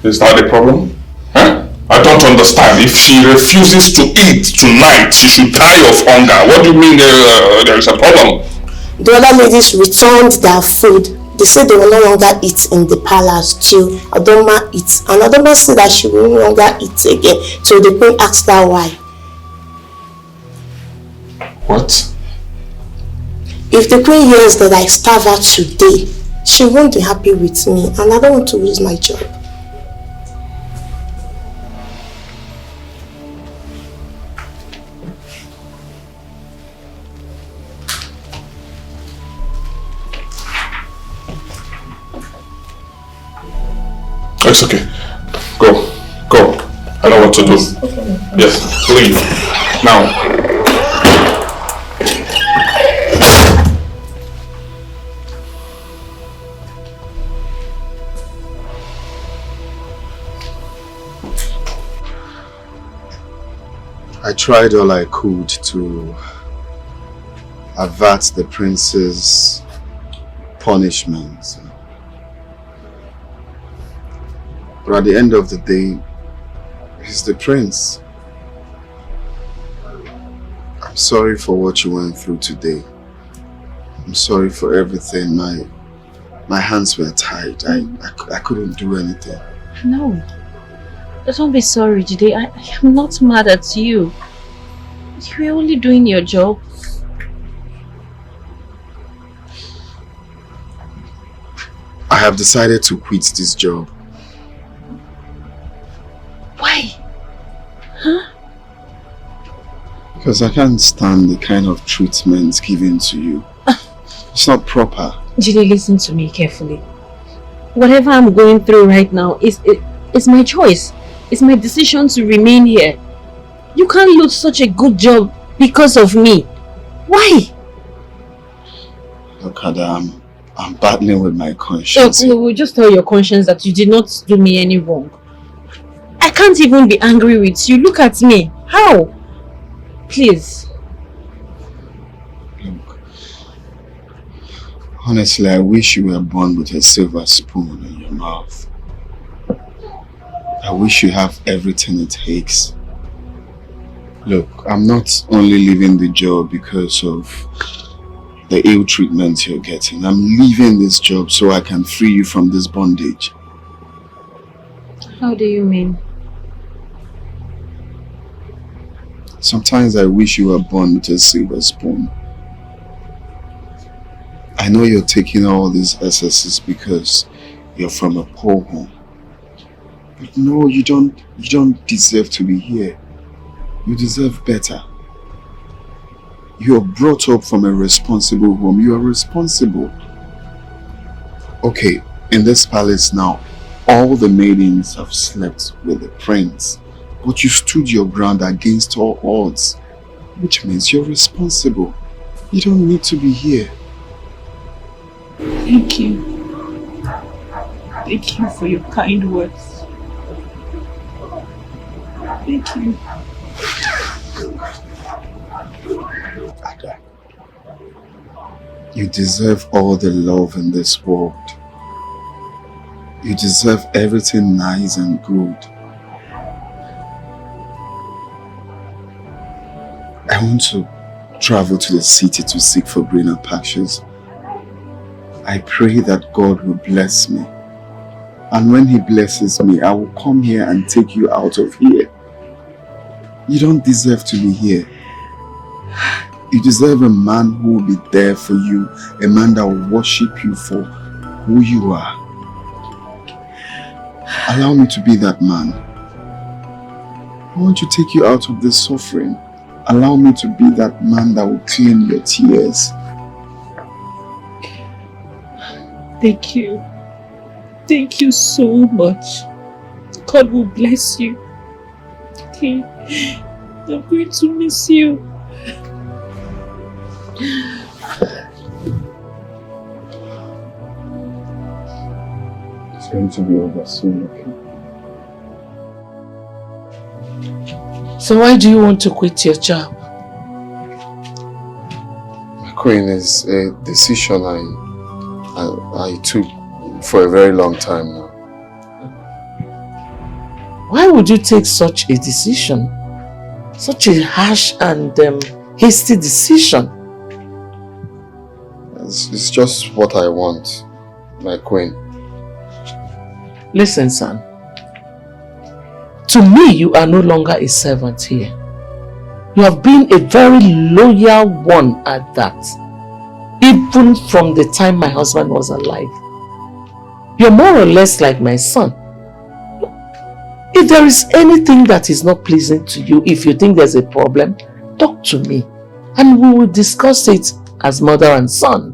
Is that a problem? Huh? I don't understand. If she refuses to eat tonight, she should die of hunger. What do you mean there is a problem? The other ladies returned their food. They said they will no longer eat in the palace till Adoma eats. And Adoma said that she will no longer eat again. So the queen asked her why. What? If the queen hears that I starve her today, she won't be happy with me, and I don't want to lose my job. It's okay. Go. I know what to do. Yes, leave. Now. I tried all I could to avert the prince's punishment. But at the end of the day, he's the prince. I'm sorry for what you went through today. I'm sorry for everything. My hands were tied. I couldn't do anything. No. Don't be sorry, Jide. I am not mad at you. You were only doing your job. I have decided to quit this job. Why? Huh? Because I can't stand the kind of treatment given to you. It's not proper. Jide, listen to me carefully. Whatever I'm going through right now is It's my choice. It's my decision to remain here. You can't lose such a good job because of me. Why? Look, Ada, I'm battling with my conscience. Just tell your conscience that you did not do me any wrong. I can't even be angry with you. Look at me. How? Please. Look, honestly, I wish you were born with a silver spoon in your mouth. I wish you have everything it takes. Look, I'm not only leaving the job because of the ill treatment you're getting. I'm leaving this job so I can free you from this bondage. How do you mean? Sometimes I wish you were born with a silver spoon. I know you're taking all these excesses because you're from a poor home. But no, you don't deserve to be here. You deserve better. You are brought up from a responsible home. You are responsible. Okay, in this palace now, all the maidens have slept with the prince. But you stood your ground against all odds. Which means you're responsible. You don't need to be here. Thank you. Thank you for your kind words. Thank you. Ada, you deserve all the love in this world. You deserve everything nice and good. I want to travel to the city to seek for greener pastures. I pray that God will bless me. And when He blesses me, I will come here and take you out of here. You don't deserve to be here. You deserve a man who will be there for you, a man that will worship you for who you are. Allow me to be that man. I want to take you out of this suffering. Allow me to be that man that will clean your tears. Thank you. Thank you so much. God will bless you. Okay. I'm going to miss you. It's going to be over soon, okay? So why do you want to quit your job? My queen, is a decision I took for a very long time now. Why would you take such a decision? Such a harsh and hasty decision? It's just what I want, my queen. Listen, son. To me, you are no longer a servant here. You have been a very loyal one at that. Even from the time my husband was alive. You're more or less like my son. If there is anything that is not pleasing to you, if you think there's a problem, talk to me. And we will discuss it as mother and son.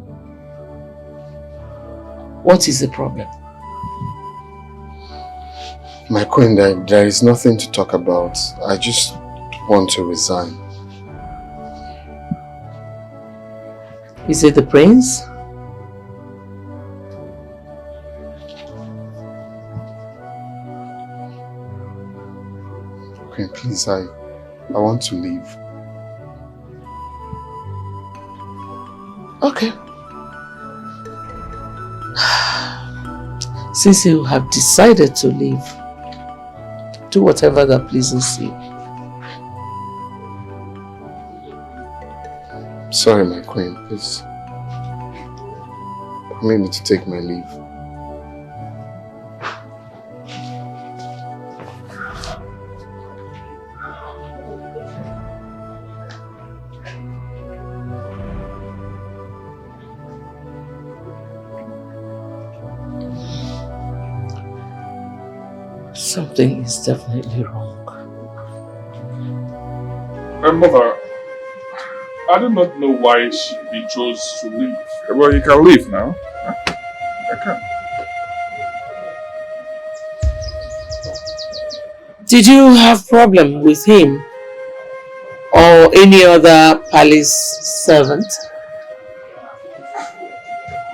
What is the problem? My queen, there is nothing to talk about. I just want to resign. Is it the prince? Queen, please, I want to leave. Okay. Since you have decided to leave, do whatever that pleases you. Sorry, my queen, please. Permit me to take my leave. Something is definitely wrong. My mother, I do not know why he chose to leave. Well, you can leave now. I can. Did you have problem with him or any other palace servant?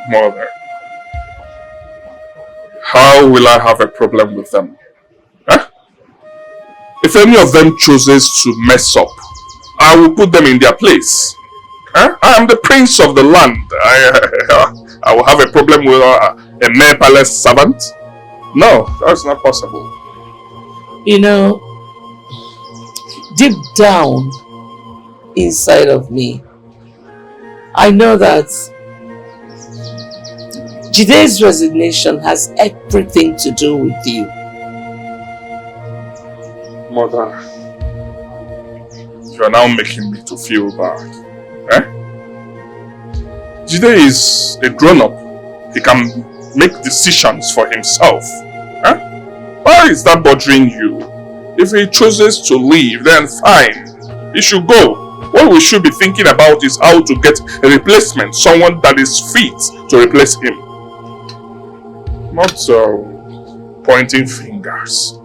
Mother, how will I have a problem with them? Huh? If any of them chooses to mess up, I will put them in their place. Huh? I am the prince of the land. I will have a problem with a mere palace servant? No, that's not possible. You know, deep down inside of me, I know that Jide's resignation has everything to do with you. Mother, you are now making me to feel bad. Eh? Jide is a grown-up. He can make decisions for himself. Eh? Why is that bothering you? If he chooses to leave, then fine. He should go. What we should be thinking about is how to get a replacement, someone that is fit to replace him. Not pointing fingers.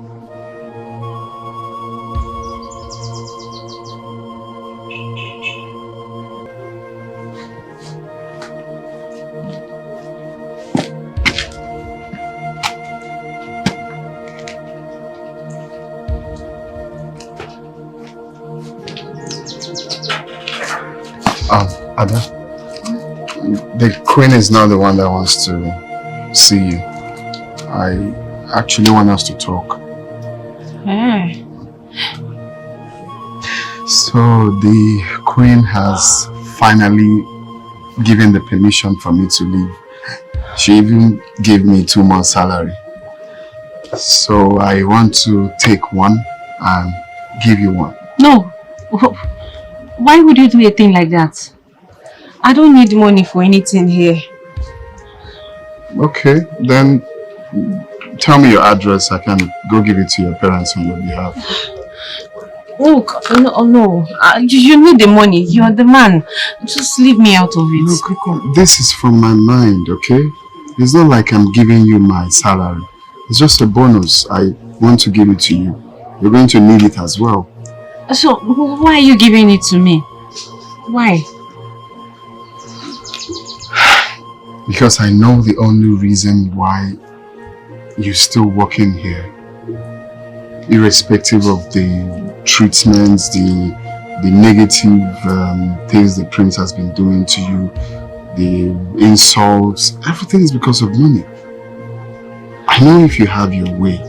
Ada, the queen is not the one that wants to see you. I actually want us to talk. Hey. So the queen has finally given the permission for me to leave. She even gave me 2 months salary. So I want to take one and give you one. No. Why would you do a thing like that? I don't need money for anything here. Okay, then tell me your address. I can go give it to your parents on your behalf. Look, no. You need the money. You are the man. Just leave me out of it. Look, this is from my mind, okay? It's not like I'm giving you my salary. It's just a bonus. I want to give it to you. You're going to need it as well. So, why are you giving it to me? Why? Because I know the only reason why you're still working here, irrespective of the treatments, the negative things the prince has been doing to you, the insults, everything is because of money. I know if you have your way,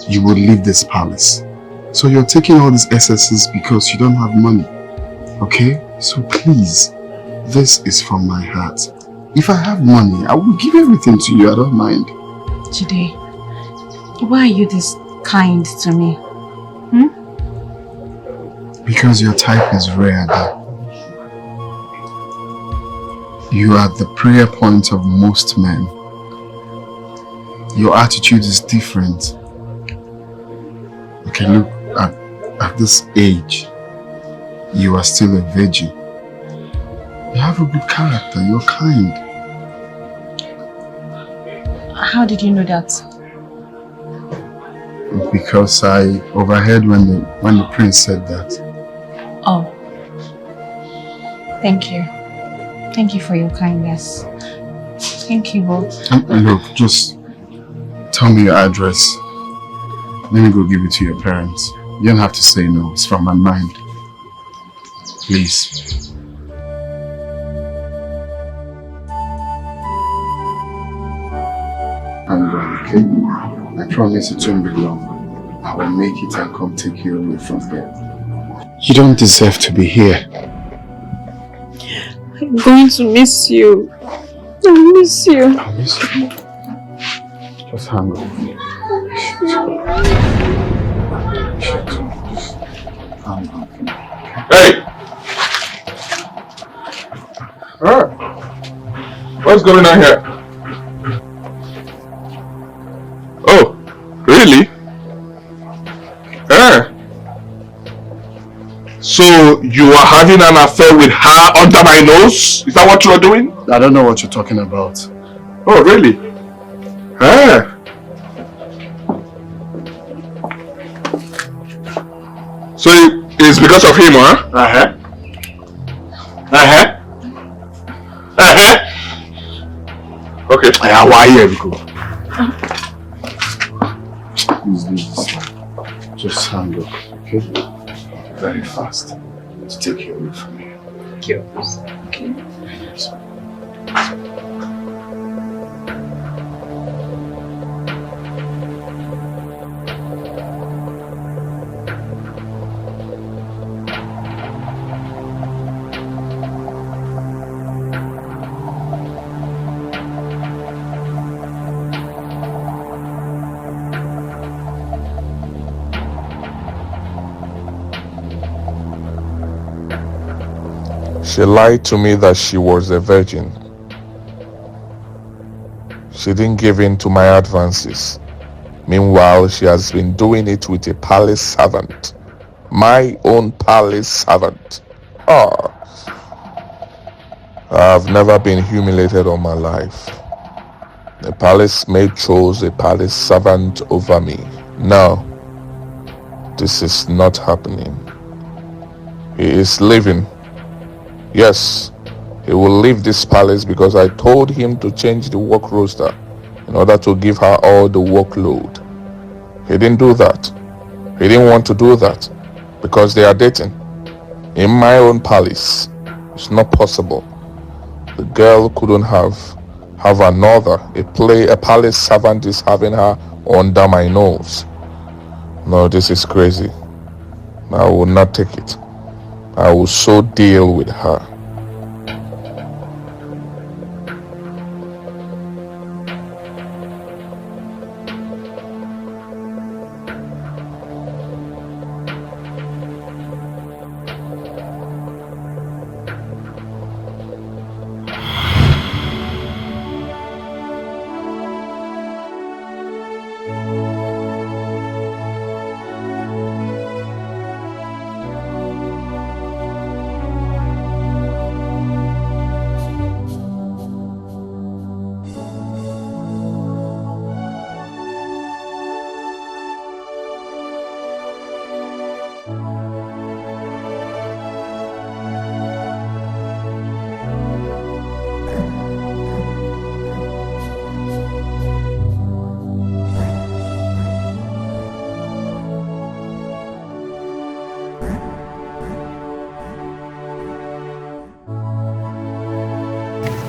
you would leave this palace. So you're taking all these excesses because you don't have money. Okay? So please, this is from my heart. If I have money, I will give everything to you. I don't mind. Jide, why are you this kind to me? Because your type is rare. You are the prayer point of most men. Your attitude is different. Okay, look, at this age, you are still a virgin. You have a good character, you're kind. How did you know that? Because I overheard when the prince said that. Oh. Thank you. Thank you for your kindness. Thank you both. Look, just tell me your address. Let me go give it to your parents. You don't have to say no. It's from my mind. Please. I'm going, okay? I promise it won't be long. I will make it and come take you away from here. You don't deserve to be here. I'm going to miss you. I miss you. I miss you. Just hang on. Hey! What's going on here? Oh, really? So you are having an affair with her under my nose? Is that what you are doing? I don't know what you're talking about. Oh, really? So it's because of him, huh? Okay. Why here, Rico? Please do this. Just hang up, okay? Very fast. To take you away from here. Okay. She lied to me that she was a virgin. She didn't give in to my advances. Meanwhile, she has been doing it with a palace servant. My own palace servant. I've never been humiliated all my life. The palace maid chose a palace servant over me. No, this is not happening. He is leaving. Yes, he will leave this palace because I told him to change the work roster in order to give her all the workload. He didn't do that. He didn't want to do that because they are dating. In my own palace, it's not possible. The girl couldn't have another. A palace servant is having her under my nose. No, this is crazy. I will not take it. I will so deal with her.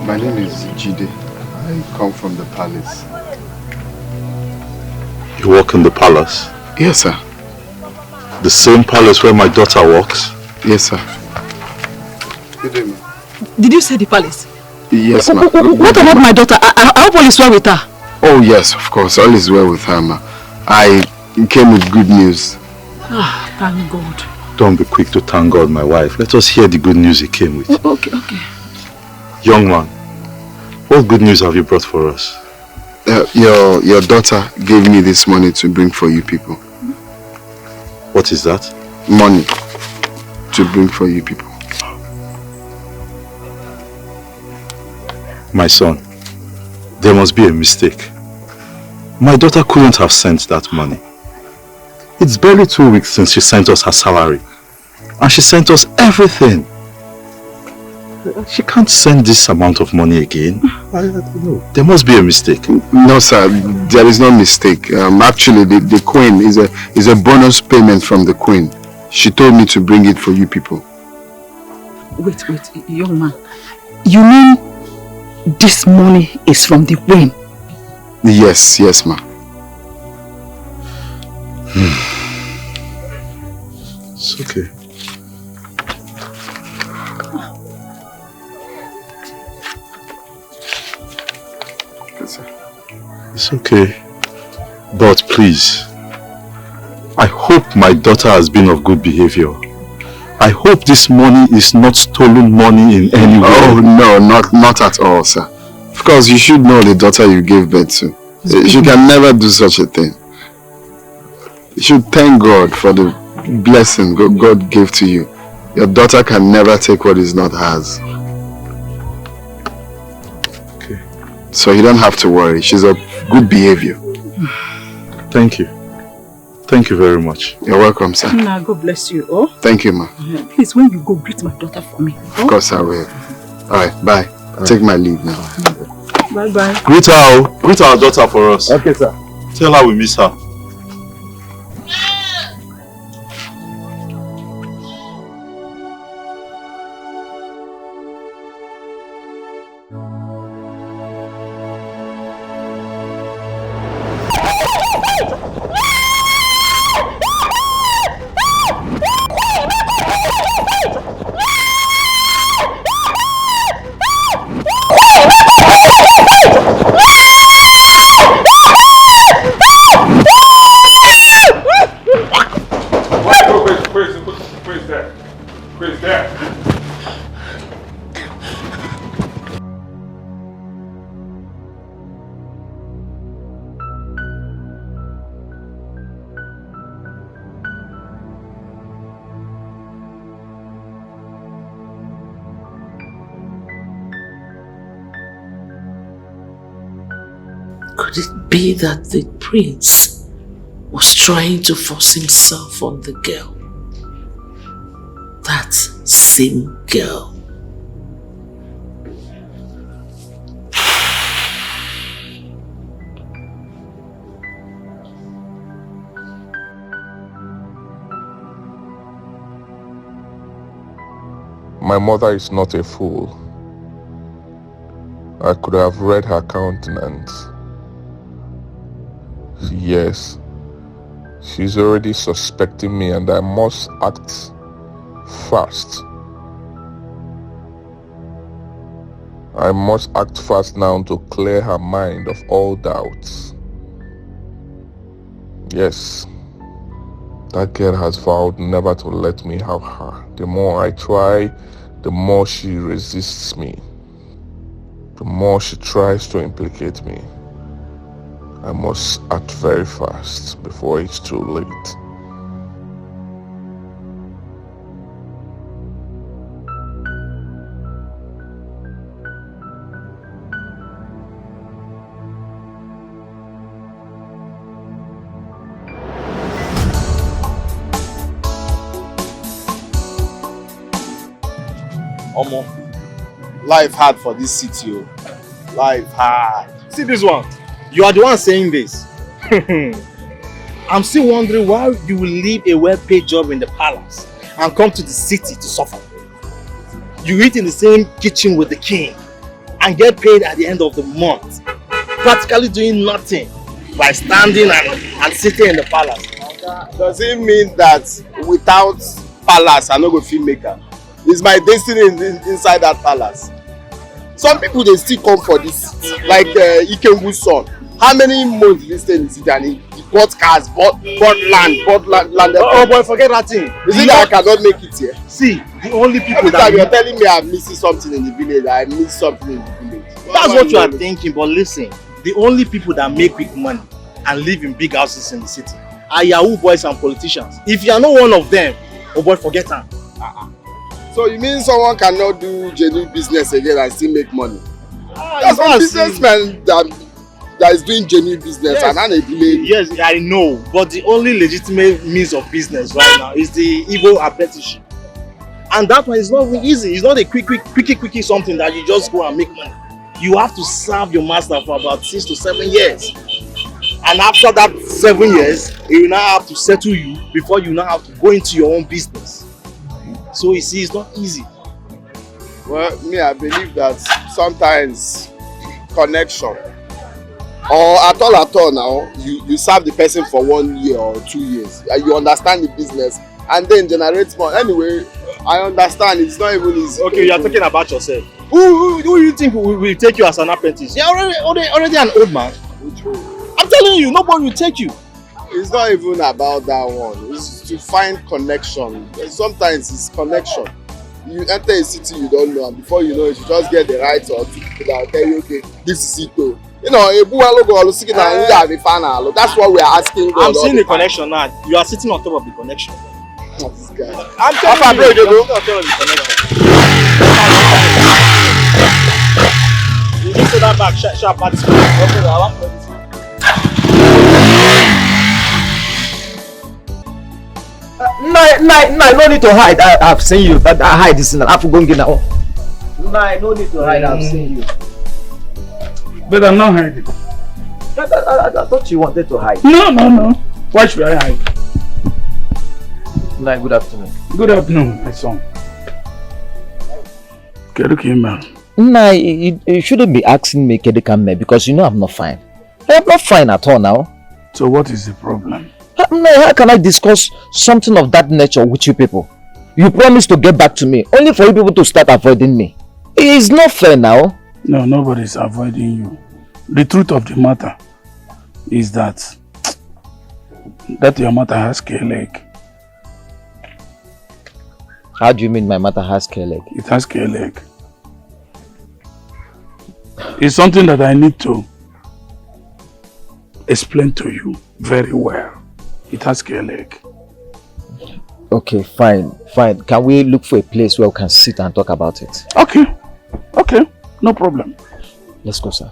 My name is Jide. I come from the palace. You work in the palace? Yes, sir. The same palace where my daughter works? Yes, sir. Good evening. Did you say the palace? Yes, ma'am. What about my daughter? I hope all is well with her. Oh, yes, of course. All is well with her, ma. I came with good news. Thank God. Don't be quick to thank God, my wife. Let us hear the good news he came with. Okay. Young man, what good news have you brought for us? Your daughter gave me this money to bring for you people. What is that? Money to bring for you people. My son, there must be a mistake. My daughter couldn't have sent that money. It's barely 2 weeks since she sent us her salary. And she sent us everything. She can't send this amount of money again. I don't know. There must be a mistake. No, sir. There is no mistake. Actually, the queen is a bonus payment from the queen. She told me to bring it for you people. Wait, young man. You mean this money is from the queen? Yes, ma'am. It's okay. It's okay. But please, I hope my daughter has been of good behavior. I hope this money is not stolen money in any way. Oh, no, not at all, sir. Of course, you should know the daughter you gave birth to. She can never do such a thing. You should thank God for the blessing God gave to you. Your daughter can never take what is not hers. Okay. So you don't have to worry. She's of good behavior. Thank you. Thank you very much. You're welcome, sir. Nah, God bless you. Oh. Thank you, ma. Please, when you go, greet my daughter for me. Of course I will. Alright, bye. I'll take my leave now. Bye-bye. Greet her. Greet our daughter for us. Okay, sir. Tell her we miss her. Where's that? Could it be that the prince was trying to force himself on the girl? That same girl. My mother is not a fool. I could have read her countenance. Yes, she's already suspecting me and I must act fast. I must act fast now to clear her mind of all doubts. Yes, that girl has vowed never to let me have her. The more I try, the more she resists me. The more she tries to implicate me. I must act very fast before it's too late. Omo, life hard for this city. Life hard. See this one. You are the one saying this. I'm still wondering why you will leave a well-paid job in the palace and come to the city to suffer. You eat in the same kitchen with the king and get paid at the end of the month, practically doing nothing by standing and sitting in the palace. Does it mean that without palace I no go fit make am? Is my destiny inside that palace? Some people they still come for this, like Ikengu's son. How many months did he stay in the city and he bought cars, bought land. Oh boy, forget that thing. Is it that I cannot make it here? See, the only people every that time you're telling me I'm missing something in the village, I miss something in the village. That's what you are thinking, but listen, the only people that make quick money and live in big houses in the city are Yahoo boys and politicians. If you are not one of them, oh boy, forget them. So you mean someone cannot do genuine business again and still make money? That's one one businessman that is doing genuine business and not a village. Yes, I know, but the only legitimate means of business right now is the Igbo apprenticeship. And that one is not even easy. It's not a quickie something that you just go and make money. You have to serve your master for about 6 to 7 years. And after that 7 years, he will now have to settle you before you now have to go into your own business. So you see, it's not easy. Well, me, I believe that sometimes connection, or at all now, you serve the person for 1 year or 2 years. You understand the business and then generate money. Anyway, I understand it's not even easy. Okay, you are talking about yourself. Who do you think will take you as an apprentice? You're already an old man. I'm telling you, nobody will take you. It's not even about that one. It's to find connection. Sometimes it's connection. You enter a city you don't know, and before you know it, you just get the right or two people that will tell you, okay, this is it though. You know, that's what we are asking God. I'm seeing the connection now. You are sitting on top of the connection. This guy. I'm telling you, you're on top of the connection. You need to that back, sharp participate. Okay, I want to No need to hide. I've seen you. I hide this in the Afugong now. No need to hide. I've seen you. But I'm not hiding. I thought you wanted to hide. No. Why should I hide? Good afternoon. Good afternoon, my son. You shouldn't be asking me Kedikame because you know I'm not fine. I'm not fine at all now. So what is the problem? How can I discuss something of that nature with you people? You promised to get back to me, only for you people to start avoiding me. It's not fair now. No, nobody's avoiding you. The truth of the matter is that your mother has scale leg. How do you mean my mother has scale leg? It has scale leg. It's something that I need to explain to you very well. It has scale leg. Okay, fine. Can we look for a place where we can sit and talk about it? Okay, no problem. Let's go, sir.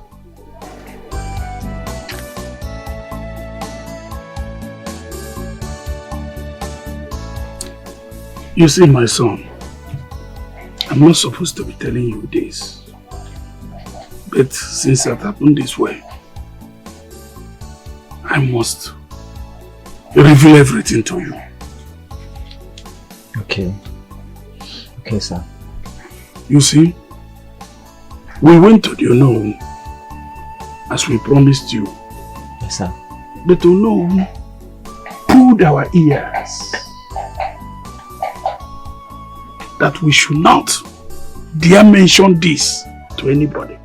You see, my son, I'm not supposed to be telling you this. But since it happened this way, I must reveal everything to you. Okay, sir. You see, we went to the unknown as we promised you. Yes, sir. But unknown pulled our ears that we should not dare mention this to anybody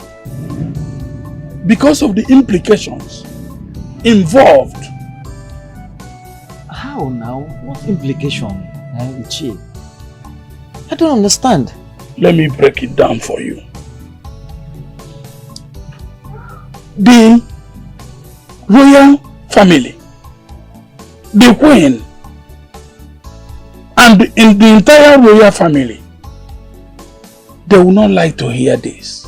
because of the implications involved. How now? What implication, Uche? I don't understand. Let me break it down for you. The royal family, the queen, and in the entire royal family, they will not like to hear this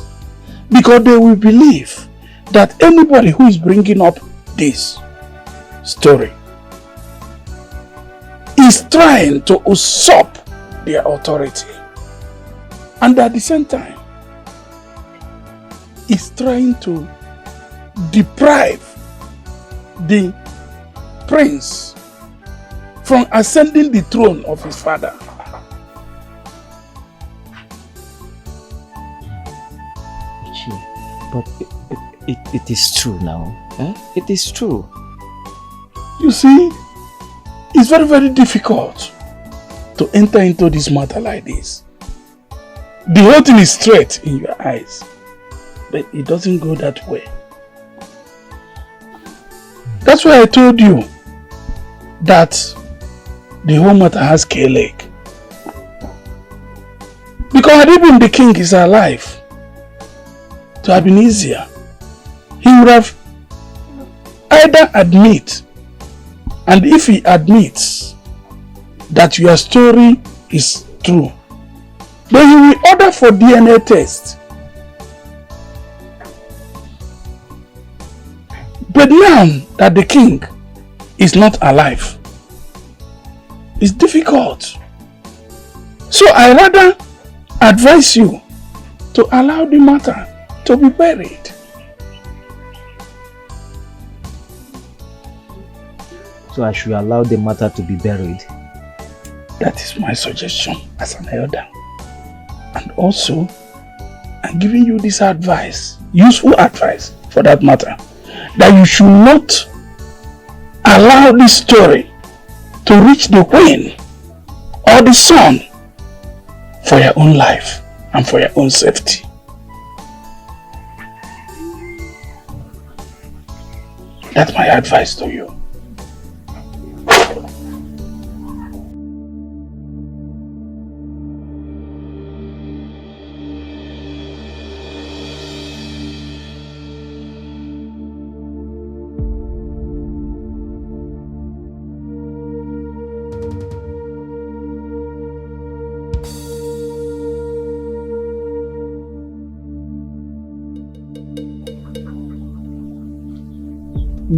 because they will believe that anybody who is bringing up this story is trying to usurp their authority, and at the same time is trying to deprive the prince from ascending the throne of his father. But it is true now. It is true. You see, it's very, very difficult to enter into this matter like this. The whole thing is straight in your eyes, but it doesn't go that way. That's why I told you that the whole matter has scale leg. Because had even the king is alive, it would have been easier. He would have either admit, and if he admits that your story is true, then he will order for DNA test. But now that the king is not alive, it's difficult. So I rather advise you to allow the matter to be buried. So I should allow the matter to be buried? That is my suggestion as an elder. And also, I'm giving you this advice, useful advice for that matter, that you should not allow this story to reach the queen or the son for your own life and for your own safety. That's my advice to you.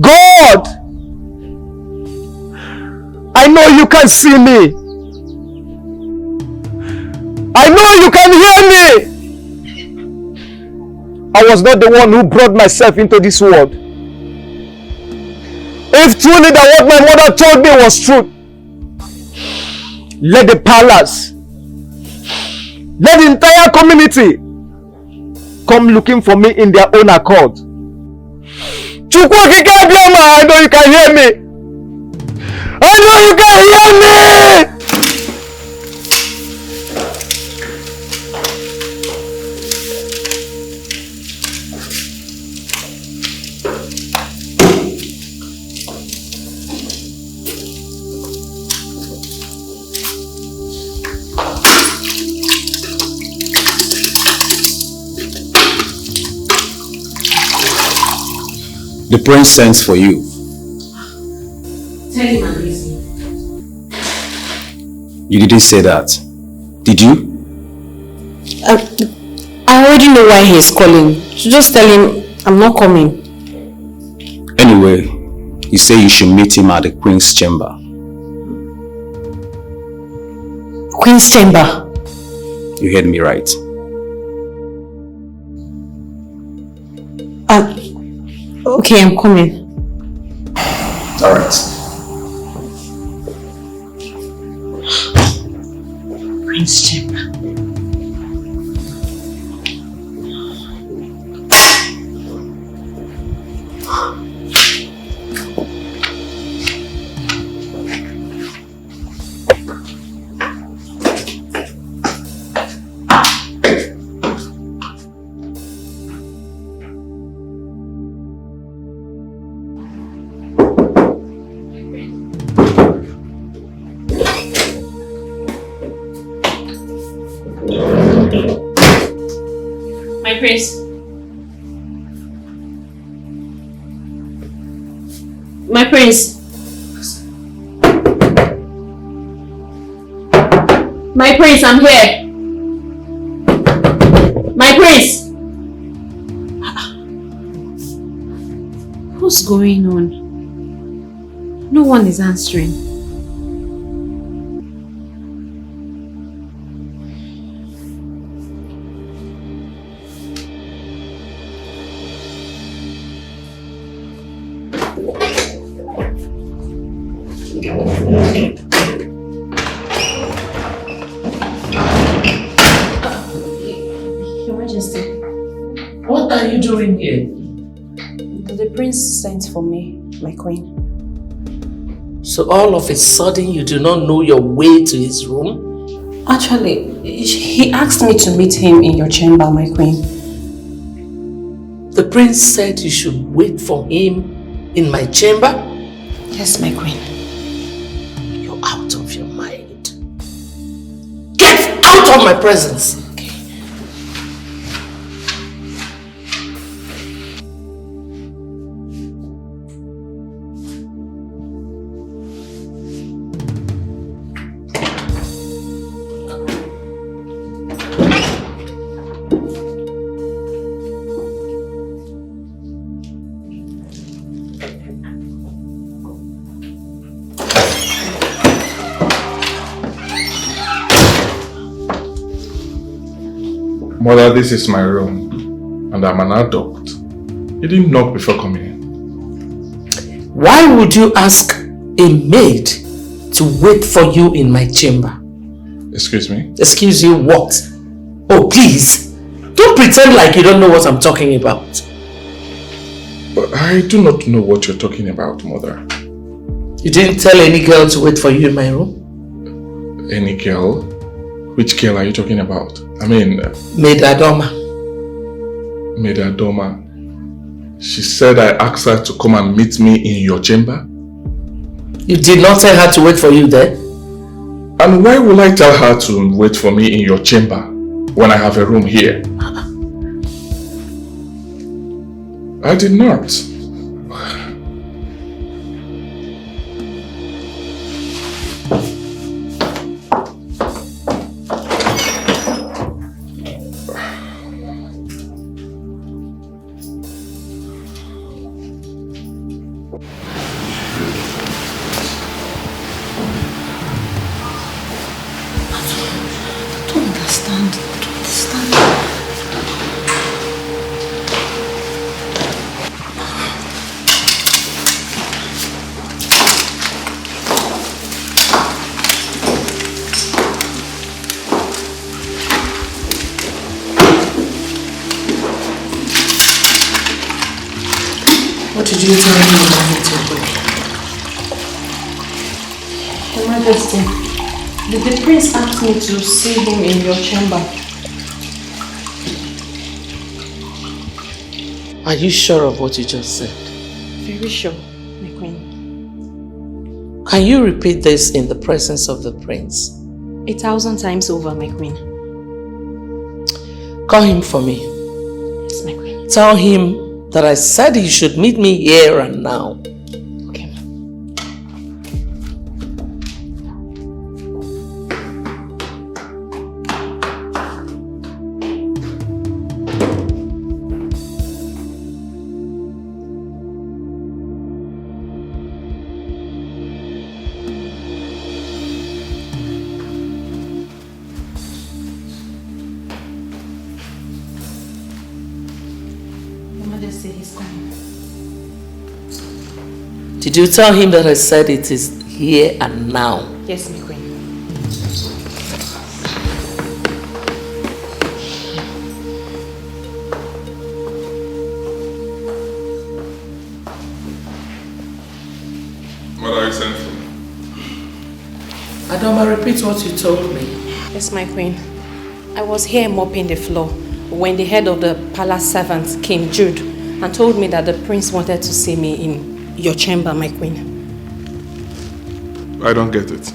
God! I know you can see me. I know you can hear me! I was not the one who brought myself into this world. If truly that what my mother told me was true, let the palace, let the entire community come looking for me in their own accord. I know you can hear me. I know you can hear me. The prince sends for you. Tell him I'm busy. You didn't say that, did you? I already know why he is calling. So just tell him I'm not coming. Anyway, you say you should meet him at the queen's chamber. Queen's chamber? You heard me right. Okay, I'm coming. All right. Queen's chamber. My prince. My prince. My prince, I'm here. My prince. What's going on? No one is answering. Your Majesty. What are you doing here? The prince sent for me, my queen. So all of a sudden you do not know your way to his room? Actually, he asked me to meet him in your chamber, my queen. The prince said you should wait for him in my chamber? Yes, my queen. You're out of your mind. Get out of my presence! Mother, this is my room, and I'm an adult. You didn't knock before coming in. Why would you ask a maid to wait for you in my chamber? Excuse me? Excuse you what? Oh, please. Don't pretend like you don't know what I'm talking about. But I do not know what you're talking about, Mother. You didn't tell any girl to wait for you in my room? Any girl? Which girl are you talking about? I mean... Maid Adoma. Maid Adoma. She said I asked her to come and meet me in your chamber? You did not tell her to wait for you there? And why would I tell her to wait for me in your chamber when I have a room here? I did not. What did you tell me about me to do? Your Majesty, the prince asked me to see him in your chamber. Are you sure of what you just said? Very sure, my queen. Can you repeat this in the presence of the prince? 1,000 times over, my queen. Call him for me. Yes, my queen. Tell him that I said he should meet me here and now. Okay. Did you tell him that I said it is here and now? Yes, my queen. What are you saying for me? Adoma, repeat what you told me. Yes, my queen. I was here mopping the floor when the head of the palace servants came, Jude, and told me that the prince wanted to see me in your chamber, my queen. I don't get it.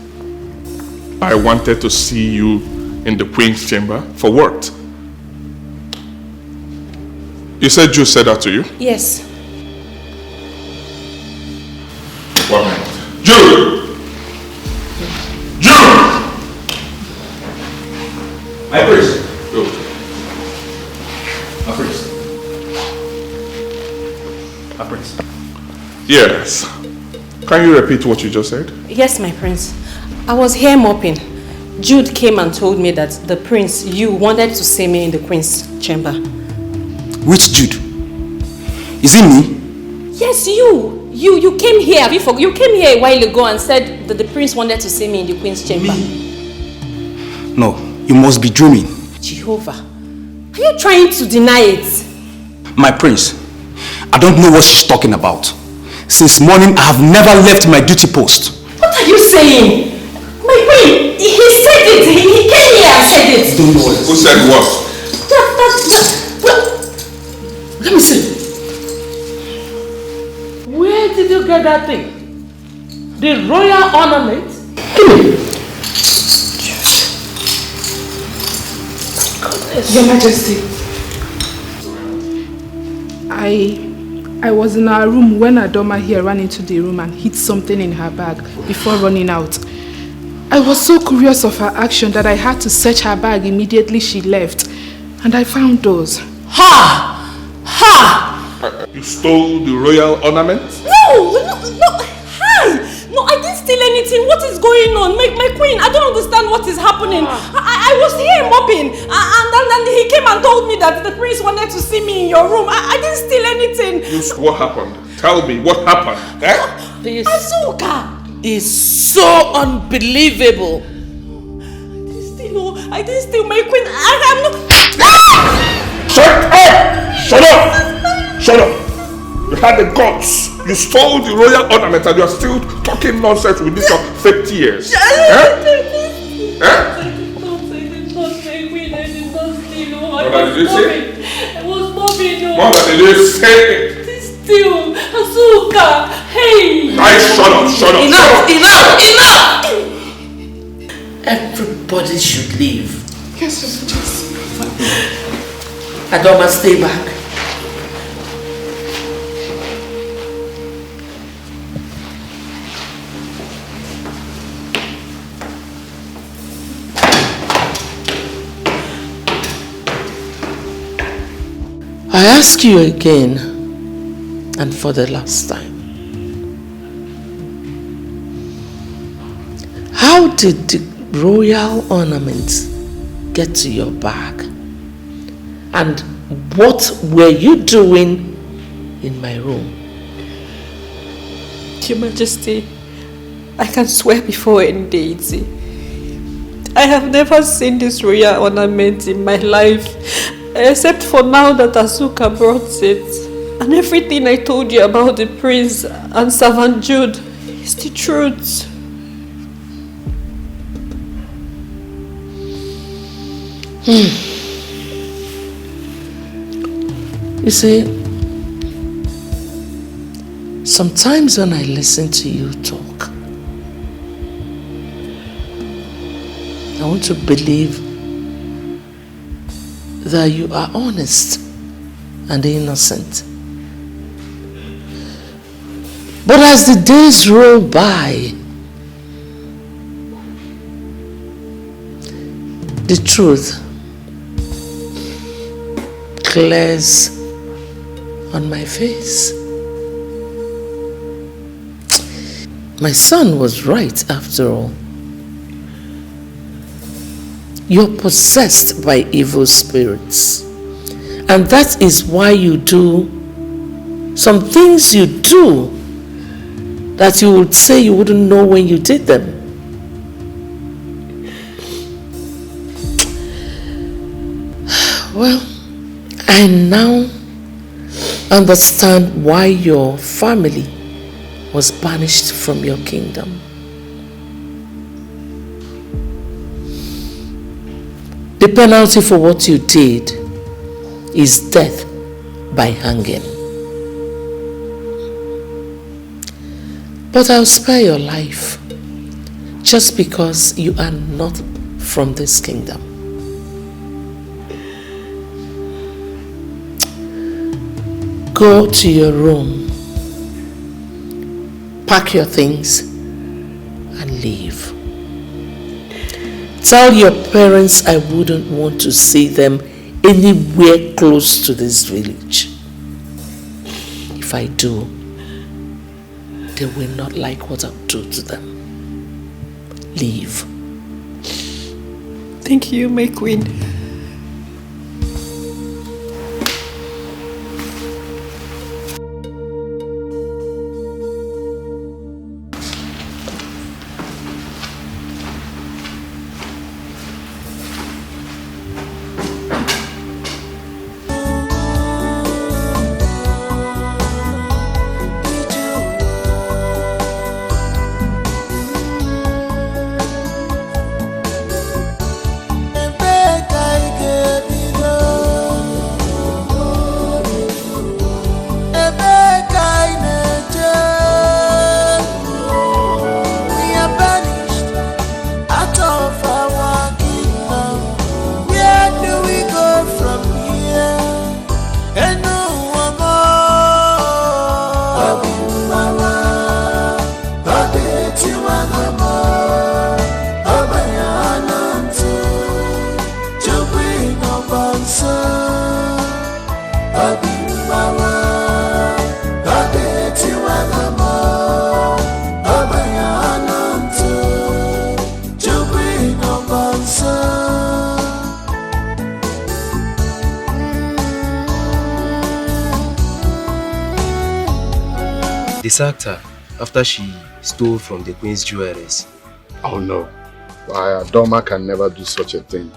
I wanted to see you in the queen's chamber for what? You said Jude said that to you? Yes. One minute. Jude! Jude! My priest. Good. My priest. My priest. Yes. Can you repeat what you just said? Yes, my prince. I was here mopping. Jude came and told me that the prince, you wanted to see me in the queen's chamber. Which Jude? Is it me? Yes, you. You came here. Have you forgot? You came here a while ago and said that the prince wanted to see me in the queen's chamber. No, you must be dreaming. Jehovah. Are you trying to deny it? My prince, I don't know what she's talking about. Since morning, I have never left my duty post. What are you saying? My queen, he said it. He came here and said it. Don't know what. Who said what? Let me see. Where did you get that thing? The royal ornament? Your Majesty, I was in our room when Adoma here ran into the room and hid something in her bag before running out. I was so curious of her action that I had to search her bag immediately she left, and I found those. Ha! Ha! You stole the royal ornament? No! Hi! No, I didn't steal anything. What is going on? My queen, I don't understand what is happening. I was here mopping, and then he came and told me that the prince wanted to see me in your room. I didn't steal anything. Just what happened? Tell me, what happened? Eh? This Azuka! is so unbelievable. I didn't steal my queen. I'm not... Shut up! Shut up! Shut up! You had the guts. You stole the royal ornament and you are still talking nonsense with this your fake tears. Eh? What did you say? I was mopping. What did you say? Still, Azuka, hey! Guys, shut up, shut up. Enough! Everybody should leave. Yes, yes. Adoma, stay back. I ask you again, and for the last time, how did the royal ornaments get to your bag? And what were you doing in my room? Your Majesty, I can swear before any deity, I have never seen this royal ornament in my life, except for now that Azuka brought it. And everything I told you about the prince and servant Jude is the truth. You see, sometimes when I listen to you talk, I want to believe that you are honest and innocent. But as the days roll by, the truth glares on my face. My son was right after all. You're possessed by evil spirits. And that is why you do some things you do that you would say you wouldn't know when you did them. Well, I now understand why your family was banished from your kingdom. The penalty for what you did is death by hanging. But I'll spare your life just because you are not from this kingdom. Go to your room, pack your things, and leave. Tell your parents I wouldn't want to see them anywhere close to this village. If I do, they will not like what I'll do to them. Leave. Thank you, my queen. They sacked her after she stole from the queen's jewelries. Oh no, Adoma can never do such a thing.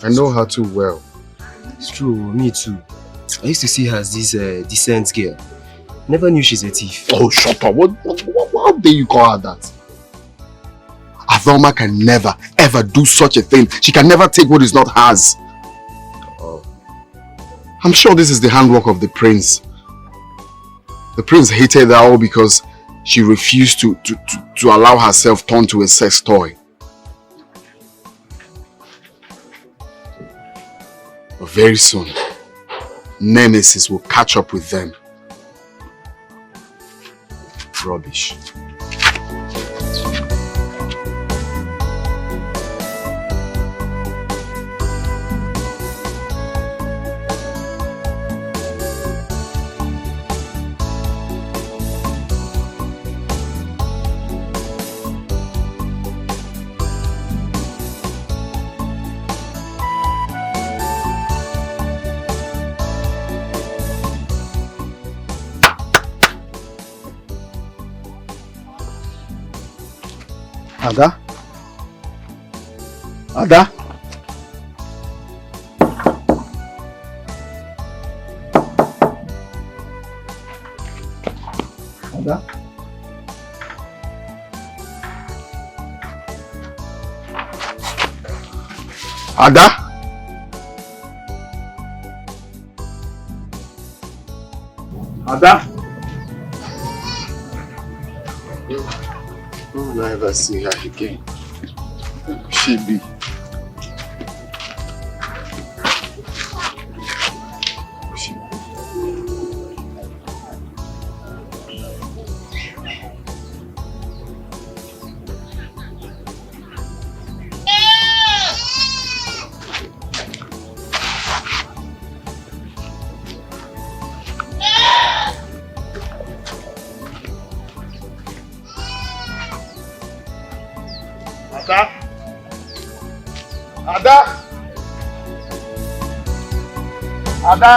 I know her too well. It's true, me too. I used to see her as this decent girl. Never knew she's a thief. Oh, shut up. What dare you call her that? Adoma can never, ever do such a thing. She can never take what is not hers. Oh. I'm sure this is the handwork of the prince. The prince hated her all because she refused to allow herself turn to a sex toy. But very soon, Nemesis will catch up with them. Rubbish. Ada? Ada? Ada? Ada? Ada? Why will I ever see her again? Where could she be? Ada? Ada? Ada?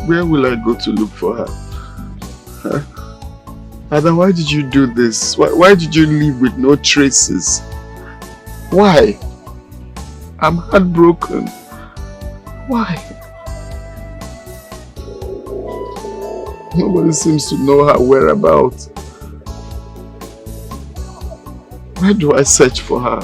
Where will I go to look for her? Huh? Ada, why did you do this? Why did you leave with no traces? Why? I'm heartbroken. Why? Nobody seems to know her whereabouts. Where do I search for her?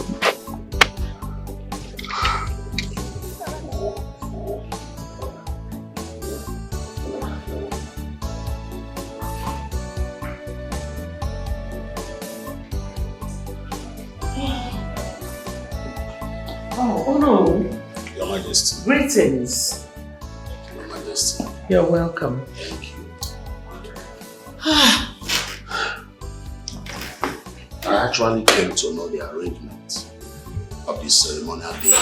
Greetings. Your Majesty. You're welcome. Thank you. I actually came to know the arrangement of this ceremonial day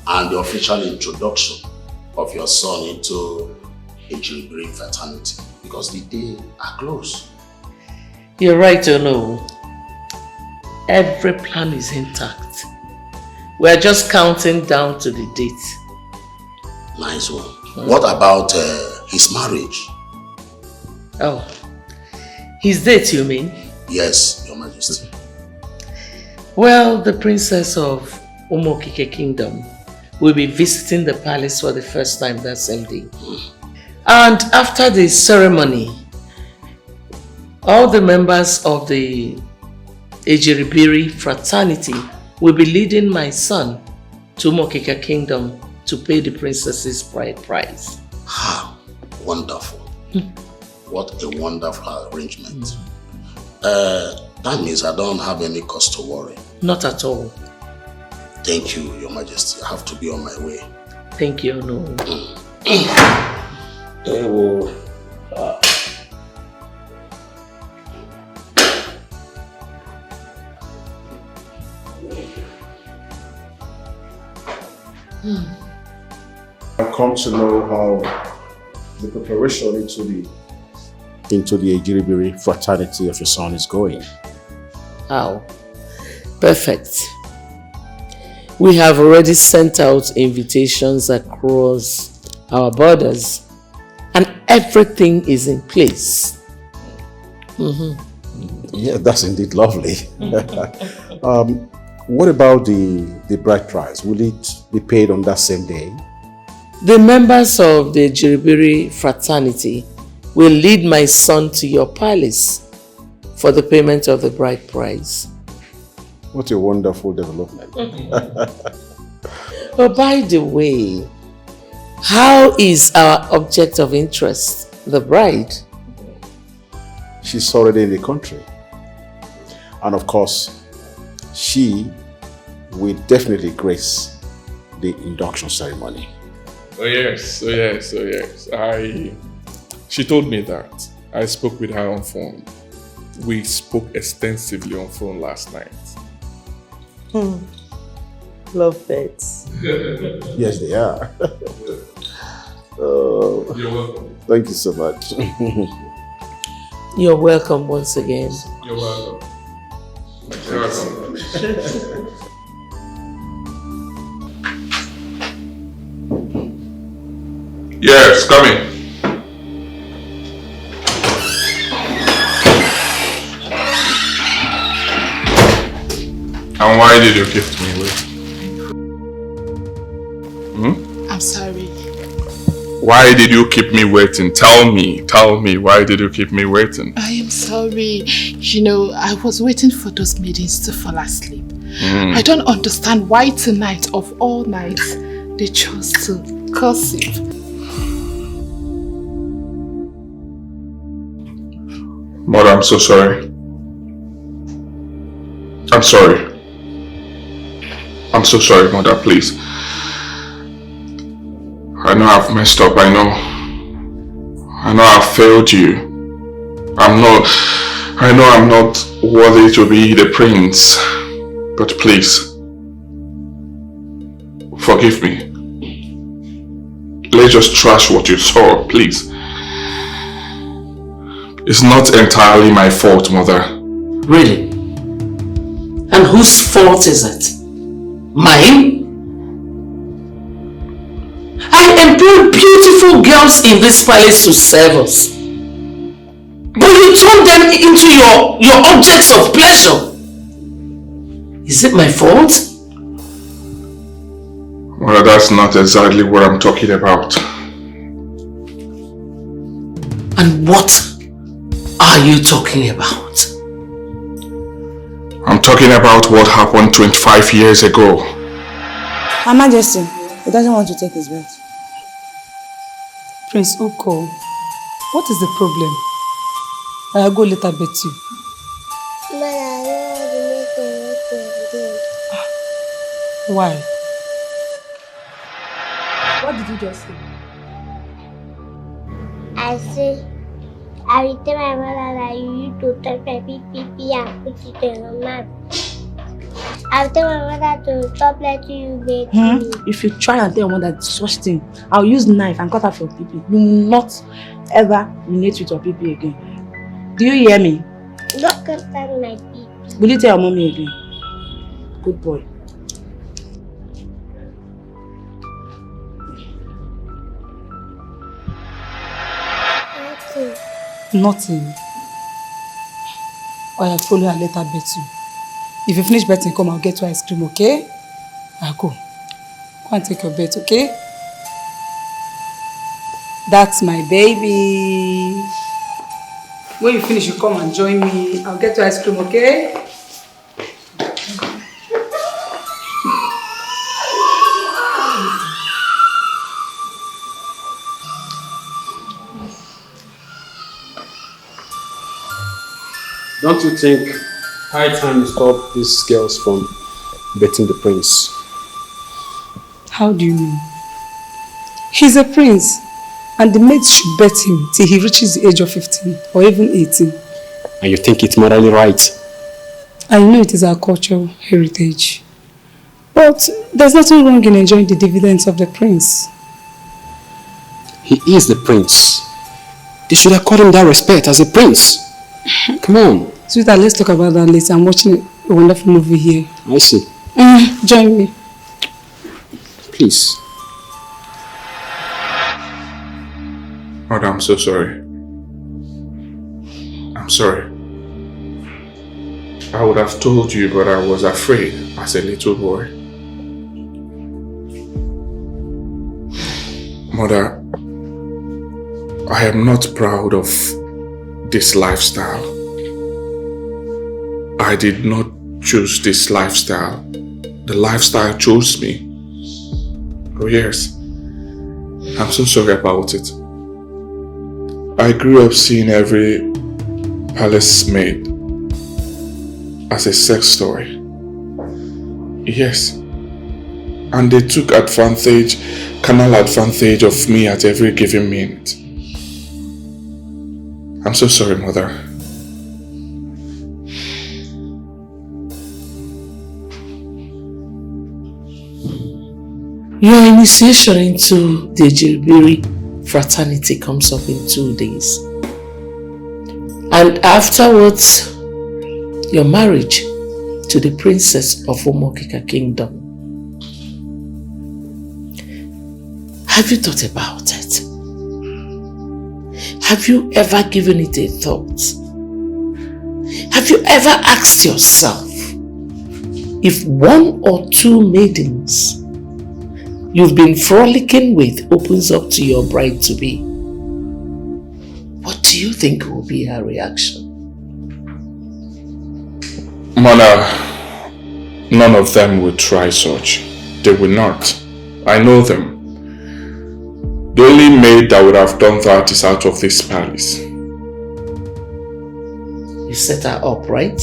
and the official introduction of your son into a jailbreak fraternity because the day are close. You're right, Ono. Every plan is intact. We're just counting down to the date. Nice one. What about his marriage? Oh, his date, you mean? Yes, Your Majesty. Well, the princess of Umokike Kingdom will be visiting the palace for the first time that same day. And after the ceremony, all the members of the Ejiribiri fraternity will be leading my son to Mokika Kingdom to pay the princess's bride price. How wonderful. What a wonderful arrangement. That means I don't have any cause to worry. Not at all. Thank you, Your Majesty. I have to be on my way. Thank you, no. I've come to know how the preparation into the Ejiribiri fraternity of your son is going. How? Perfect. We have already sent out invitations across our borders and everything is in place. Yeah, that's indeed lovely. What about the bride price? Will it be paid on that same day? The members of the Ejiribiri fraternity will lead my son to your palace for the payment of the bride price. What a wonderful development. But by the way, how is our object of interest, the bride? She's already in the country. And of course, she will definitely grace the induction ceremony. Oh yes. She told me that. I spoke with her on phone. We spoke extensively on phone last night. Love pets. Yes, they are. Oh, you're welcome. Thank you so much. You're welcome once again. You're welcome. Yes, coming. And why did you keep me waiting? I'm sorry. Why did you keep me waiting? Tell me, why did you keep me waiting? I am sorry. You know, I was waiting for those maidens to fall asleep. I don't understand why tonight, of all nights, they chose to gossip. Mother, I'm so sorry. I'm sorry. I'm so sorry, Mother, please. I know I've messed up, I know I've failed you. I know I'm not worthy to be the prince, but please, forgive me. Let's just trash what you saw, please. It's not entirely my fault, Mother. Really? And whose fault is it? Mine? I employ beautiful girls in this palace to serve us. But you turn them into your objects of pleasure. Is it my fault? Well, that's not exactly what I'm talking about. And what are you talking about? I'm talking about what happened 25 years ago. Her Majesty, he doesn't want to take his bet. Prince Uko, what is the problem? I'll go later bet you. Why? What did you just say? I say, I will tell my mother that you need to touch my pee and put it in her mouth. I'll tell my mother to stop letting you beg me. If you try and tell your mother such thing, I'll use knife and cut off your pee. You will not ever relate with your pee again. Do you hear me? Don't cut down my pee. Will you tell your mommy again? Good boy. Nothing. I'll follow her later bet you. If you finish betting, come, I'll get you ice cream, okay? I'll go. Go and take your bet, okay? That's my baby. When you finish, you come and join me. I'll get you ice cream, okay? Don't you think high time to stop these girls from betting the prince? How do you mean? He's a prince, and the maids should bet him till he reaches the age of 15 or even 18. And you think it's morally right? I know it is our cultural heritage. But there's nothing wrong in enjoying the dividends of the prince. He is the prince. They should accord him that respect as a prince. Come on. Sweetheart, let's talk about that later. I'm watching a wonderful movie here. I see. Join me. Please. Mother, I'm so sorry. I'm sorry. I would have told you, but I was afraid as a little boy. Mother, I am not proud of this lifestyle. I did not choose this lifestyle. The lifestyle chose me. Oh yes, I'm so sorry about it. I grew up seeing every palace maid as a sex toy. Yes, and they took advantage, carnal advantage of me at every given minute. I'm so sorry, Mother. Your initiation into the Jilbiri fraternity comes up in 2 days. And afterwards, your marriage to the princess of Omokika Kingdom. Have you thought about it? Have you ever given it a thought? Have you ever asked yourself if 1 or 2 maidens you've been frolicking with opens up to your bride-to-be? What do you think will be her reaction? Mother, none of them will try such. They will not. I know them. The only maid that would have done that is out of this palace. You set her up, right?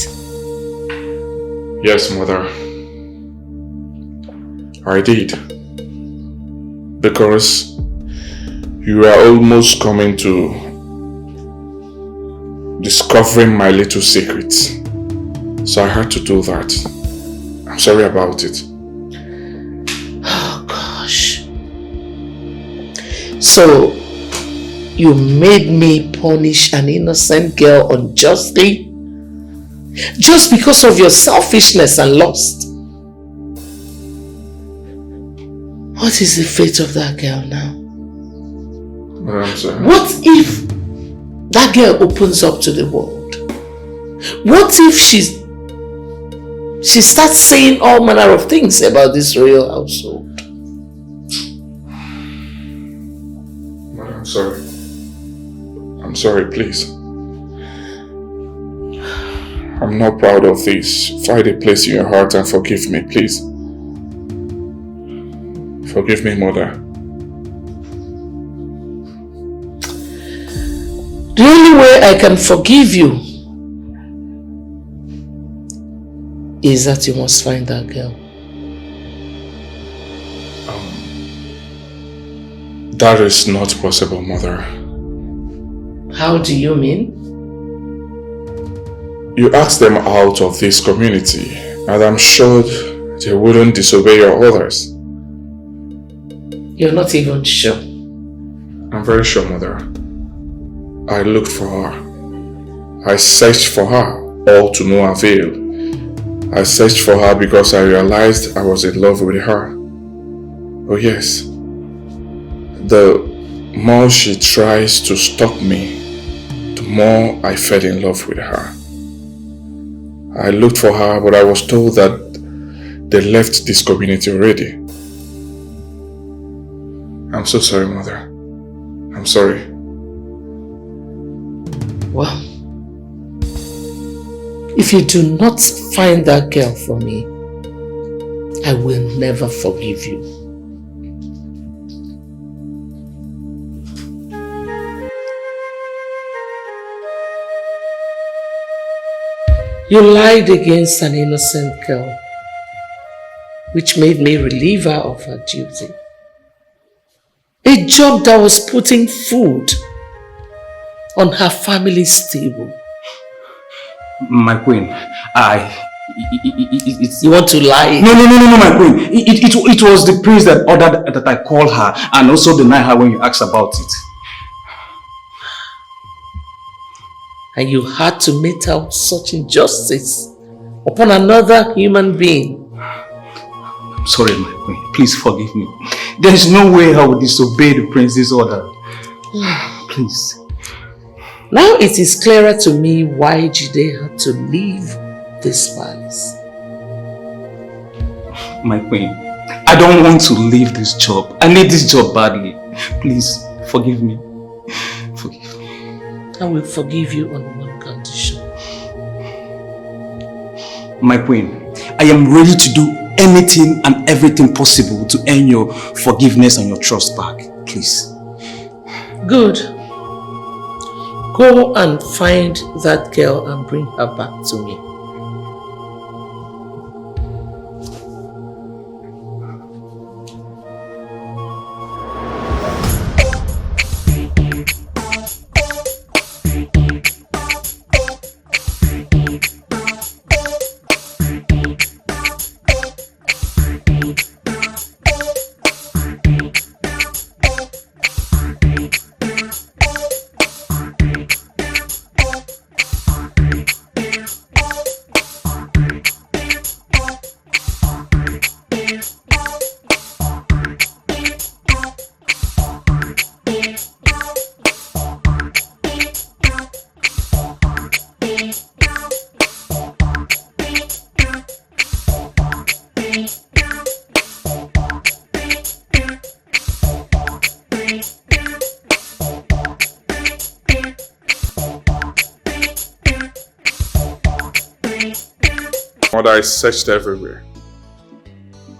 Yes, Mother. I did. Because you were almost coming to discovering my little secrets. So I had to do that. I'm sorry about it. Oh gosh. So you made me punish an innocent girl unjustly? Just because of your selfishness and lust? What is the fate of that girl now? I'm sorry. What if that girl opens up to the world? What if she starts saying all manner of things about this royal household? I'm sorry. I'm sorry, please. I'm not proud of this. Find a place in your heart and forgive me, please. Forgive me, Mother. The only way I can forgive you is that you must find that girl. That is not possible, Mother. How do you mean? You asked them out of this community, and I'm sure they wouldn't disobey your orders. You're not even sure? I'm very sure, Mother. I looked for her. I searched for her, all to no avail. I searched for her because I realized I was in love with her. Oh yes. The more she tries to stop me, the more I fell in love with her. I looked for her, but I was told that they left this community already. I'm so sorry, Mother. I'm sorry. Well, if you do not find that girl for me, I will never forgive you. You lied against an innocent girl, which made me relieve her of her duty. A job that was putting food on her family's table. My queen, you want to lie? No, my queen. It was the priest that ordered that I call her and also deny her when you asked about it. And you had to mete out such injustice upon another human being. I'm sorry, my queen. Please forgive me. There is no way I would disobey the prince's order. Please. Now it is clearer to me why Jide had to leave this palace. My queen, I don't want to leave this job. I need this job badly. Please, forgive me. Forgive me. I will forgive you on one condition. My queen, I am ready to do anything and everything possible to earn your forgiveness and your trust back. Please. Good. Go and find that girl and bring her back to me. I searched everywhere.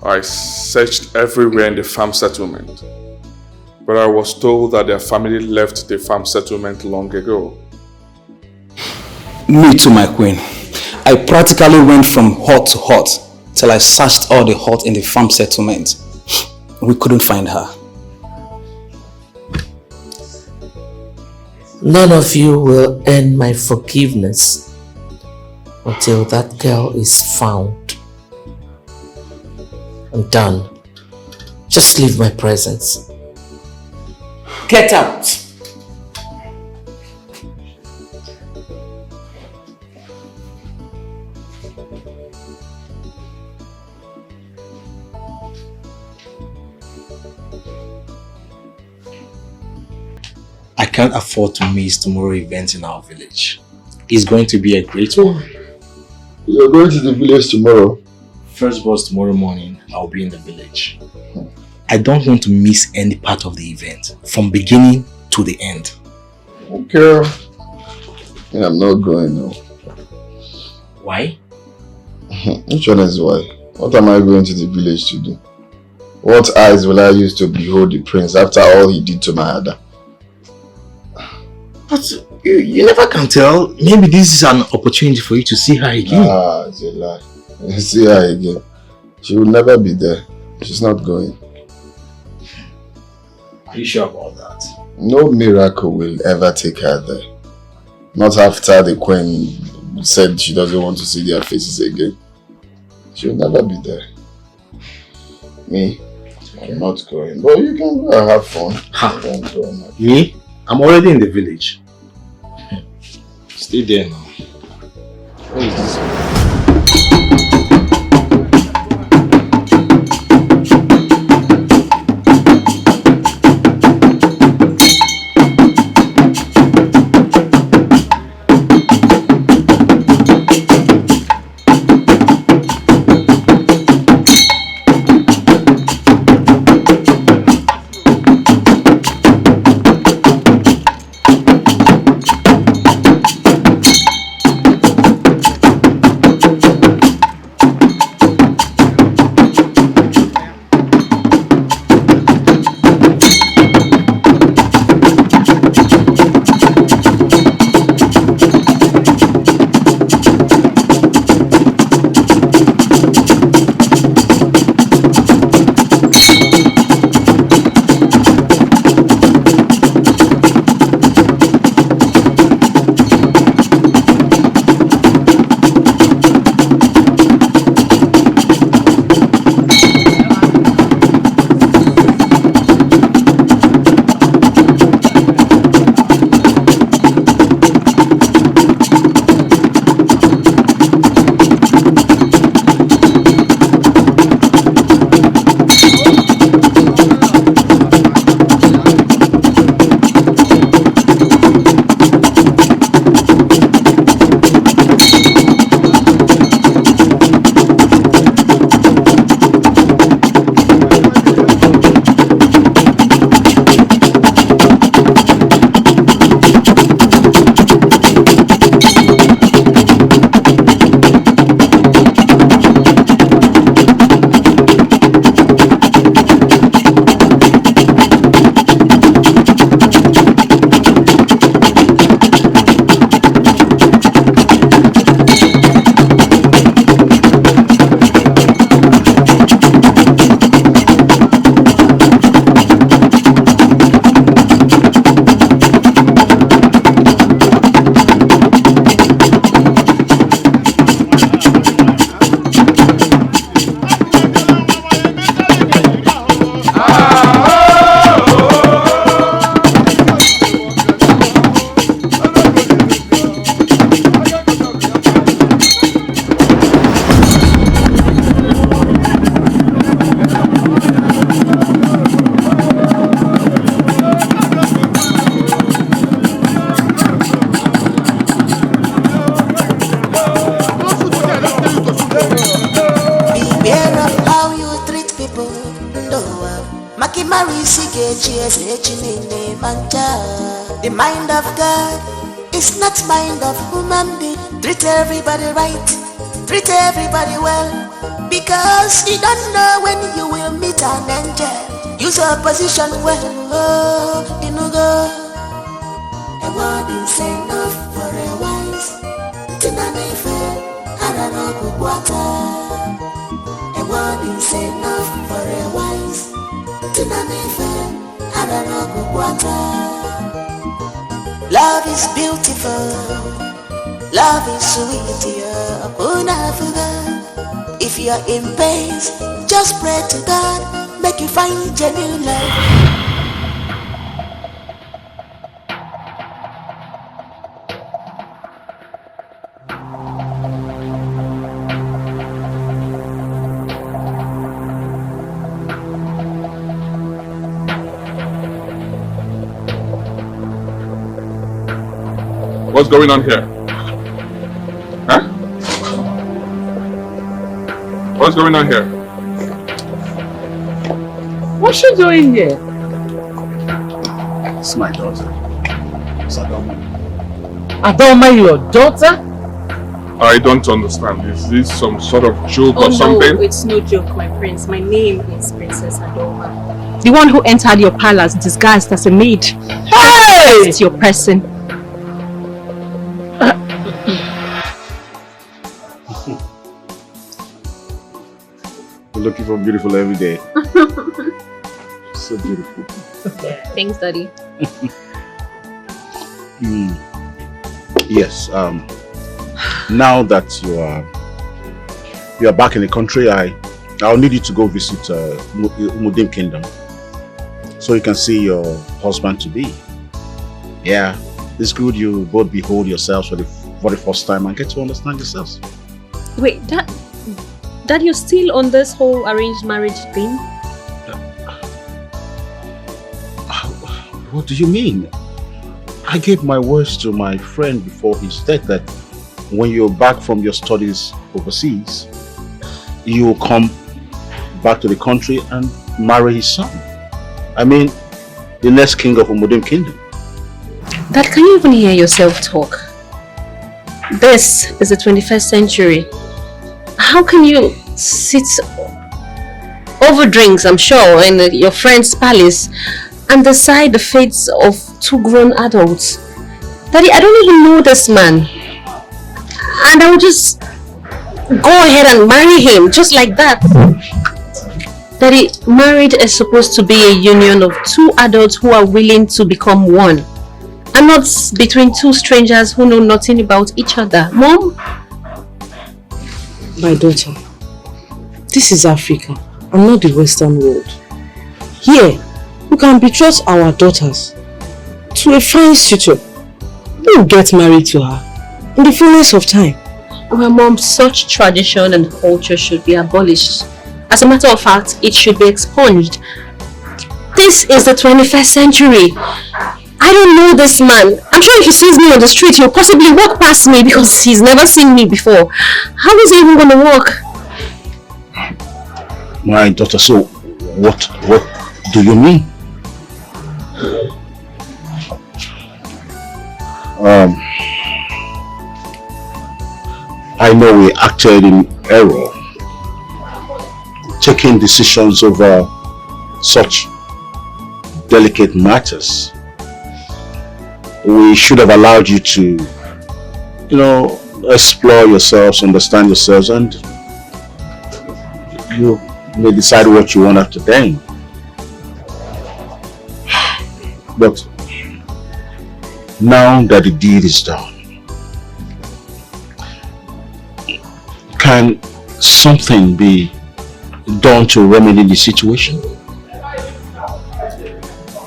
I searched everywhere in the farm settlement. But I was told that their family left the farm settlement long ago. Me too, my queen. I practically went from hut to hut till I searched all the huts in the farm settlement. We couldn't find her. None of you will earn my forgiveness until that girl is found. I'm done. Just leave my presence. Get out! I can't afford to miss tomorrow's event in our village. It's going to be a great one. You're going to the village tomorrow? First bus tomorrow morning, I'll be in the village. I don't want to miss any part of the event, from beginning to the end. Okay. I'm not going now. Why? Which one is why? What am I going to the village to do? What eyes will I use to behold the prince after all he did to my Ada? But you never can tell. Maybe this is an opportunity for you to see her again. Ah, it's a lie. See her again. She will never be there. She's not going. Are you sure about that? No miracle will ever take her there. Not after the queen said she doesn't want to see their faces again. She will never be there. Me? I'm not going. But you can go and have fun. Ha. Me? I'm already in the village. Stay there now. What is this? The mind of God is not mind of human being. Treat everybody right, treat everybody well, because you don't know when you will meet an angel. Use your position well, oh, you know go. A word is enough for a wise. Tinanefe, Aranoku Kwata. A word is enough for a wise. Tinanefe, Aranoku Kwata. Love is beautiful, love is sweet, yeah. If you're in pain, just pray to God, make you find genuine love. What's going on here? Huh? What's going on here? What's she doing here? It's my daughter. It's Adoma. Adoma, your daughter? I don't understand. Is this some sort of joke Oh or something? no, it's no joke, my prince. My name is Princess Adoma. The one who entered your palace disguised as a maid. Hey! It's your person. Looking for beautiful every day. So beautiful. Thanks, Daddy. Yes. Now that you are back in the country, I'll need you to go visit Mudim Kingdom, so you can see your husband to be. Yeah, it's good you both behold yourselves for the first time and get to understand yourselves. Wait, Dad, you're still on this whole arranged marriage thing? What do you mean? I gave my words to my friend before his death that when you're back from your studies overseas, you will come back to the country and marry his son. I mean, the next king of Umudim Kingdom. Dad, can you even hear yourself talk? This is the 21st century. How can you sit over drinks, I'm sure, in your friend's palace and decide the fates of two grown adults? Daddy, I don't even know this man. And I will just go ahead and marry him, just like that. Daddy, marriage is supposed to be a union of two adults who are willing to become one. And not between two strangers who know nothing about each other. Mom? My daughter, this is Africa and not the Western world. Here, we can betroth our daughters to a fine suitor. We'll get married to her in the fullness of time. Well, Mom, such tradition and culture should be abolished. As a matter of fact, it should be expunged. This is the 21st century. I don't know this man. I'm sure if he sees me on the street, he'll possibly walk past me because he's never seen me before. How is he even going to walk? My daughter, so what do you mean? I know we acted in error, taking decisions over such delicate matters. We should have allowed you to, explore yourselves, understand yourselves, and you may decide what you want after then. But now that the deed is done, can something be done to remedy the situation?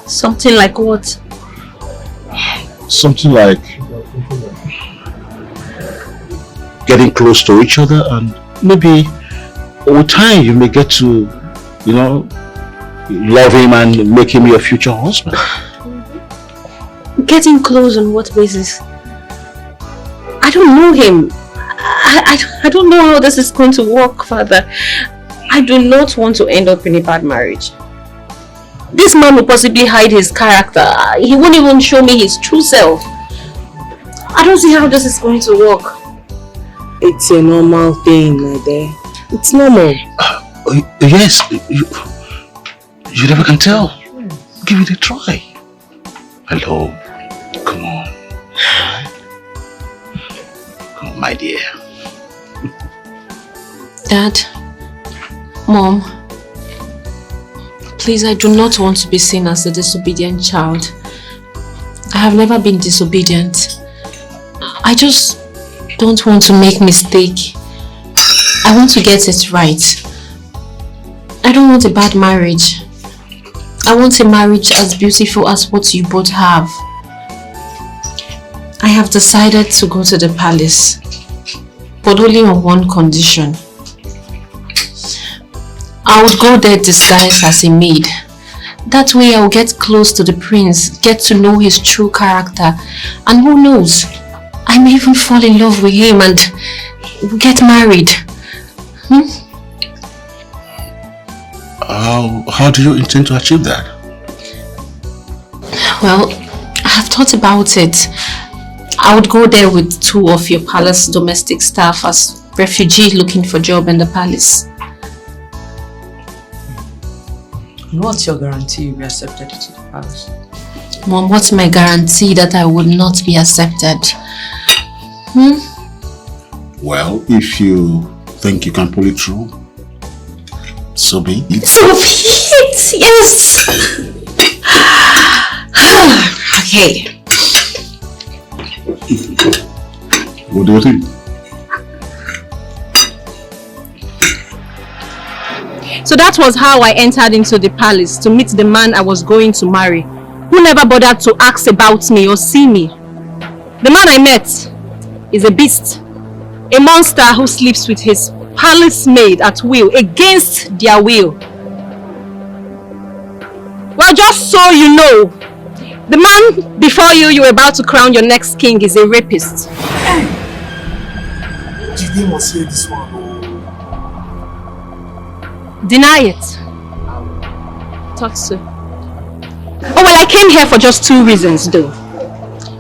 Something like what? Something like getting close to each other, and maybe over time you may get to, love him and make him your future husband. Getting close on what basis? I don't know him. I don't know how this is going to work, Father. I do not want to end up in a bad marriage. This man will possibly hide his character. He won't even show me his true self. I don't see how this is going to work. It's a normal thing, my dear. It's normal. Yes, you never can tell. Give it a try. Hello, come on. Come on, my dear. Dad, Mom, please, I do not want to be seen as a disobedient child. I have never been disobedient. I just don't want to make mistake. I want to get it right. I don't want a bad marriage. I want a marriage as beautiful as what you both have. I have decided to go to the palace, but only on one condition. I would go there disguised as a maid. That way I will get close to the prince, get to know his true character, and who knows, I may even fall in love with him and get married. How do you intend to achieve that? Well, I have thought about it. I would go there with 2 of your palace domestic staff as refugees looking for job in the palace. What's your guarantee you'll be accepted to the palace? Mom, what's my guarantee that I would not be accepted? Well, if you think you can pull it through, so be it. So be it, yes! Okay. What do you think? So that was how I entered into the palace to meet the man I was going to marry, who never bothered to ask about me or see me. The man I met is a beast, a monster who sleeps with his palace maid at will, against their will. Well, just so you know, the man before you were about to crown your next king is a rapist. Jide must hear this one. Deny it. Thought so. Oh well, I came here for just 2 reasons though.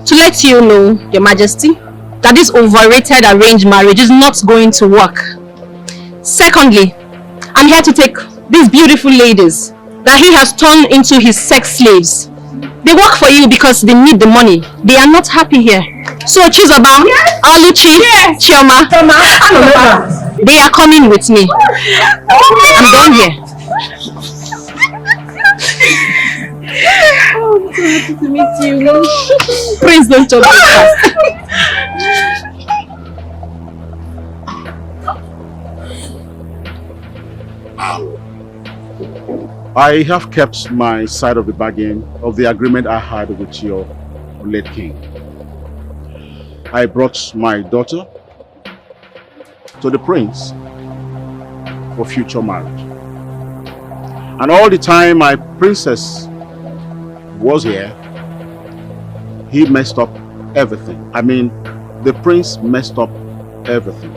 To let you know, Your Majesty, that this overrated arranged marriage is not going to work. Secondly, I'm here to take these beautiful ladies that he has turned into his sex slaves. They work for you because they need the money. They are not happy here. So Chizoba, Aluchi, Chioma, they are coming with me. I'm done here. Oh, I'm so happy to meet you. Please don't talk fast. I have kept my side of the bargain of the agreement I had with your late king. I brought my daughter to the prince for future marriage. And all the time my princess was here, he messed up everything. I mean, the prince messed up everything.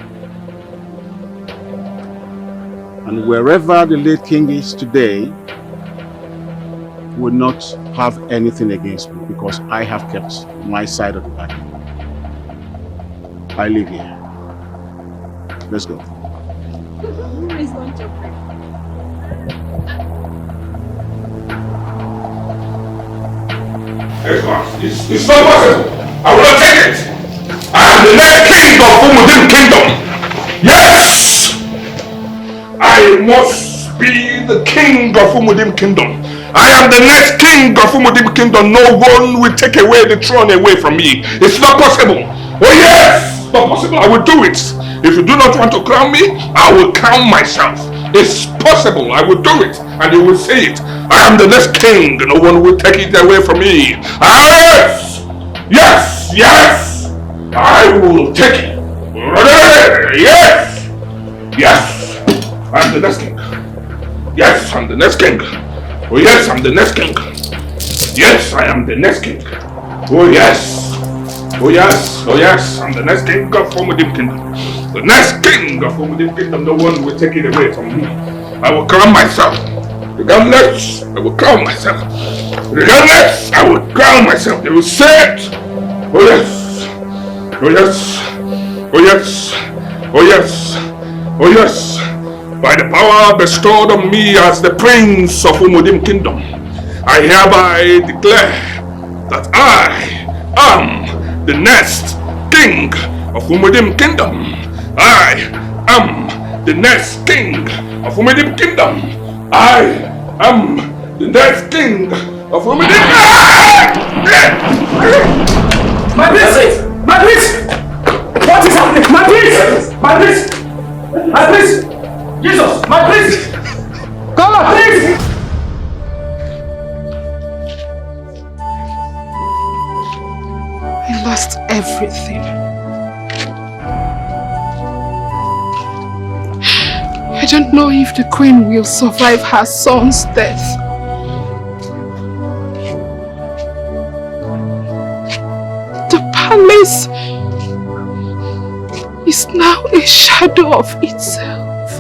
And wherever the late king is today, will not have anything against me because I have kept my side of the bargain. I live here. Let's go. It's not possible. I will not take it. I am the next king of Umudim Kingdom. Yes! I must be the king of Umudim Kingdom. I am the next king of Umudim Kingdom. No one will take away the throne away from me. It's not possible. Oh yes! It's not possible. I will do it. If you do not want to crown me, I will crown myself. It's possible. I will do it. And you will see it. I am the next king. No one will take it away from me. Yes! Yes! Yes! I will take it. Yes! Yes! I'm the next king. Yes, I'm the next king. Oh yes, I'm the next king. Yes, I am the next king. Oh yes. Oh yes, oh yes, I'm the next king of Umudim Kingdom. The next king of Umudim Kingdom, no one will take it away from me. I will crown myself. Regardless, I will crown myself. Regardless, I will crown myself. They will say it. Oh yes. Oh yes. Oh yes. Oh yes. Oh yes. By the power bestowed on me as the prince of Umudim Kingdom, I hereby declare that I am the next king of Umudim Kingdom. I am the next king of Umudim Kingdom. I am the next king of Umudim Kingdom. My prince! My prince! What is happening? My prince! My prince! My prince! Jesus! My prince! Come on, please! I lost everything. I don't know if the queen will survive her son's death. The palace is now a shadow of itself.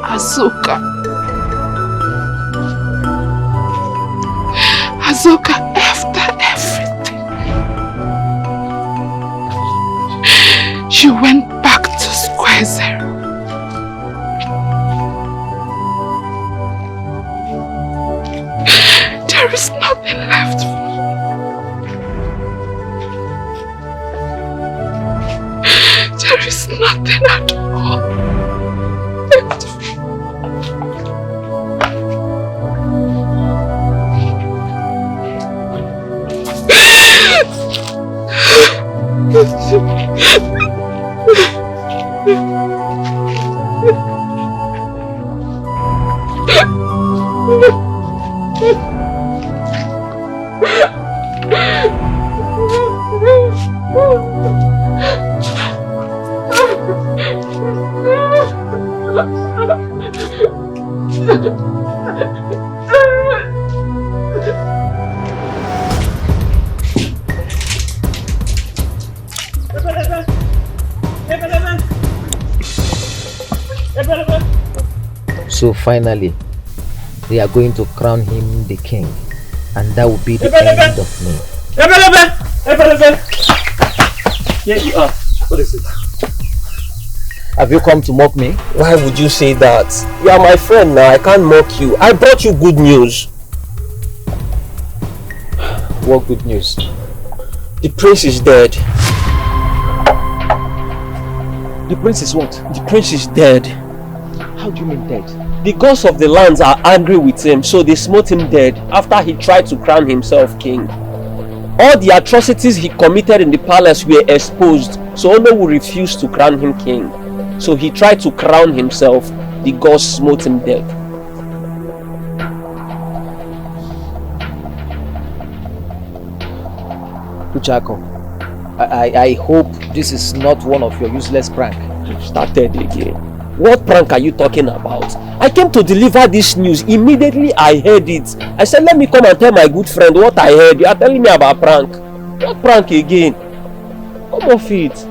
Azoka. Azoka, after everything, she went back to square zero. There is nothing left for me. There is nothing at all left for me. So finally, they are going to crown him the king, and that will be the end of me. Here you are. What is it? Have you come to mock me? Why would you say that? You are my friend now. I can't mock you. I brought you good news. What good news? The prince is dead. The prince is what? The prince is dead. How do you mean dead? The gods of the lands are angry with him, so they smote him dead after he tried to crown himself king. All the atrocities he committed in the palace were exposed, so Ono refused to crown him king. So he tried to crown himself. The gods smote him dead. Uchako, I hope this is not one of your useless pranks. You started again. What prank are you talking about? I came to deliver this news. Immediately I heard it. I said, let me come and tell my good friend what I heard. You are telling me about prank. What prank again? Come off it.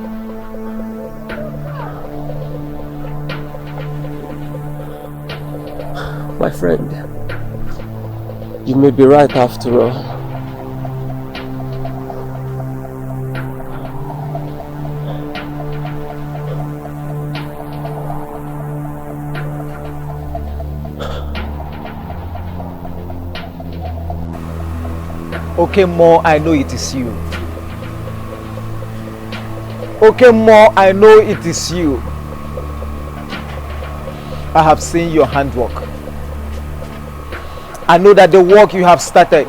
My friend, you may be right after all. Okay, Mo, I know it is you. Okay, Mo, I know it is you. I have seen your handwork. I know that the work you have started,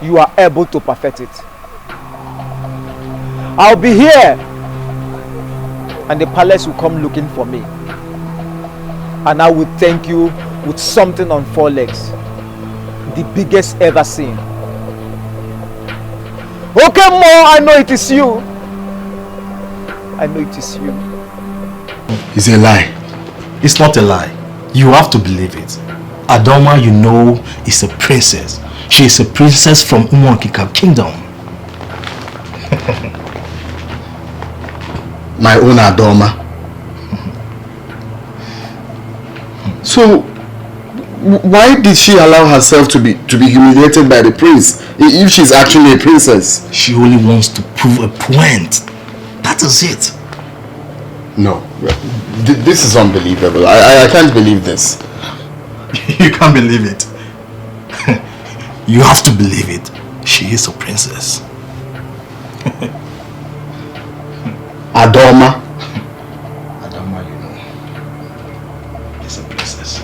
you are able to perfect it. I'll be here, and the palace will come looking for me. And I will thank you with something on 4 legs, the biggest ever seen. Okay, Mo, I know it is you. I know it is you. It's a lie. It's not a lie. You have to believe it. Adoma, you know, is a princess. She is a princess from Umuankika Kingdom. My own Adoma. So, why did she allow herself to be humiliated by the prince if she's actually a princess? She only wants to prove a point. That is it. No, this is unbelievable. I can't believe this. You can't believe it. You have to believe it. She is a princess. Adoma. Adoma, you know, is a princess.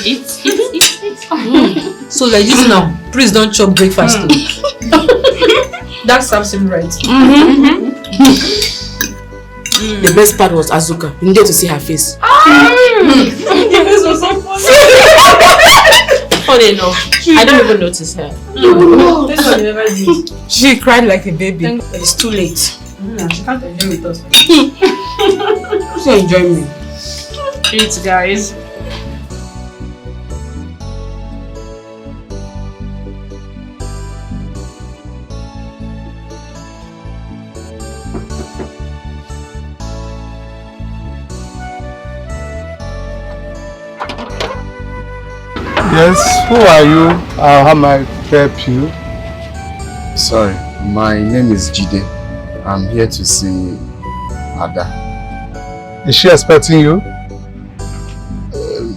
Eat. So like this now, please don't chop breakfast. That serves him right. The best part was Azuka. You needed to see her face. This was so funny. Funny enough, I don't even notice her. This one you never did. She cried like a baby. But it's too late. She can't enjoy with us. She enjoy me. Eat, guys. Yes, who are you? How may I help you? Sorry, my name is Jide. I'm here to see Ada. Is she expecting you?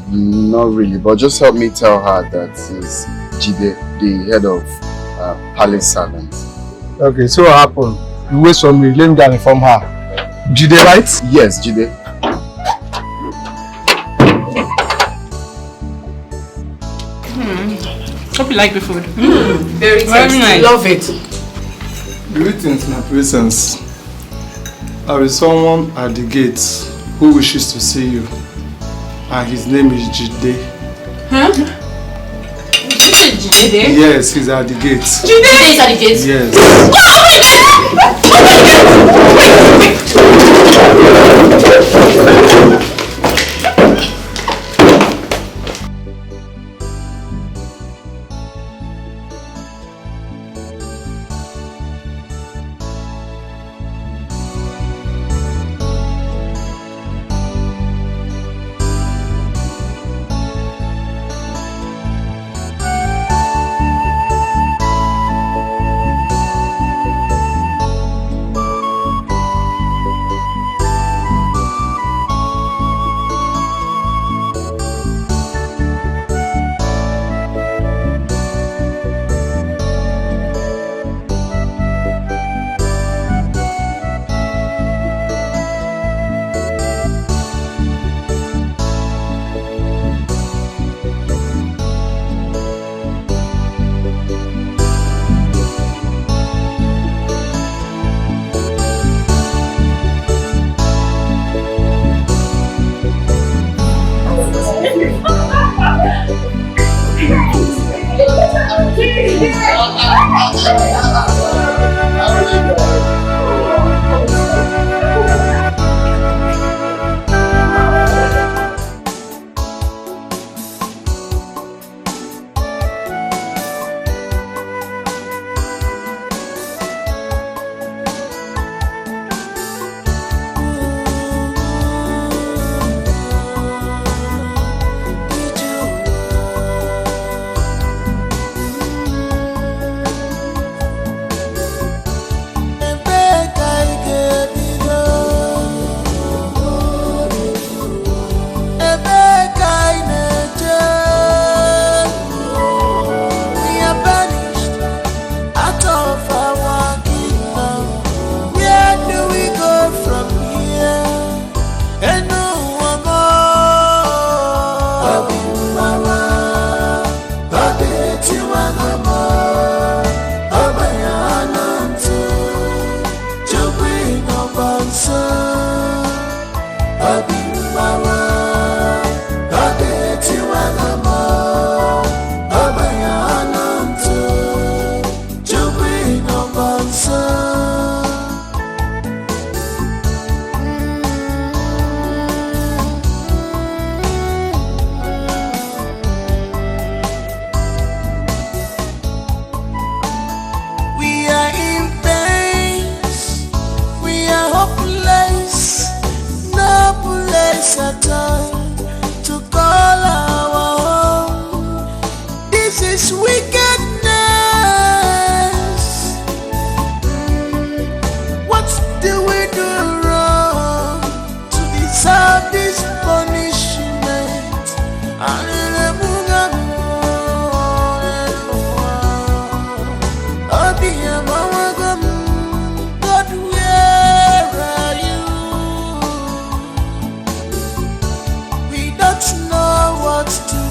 Not really, but just help me tell her that is Jide, the head of palace servants. Okay, so what happened? You wait for me, let me go and inform her. Jide, right? Yes, Jide. Hope you like the food. Very tasty. nice. Love it. Greetings, my presence. There is someone at the gate who wishes to see you, and his name is Jide. Huh? Jide? Yes, he's at the gate. Jide is at the gate? Yes. at all to call our own. This is wickedness. What do we do wrong to deserve this punishment? God, where are you? We don't know what to